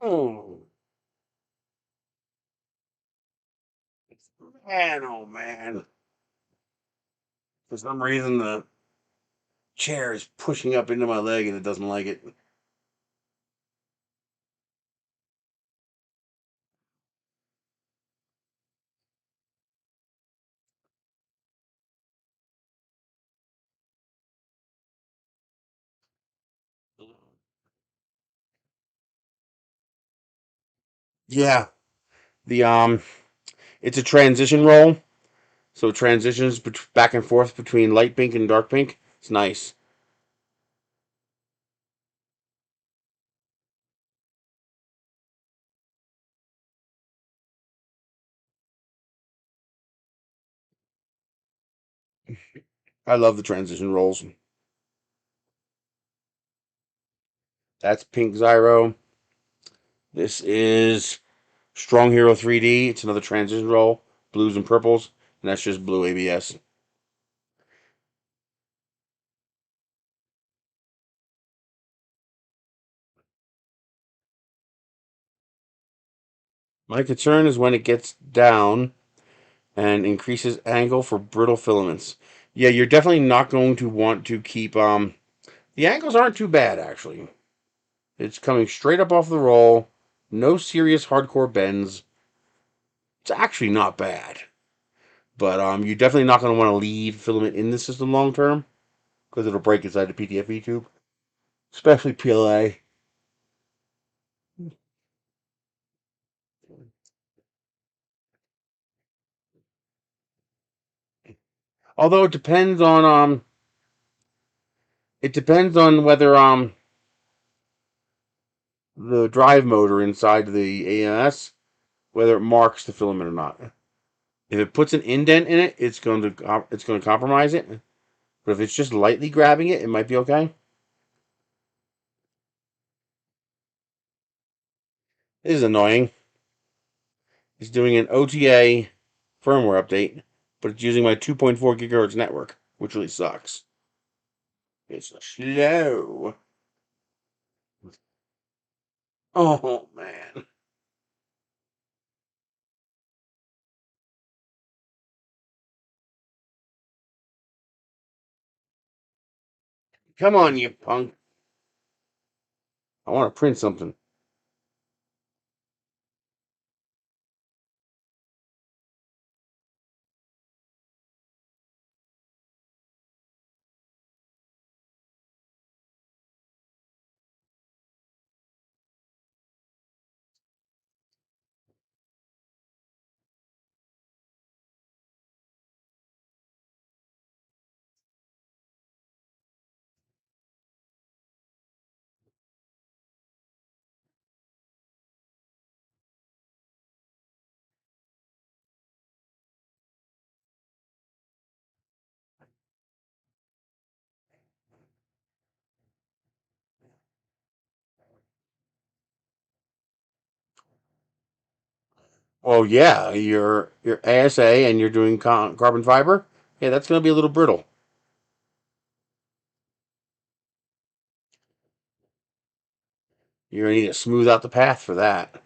Oh, man, oh man. For some reason, the chair is pushing up into my leg and it doesn't like it. Yeah, the it's a transition roll, so it transitions back and forth between light pink and dark pink. It's nice. I love the transition rolls. That's pink Zyro. This is Strong Hero 3D. It's another transition roll, blues and purples, and that's just blue ABS. My concern is when it gets down and increases angle for brittle filaments. Yeah, you're definitely not going to want to keep the angles aren't too bad actually. It's coming straight up off the roll, no serious hardcore bends. It's actually not bad. But you're definitely not going to want to leave filament in the system long term because it'll break inside the PTFE tube, especially PLA. Although it depends on whether the drive motor inside the AMS, whether it marks the filament or not. If it puts an indent in it, it's going to compromise it. But if it's just lightly grabbing it, it might be okay. This is annoying. It's doing an OTA firmware update, but it's using my 2.4 gigahertz network, which really sucks. It's slow. Oh man. Come on, you punk. I want to print something. Oh yeah, your ASA and you're doing carbon fiber. Yeah, that's going to be a little brittle. You're going to need to smooth out the path for that.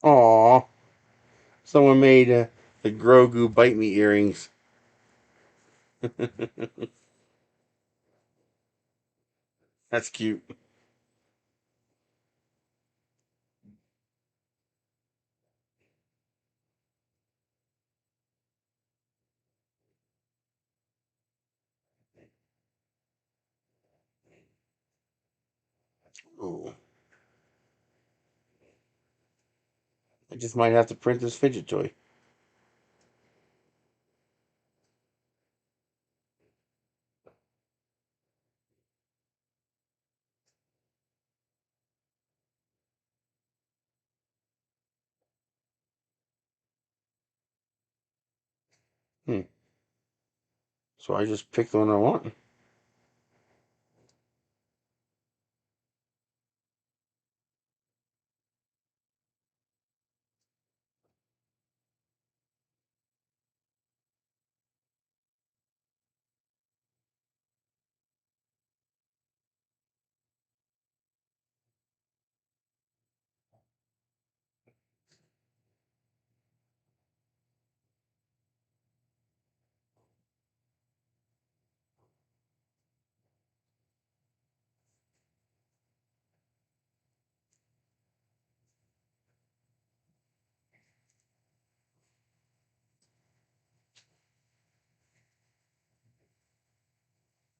Aw. Someone made the Grogu bite me earrings. That's cute. Ooh. I just might have to print this fidget toy. Hmm. So I just pick the one I want.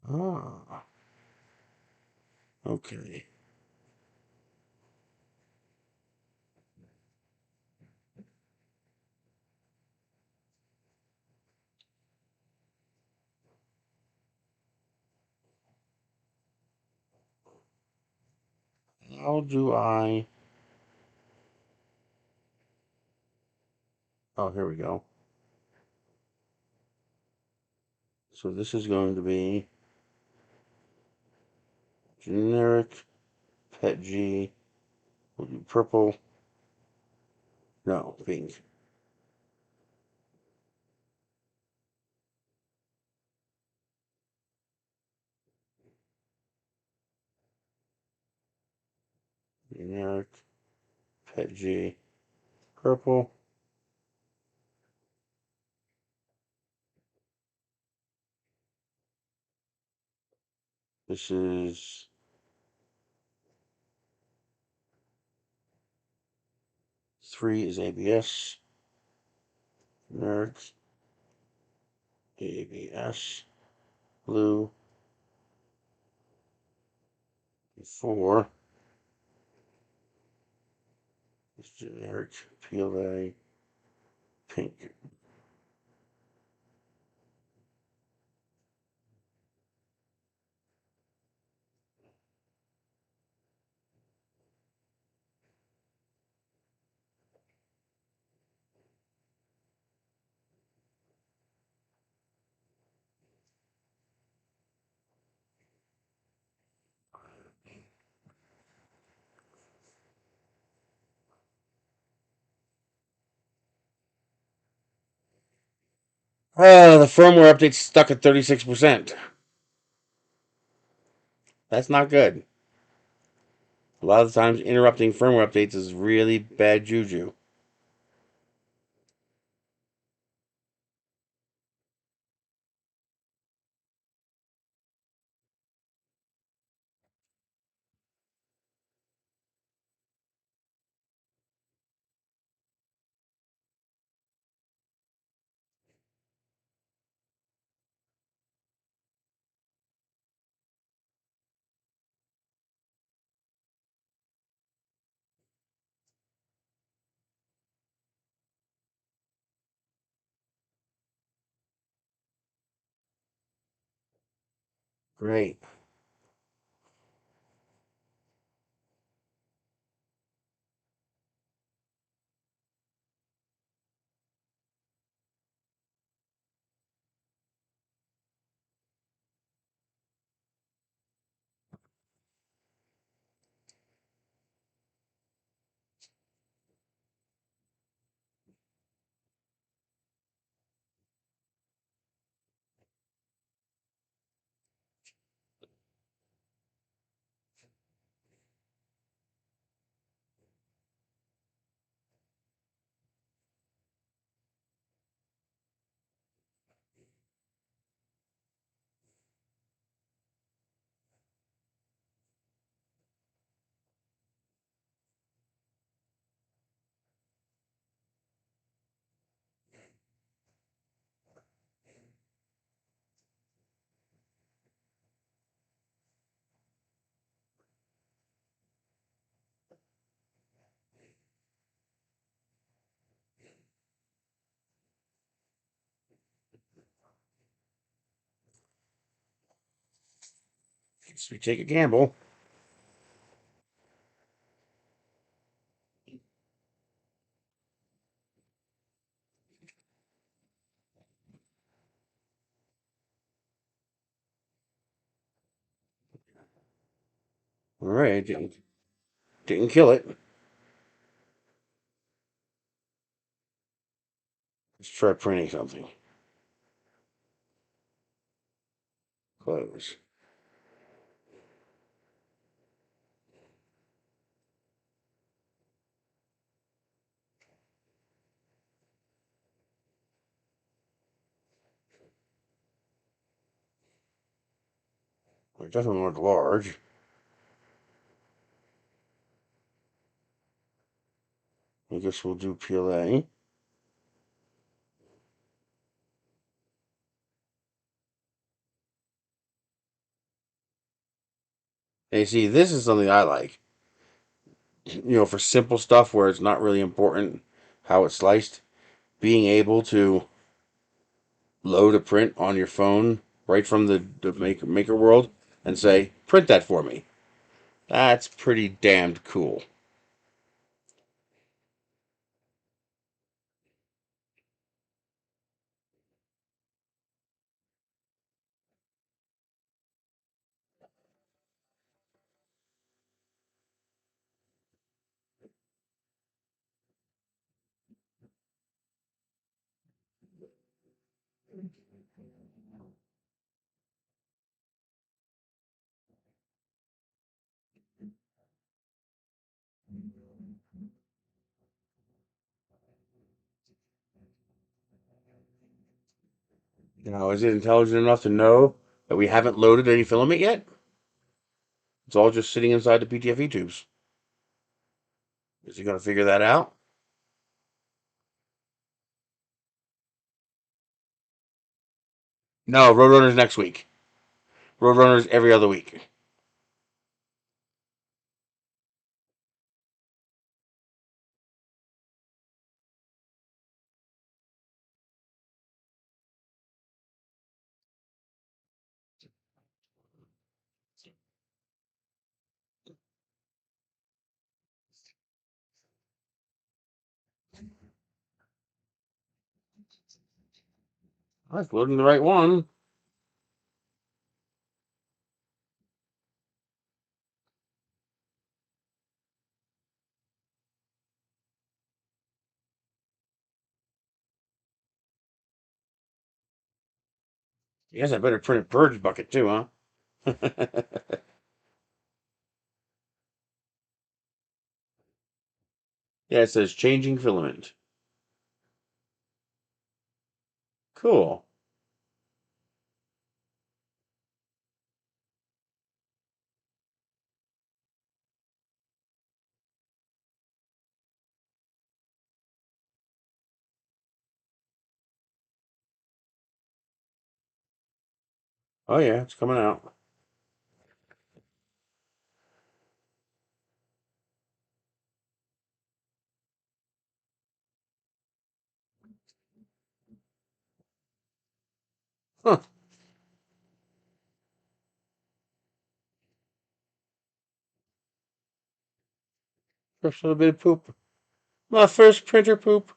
Ah, okay. How do I... Oh, here we go. So this is going to be generic pet G. We'll do purple. No, pink. Generic pet G. Purple. This is 3 is ABS. Generic ABS. Blue. 4 is generic PLA. Pink. The firmware update's stuck at 36%. That's not good. A lot of the times, interrupting firmware updates is really bad juju. Great. So we take a gamble. All right, didn't kill it. Let's try printing something. Close. It doesn't look large. I guess we'll do PLA. Hey, see, this is something I like. For simple stuff where it's not really important how it's sliced, being able to load a print on your phone right from the maker world and say, print that for me. That's pretty damned cool. Is it intelligent enough to know that we haven't loaded any filament yet? It's all just sitting inside the PTFE tubes. Is he going to figure that out? No, Roadrunner's next week. Roadrunner's every other week. I was loading the right one. Yes, I better print a purge bucket too, huh? Yeah, it says changing filament. Cool. Oh yeah, it's coming out. Huh. First little bit of poop. My first printer poop.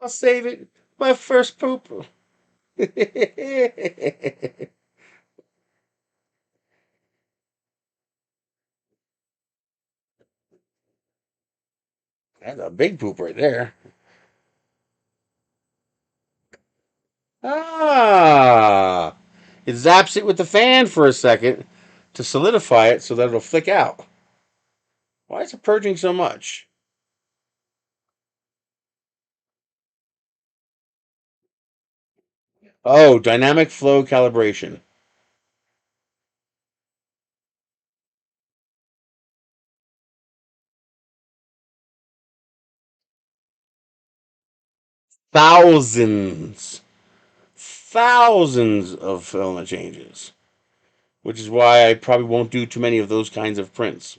I'll save it. My first poop. That's a big poop right there. Ah. It zaps it with the fan for a second to solidify it so that it'll flick out. Why is it purging so much? Oh, dynamic flow calibration. Thousands. Thousands of filament changes. which is why I probably won't do too many of those kinds of prints.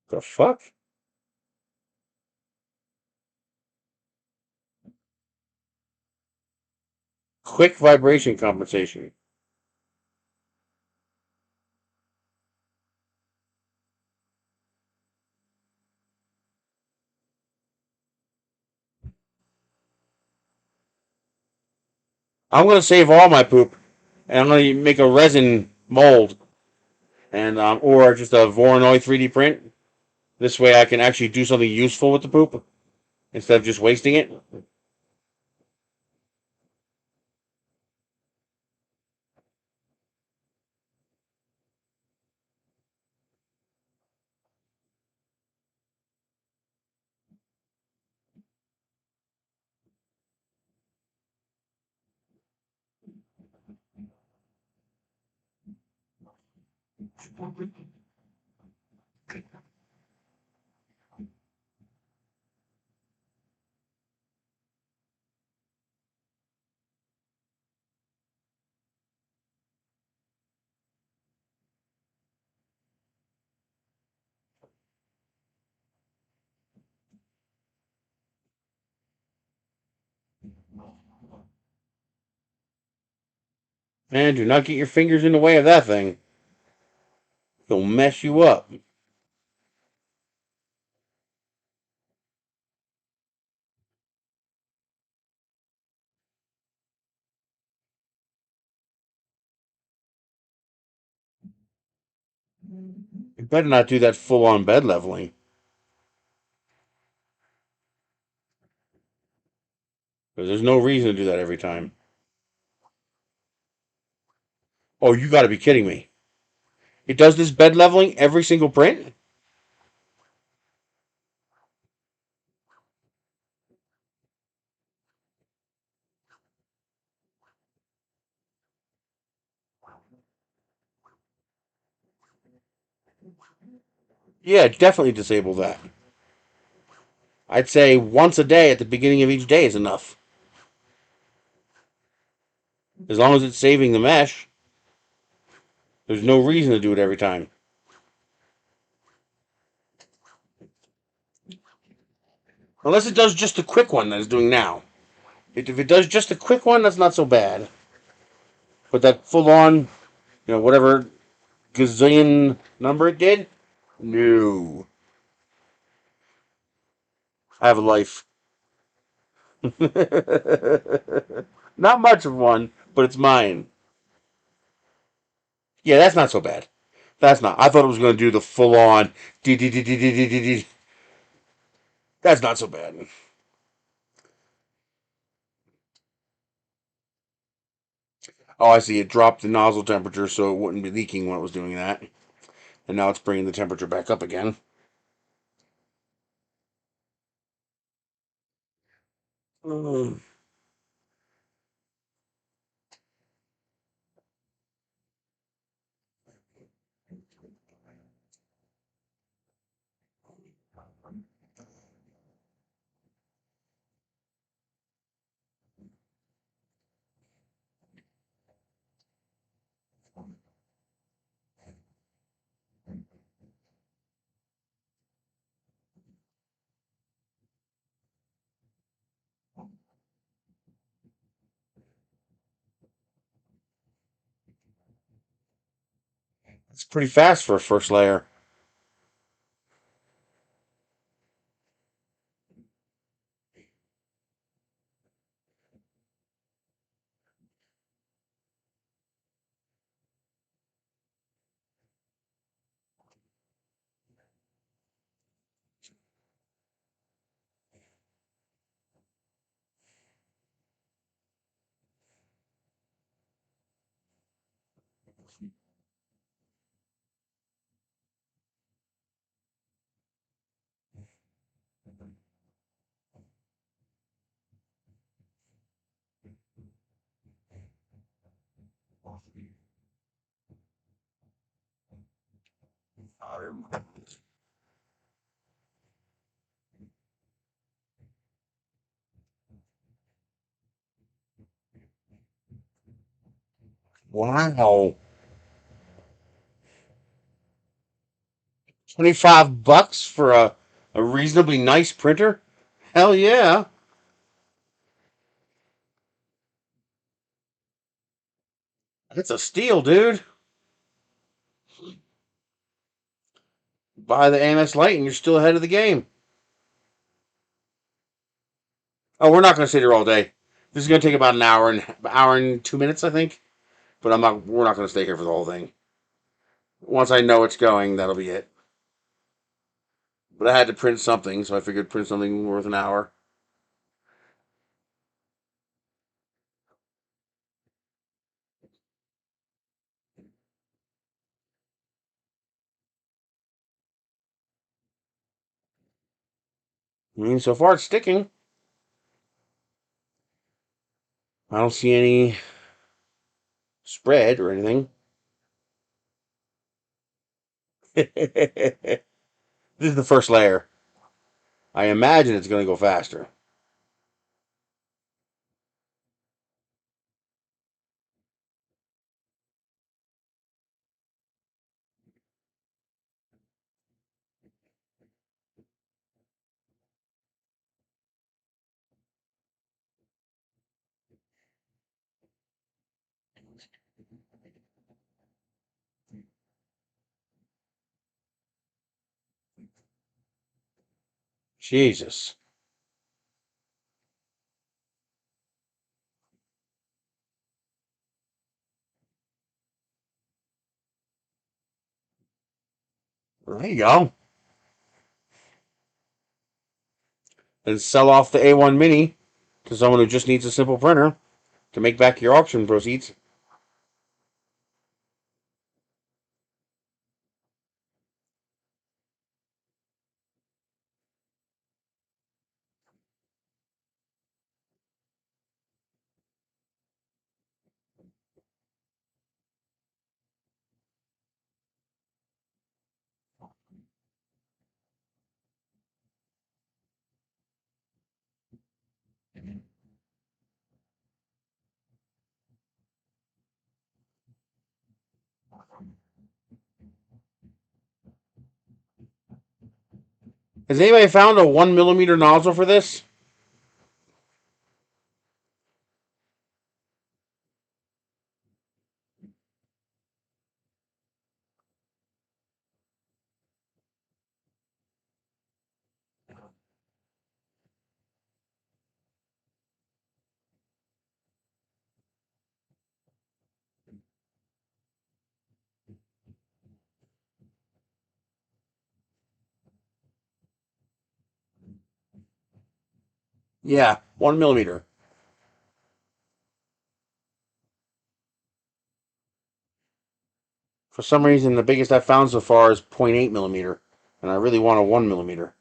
The fuck? Quick vibration compensation. I'm gonna save all my poop, and I'm gonna make a resin mold, and or just a Voronoi 3D print. This way, I can actually do something useful with the poop instead of just wasting it. Man, do not get your fingers in the way of that thing. It'll mess you up. You better not do that full-on bed leveling, because there's no reason to do that every time. Oh, you got to be kidding me! It does this bed leveling every single print? Yeah, definitely disable that. I'd say once a day at the beginning of each day is enough. As long as it's saving the mesh, there's no reason to do it every time. Unless it does just the quick one that it's doing now. If it does just a quick one, that's not so bad. But that full on, whatever gazillion number it did, no. I have a life. Not much of one, but it's mine. Yeah, that's not so bad. That's not. I thought it was going to do the full on. That's not so bad. Oh, I see. It dropped the nozzle temperature so it wouldn't be leaking when it was doing that. And now it's bringing the temperature back up again. Mm. It's pretty fast for a first layer. Wow. 25 bucks for a reasonably nice printer? Hell yeah. That's a steal, dude. Buy the AMS Lite and you're still ahead of the game. Oh, we're not going to sit here all day. This is going to take about an hour and 2 minutes, I think. But I'm not. We're not going to stay here for the whole thing. Once I know it's going, that'll be it. But I had to print something, so I figured print something worth an hour. I mean, so far it's sticking. I don't see any spread or anything. This is the first layer. I imagine it's going to go faster. Jesus. There you go. And sell off the A1 Mini to someone who just needs a simple printer to make back your auction proceeds. Has anybody found a 1 millimeter nozzle for this? Yeah, 1 millimeter. For some reason, the biggest I've found so far is 0.8 millimeter, and I really want a 1 millimeter.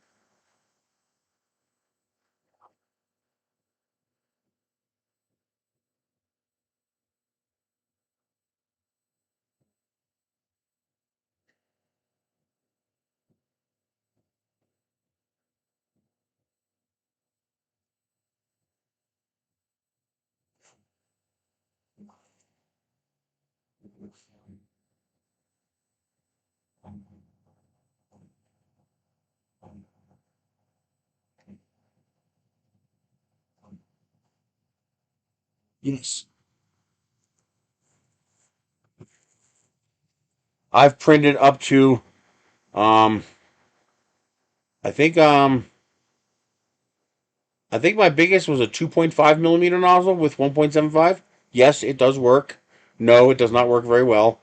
Yes. I've printed up to um I think um I think my biggest was a 2.5 millimeter nozzle with 1.75. Yes, it does work. No, it does not work very well.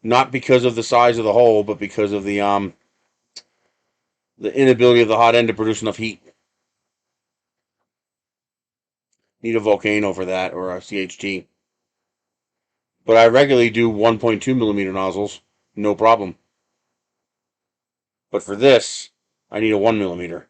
Not because of the size of the hole, but because of the inability of the hot end to produce enough heat. Need a volcano for that or a CHT. But I regularly do 1.2 millimeter nozzles, no problem. But for this, I need a 1 millimeter.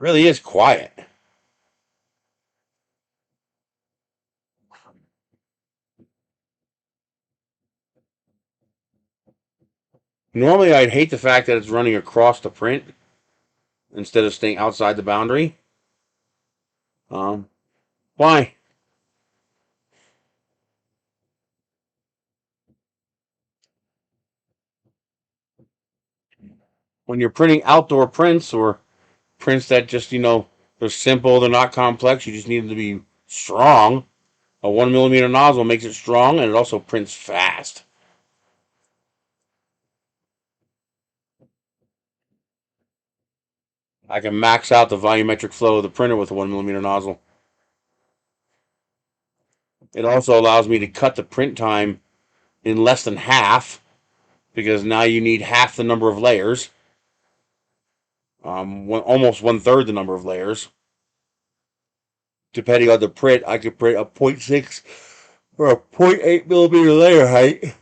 really is quiet. Normally, I'd hate the fact that it's running across the print instead of staying outside the boundary. Um, why? When you're printing outdoor prints or prints that just, they're simple, they're not complex, you just need them to be strong. A 1 millimeter nozzle makes it strong and it also prints fast. I can max out the volumetric flow of the printer with a 1 millimeter nozzle. It also allows me to cut the print time in less than half because now you need half the number of layers, almost 1/3 the number of layers. Depending on the print, I could print a 0.6 or a 0.8 millimeter layer height.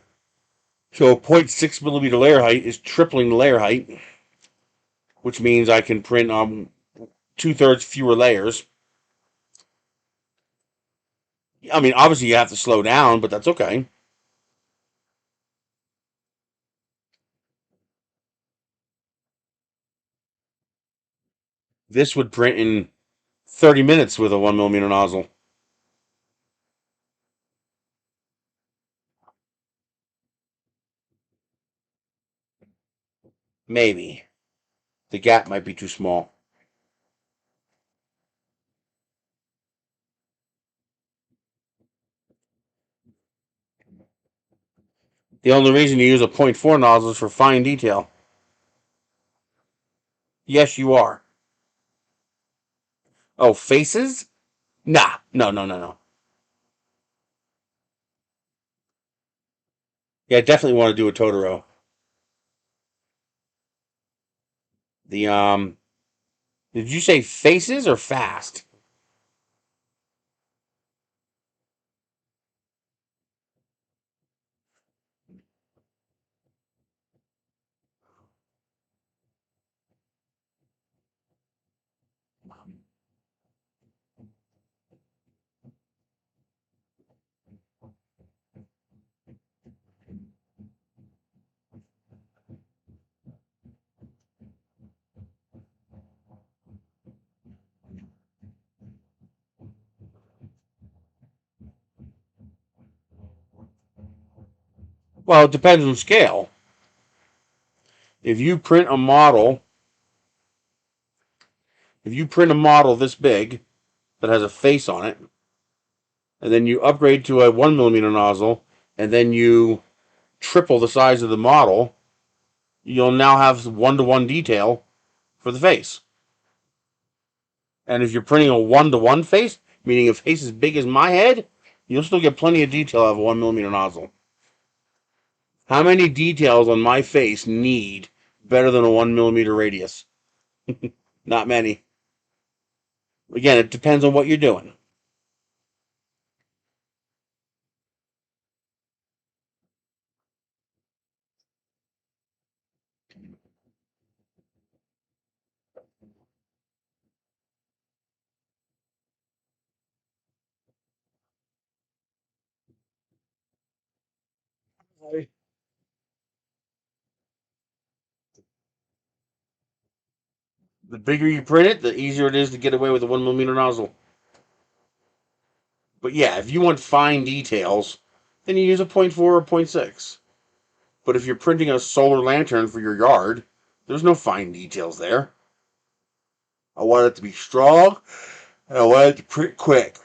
So a 0.6 millimeter layer height is tripling the layer height, which means I can print 2/3 fewer layers. I mean, obviously you have to slow down, but that's okay. This would print in 30 minutes with a 1 millimeter nozzle. Maybe. The gap might be too small. The only reason you use a point 0.4 nozzle is for fine detail. Yes, you are. Oh, faces? Nah. No, no, no, no. Yeah, I definitely want to do a Totoro. The, did you say faces or fast? Well, it depends on scale. If you print a model, if you print a model this big that has a face on it, and then you upgrade to a 1 millimeter nozzle, and then you triple the size of the model, you'll now have one-to-one detail for the face. And if you're printing a one-to-one face, meaning a face as big as my head, you'll still get plenty of detail out of a 1 millimeter nozzle. How many details on my face need better than a 1 millimeter radius? Not many. Again, it depends on what you're doing. The bigger you print it, the easier it is to get away with a 1 millimeter nozzle. But yeah, if you want fine details, then you use a point 0.4 or 0.6. But if you're printing a solar lantern for your yard, there's no fine details there. I want it to be strong, and I want it to print quick.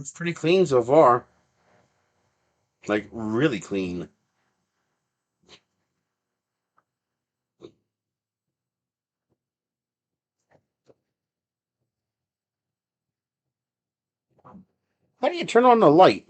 It's pretty clean so far. Like, really clean. How do you turn on the light?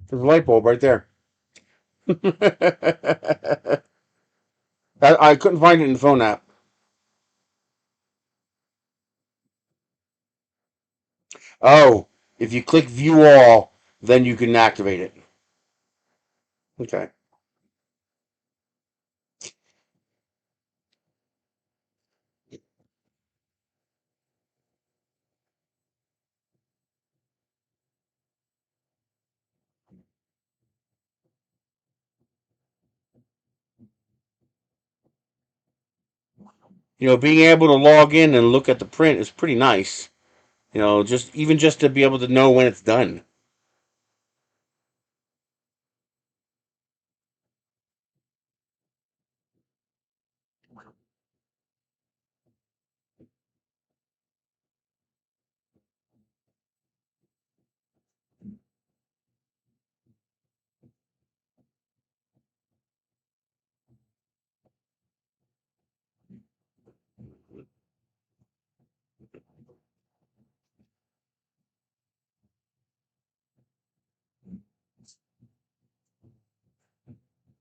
There's a light bulb right there. I couldn't find it in the phone app. Oh, if you click View All, then you can activate it. Okay. Being able to log in and look at the print is pretty nice. Just to be able to know when it's done.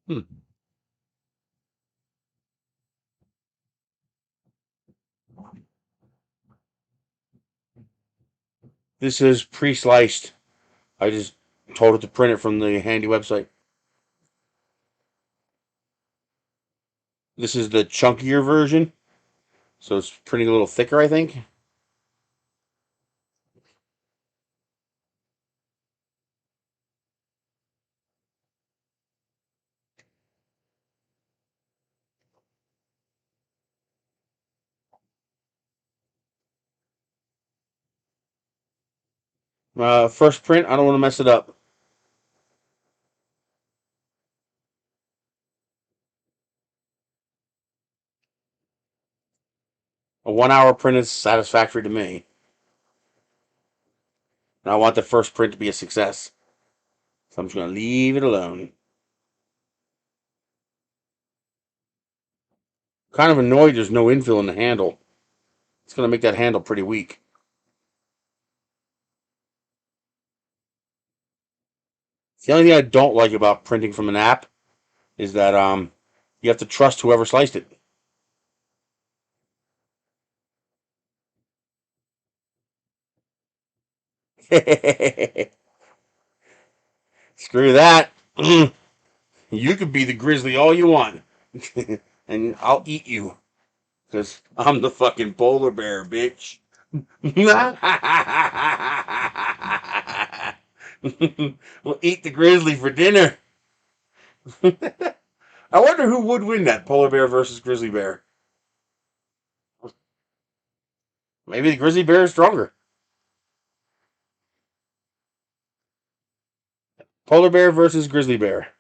Hmm. This is pre-sliced. I just told it to print it from the handy website. This is the chunkier version, so it's printing a little thicker, I think. First print, I don't want to mess it up. A 1 hour print is satisfactory to me. And I want the first print to be a success. So I'm just going to leave it alone. Kind of annoyed there's no infill in the handle. It's going to make that handle pretty weak. The only thing I don't like about printing from an app is that you have to trust whoever sliced it. Screw that. You could be the grizzly all you want. And I'll eat you. Because I'm the fucking polar bear, bitch. We'll eat the grizzly for dinner. I wonder who would win that polar bear versus grizzly bear. Maybe the grizzly bear is stronger. Polar bear versus grizzly bear.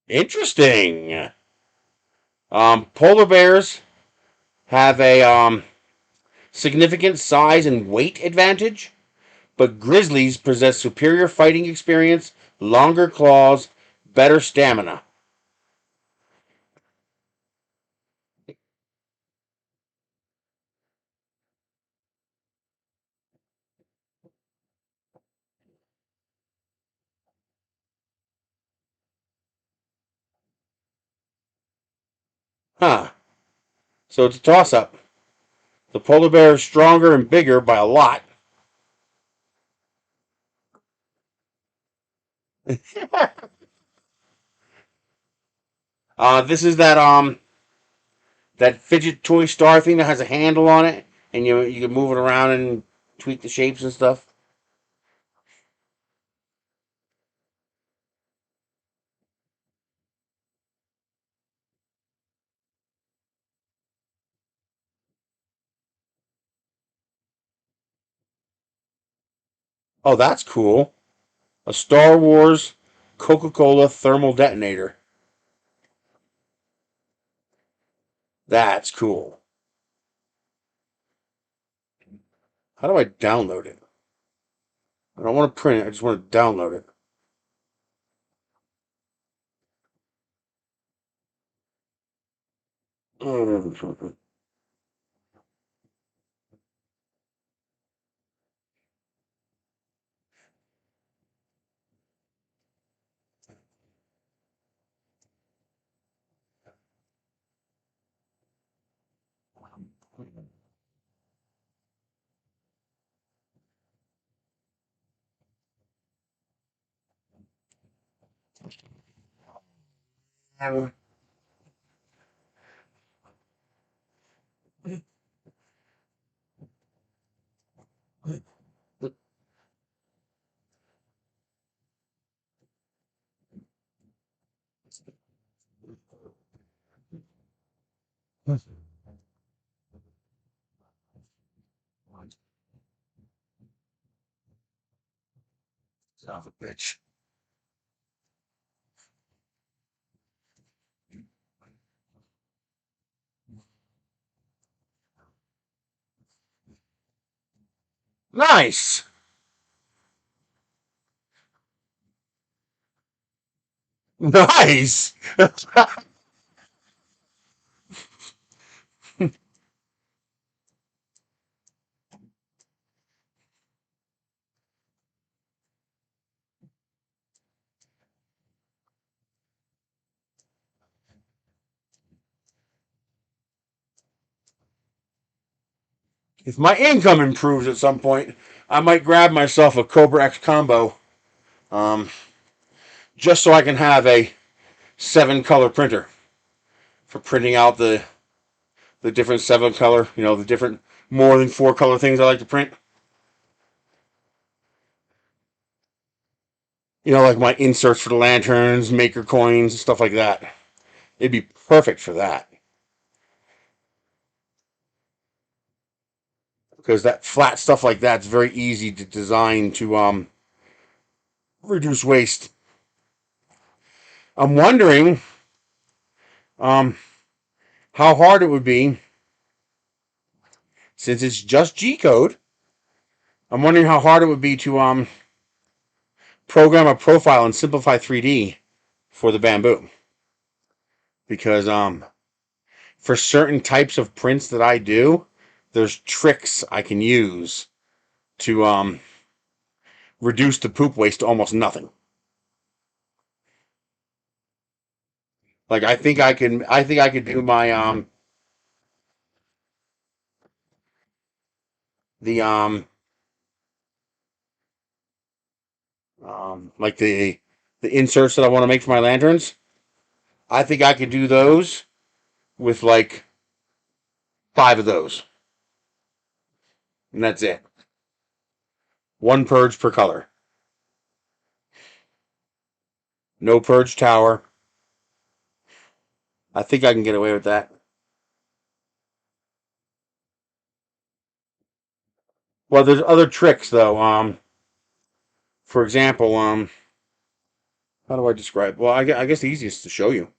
Interesting. Polar bears have a significant size and weight advantage, but grizzlies possess superior fighting experience, longer claws, better stamina. Huh. So it's a toss-up. The polar bear is stronger and bigger by a lot. This is that fidget toy star thing that has a handle on it, and you can move it around and tweak the shapes and stuff. Oh, that's cool. A Star Wars Coca-Cola thermal detonator. That's cool. How do I download it? I don't want to print it. I just want to download it. Mm. Son of a bitch. Nice. Nice. If my income improves at some point, I might grab myself a Cobra X combo, um, just so I can have a 7-color printer for printing out the different 7-color, the different more than 4-color things I like to print. Like my inserts for the lanterns, maker coins, stuff like that. It'd be perfect for that because that flat stuff like that's very easy to design to reduce waste. I'm wondering um, how hard it would be since it's just G code. I'm wondering how hard it would be to program a profile in Simplify 3D for the Bambu because for certain types of prints that I do, there's tricks I can use to reduce the poop waste to almost nothing. Like I think I could do my the like the inserts that I want to make for my lanterns. I think I could do those with like 5 of those, and that's it. One purge per color. No purge tower. I think I can get away with that. Well, there's other tricks though. For example, how do I describe? Well, I guess the easiest to show you.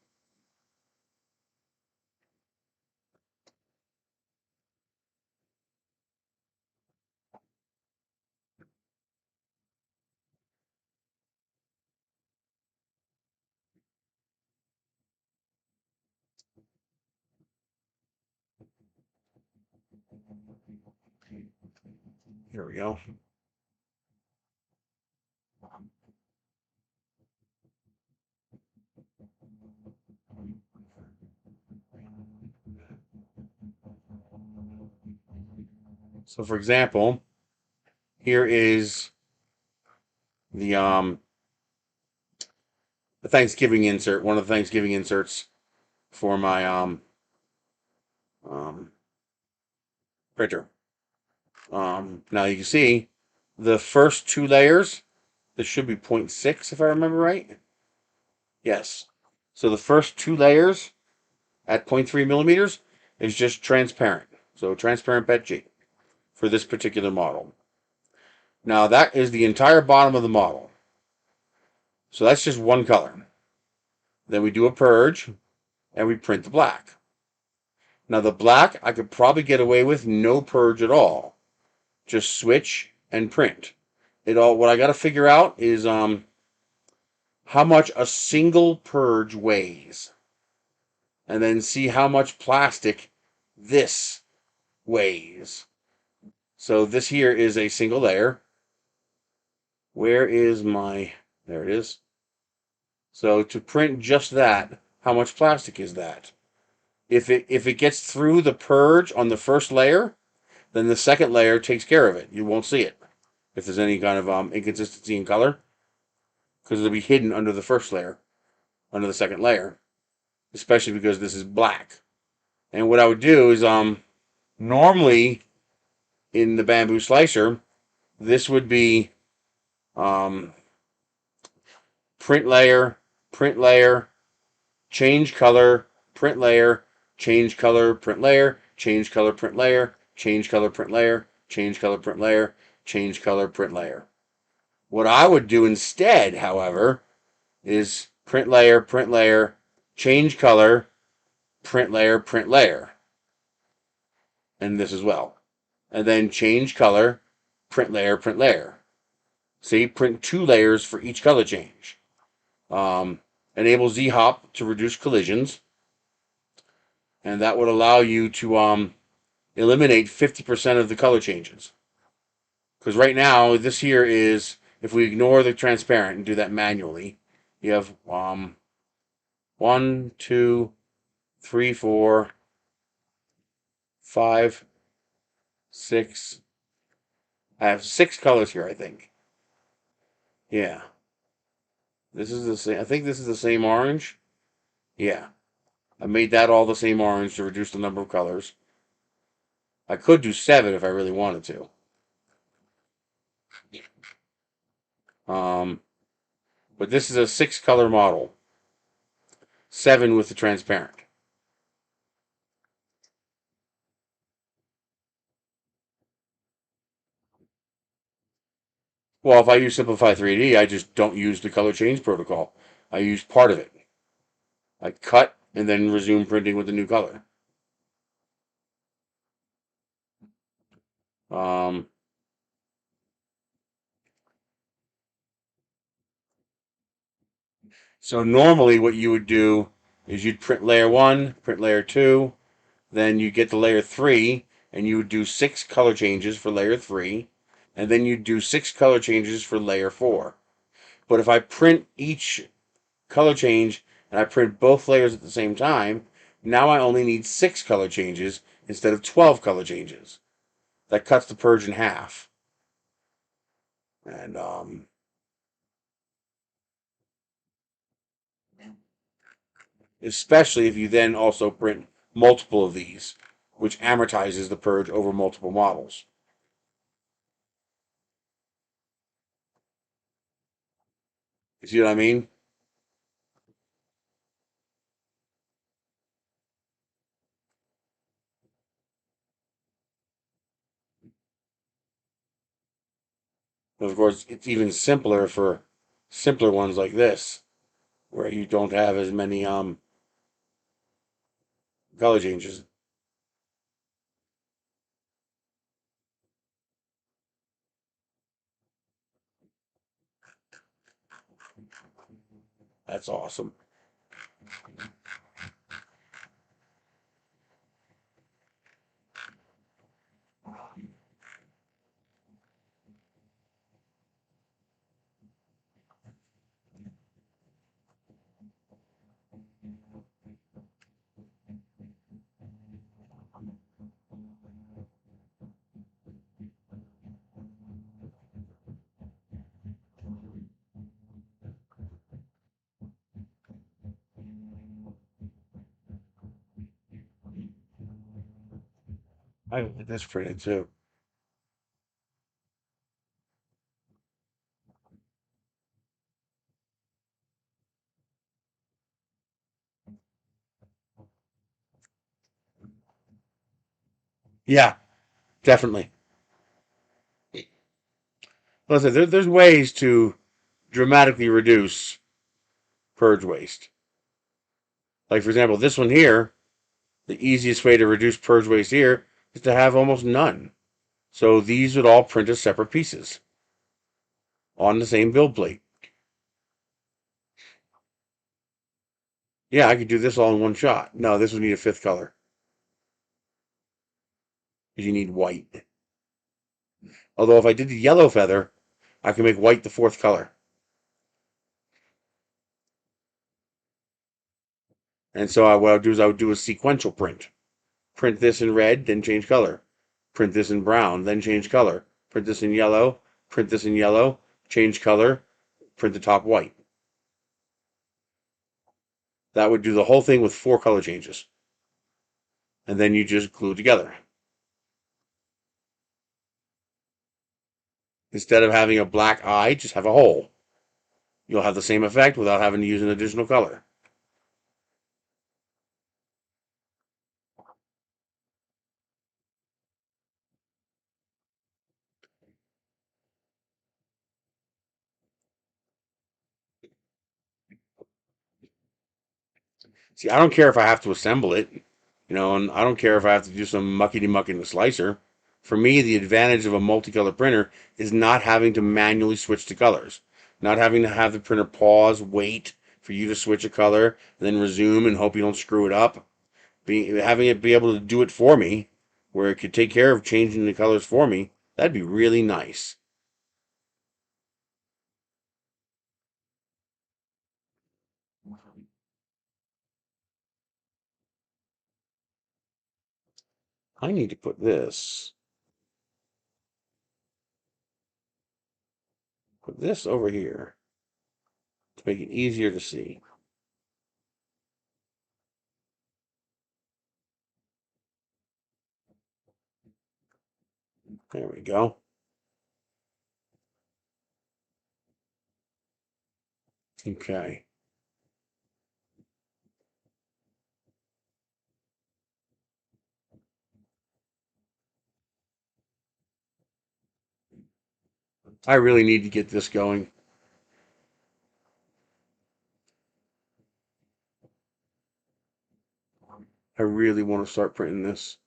Here we go. So for example, here is the Thanksgiving insert, one of the Thanksgiving inserts for my um, printer. Now you can see the first two layers, this should be 0.6 if I remember right. Yes. So the first two layers at 0.3 millimeters is just transparent. So transparent PETG for this particular model. Now that is the entire bottom of the model. So that's just one color. Then we do a purge and we print the black. Now the black I could probably get away with no purge at all. Just switch and print. What I got to figure out is how much a single purge weighs. And then see how much plastic this weighs. So this here is a single layer. Where is my, there it is. So to print just that, how much plastic is that? If it gets through the purge on the first layer, then the second layer takes care of it. You won't see it if there's any kind of inconsistency in color, because it'll be hidden under the first layer, under the second layer, especially because this is black. And what I would do is normally in the Bambu slicer, this would be um, print layer, change color, print layer, change color, print layer, change color, print layer, change color, print layer, change color, print layer, change color, print layer. What I would do instead, however, is print layer, change color, print layer, and this as well. And then change color, print layer. See, print two layers for each color change. Enable Z-hop to reduce collisions, and that would allow you to eliminate 50% of the color changes. Because right now, this here is, if we ignore the transparent and do that manually, you have 1, 2, 3, 4, 5, 6. I have 6 colors here, I think. Yeah. This is the same. I think this is the same orange. Yeah. I made that all the same orange to reduce the number of colors. I could do 7 if I really wanted to. But this is a 6-color model. 7 with the transparent. Well, if I use Simplify 3D, I just don't use the color change protocol. I use part of it. I cut and then resume printing with the new color. Um, so normally what you would do is you'd print layer 1, print layer 2, then you get to layer 3, and you would do 6 color changes for layer 3, and then you'd do 6 color changes for layer 4. But if I print each color change and I print both layers at the same time, now I only need 6 color changes instead of 12 color changes. That cuts the purge in half. And especially if you then also print multiple of these, which amortizes the purge over multiple models. You see what I mean? And of course, it's even simpler for simpler ones like this, where you don't have as many color changes. That's awesome. I get this printed too. Yeah, definitely. Listen, there's ways to dramatically reduce purge waste. Like, for example, this one here, the easiest way to reduce purge waste here is to have almost none. So these would all print as separate pieces on the same build plate. Yeah, I could do this all in one shot. No, this would need a fifth color because you need white. Although if I did the yellow feather, I can make white the fourth color. And so what I would do is I would do a sequential print. Print this in red, then change color. Print this in brown, then change color. Print this in yellow, print this in yellow, change color, print the top white. That would do the whole thing with 4 color changes. And then you just glue it together. Instead of having a black eye, just have a hole. You'll have the same effect without having to use an additional color. See, I don't care if I have to assemble it, and I don't care if I have to do some muckety-muck in the slicer. For me, the advantage of a multicolor printer is not having to manually switch to colors, not having to have the printer pause, wait for you to switch a color, then resume and hope you don't screw it up. Having it be able to do it for me, where it could take care of changing the colors for me, that'd be really nice. I need to put this over here to make it easier to see. There we go. Okay. I really need to get this going. I really want to start printing this.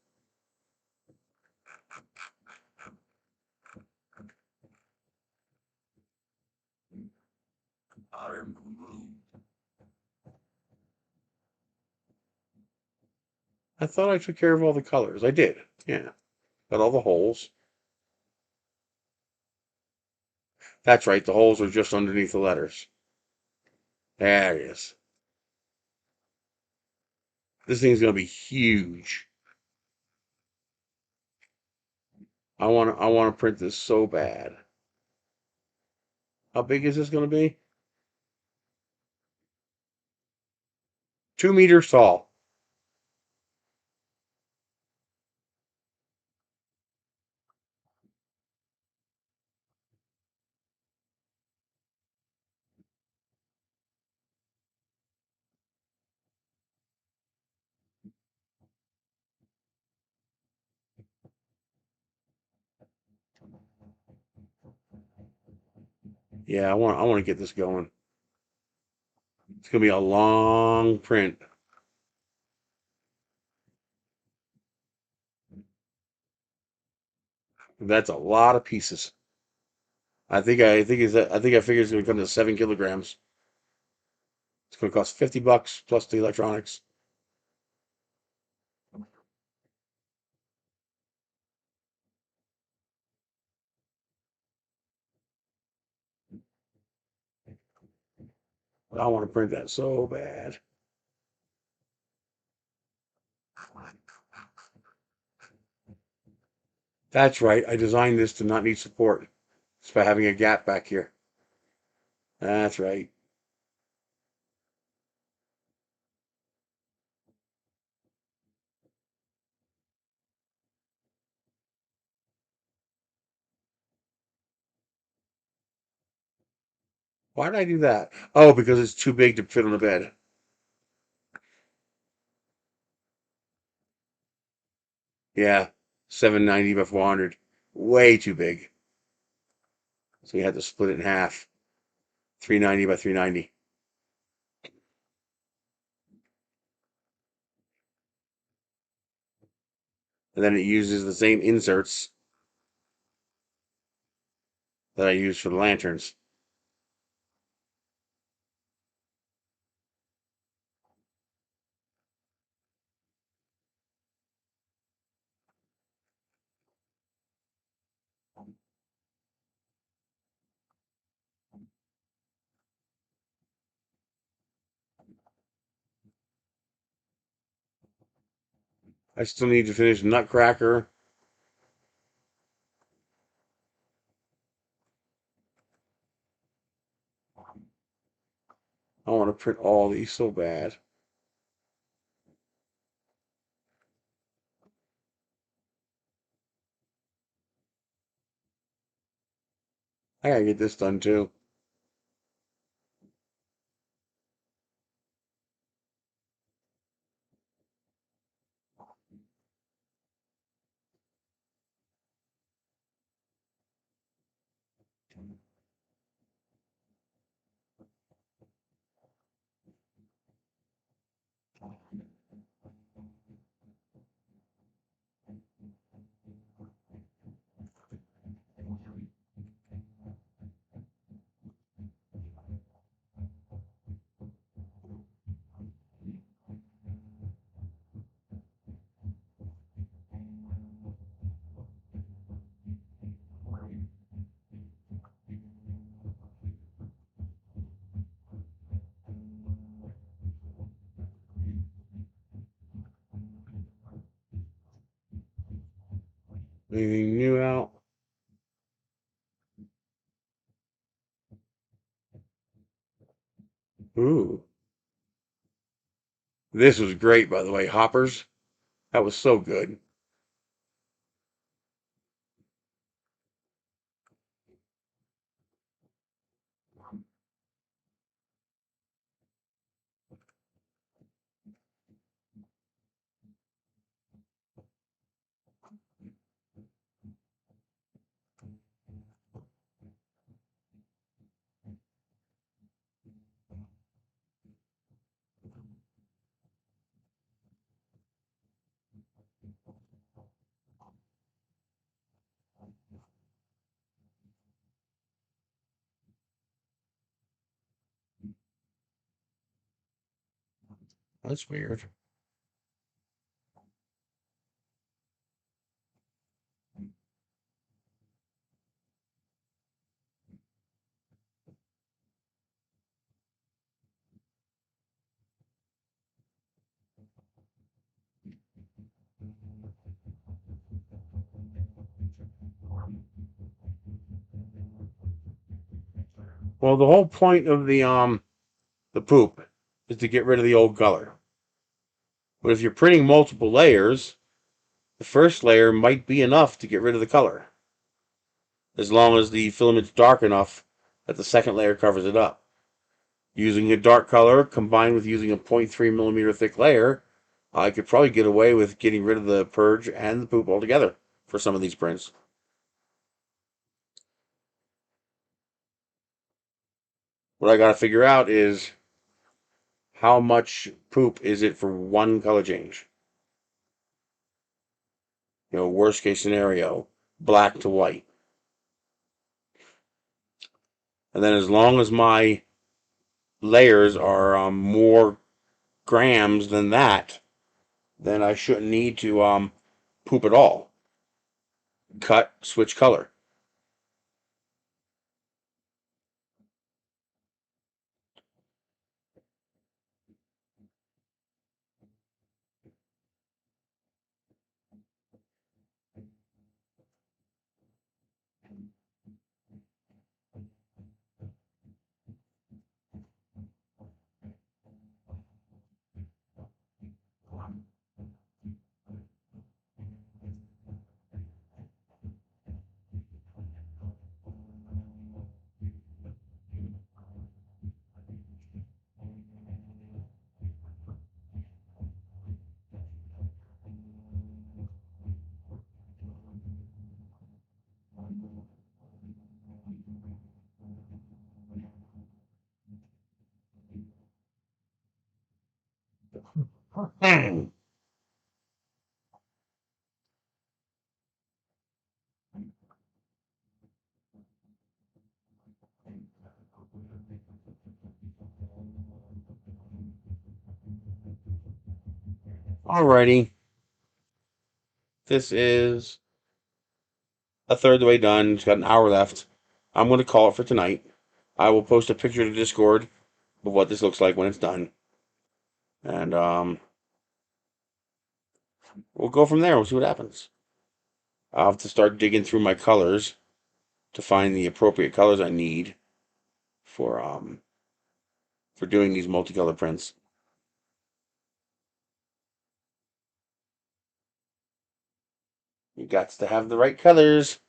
I thought I took care of all the colors. I did. Yeah. Got all the holes. That's right. The holes are just underneath the letters. There it is. This thing's going to be huge. I want to print this so bad. How big is this going to be? 2 meters tall. Yeah, I want to get this going. It's going to be a long print. That's a lot of pieces. I figure it's going to come to 7 kilograms. It's going to cost $50 plus the electronics. But I want to print that so bad. That's right. I designed this to not need support. It's by having a gap back here. That's right. Why did I do that? Oh, because it's too big to fit on the bed. Yeah, 790 by 400. Way too big. So you had to split it in half. 390 by 390. And then it uses the same inserts that I use for the lanterns. I still need to finish Nutcracker. I want to print all these so bad. I gotta get this done too. Anything new out? Ooh. This was great, by the way. Hoppers. That was so good. That's weird. Well, the whole point of the poop is to get rid of the old color. But if you're printing multiple layers, the first layer might be enough to get rid of the color, as long as the filament's dark enough that the second layer covers it up. Using a dark color combined with using a 0.3 millimeter thick layer, I could probably get away with getting rid of the purge and the poop altogether for some of these prints. What I got to figure out is how much poop is it for one color change. Worst case scenario, black to white. And then as long as my layers are more grams than that, then I shouldn't need to poop at all. Cut, switch color. Alrighty, this is a third of the way done. It's got an hour left. I'm going to call it for tonight. I will post a picture to Discord of what this looks like when it's done. And we'll go from there. We'll see what happens. I'll have to start digging through my colors to find the appropriate colors I need for doing these multicolor prints. You got to have the right colors.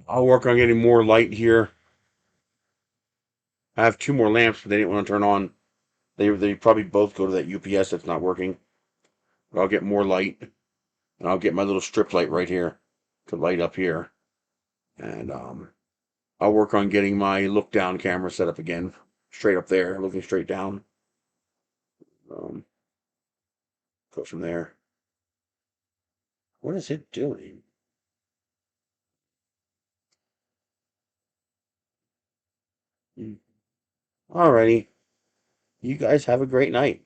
I'll work on getting more light here. I have two more lamps, but they didn't want to turn on. They probably both go to that UPS that's not working. But I'll get more light, and I'll get my little strip light right here to light up here. And I'll work on getting my look down camera set up again, straight up there, looking straight down. Go from there. What is it doing? Alrighty. You guys have a great night.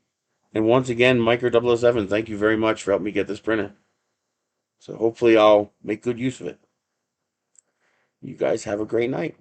And once again, Micro007, thank you very much for helping me get this printer. So hopefully I'll make good use of it. You guys have a great night.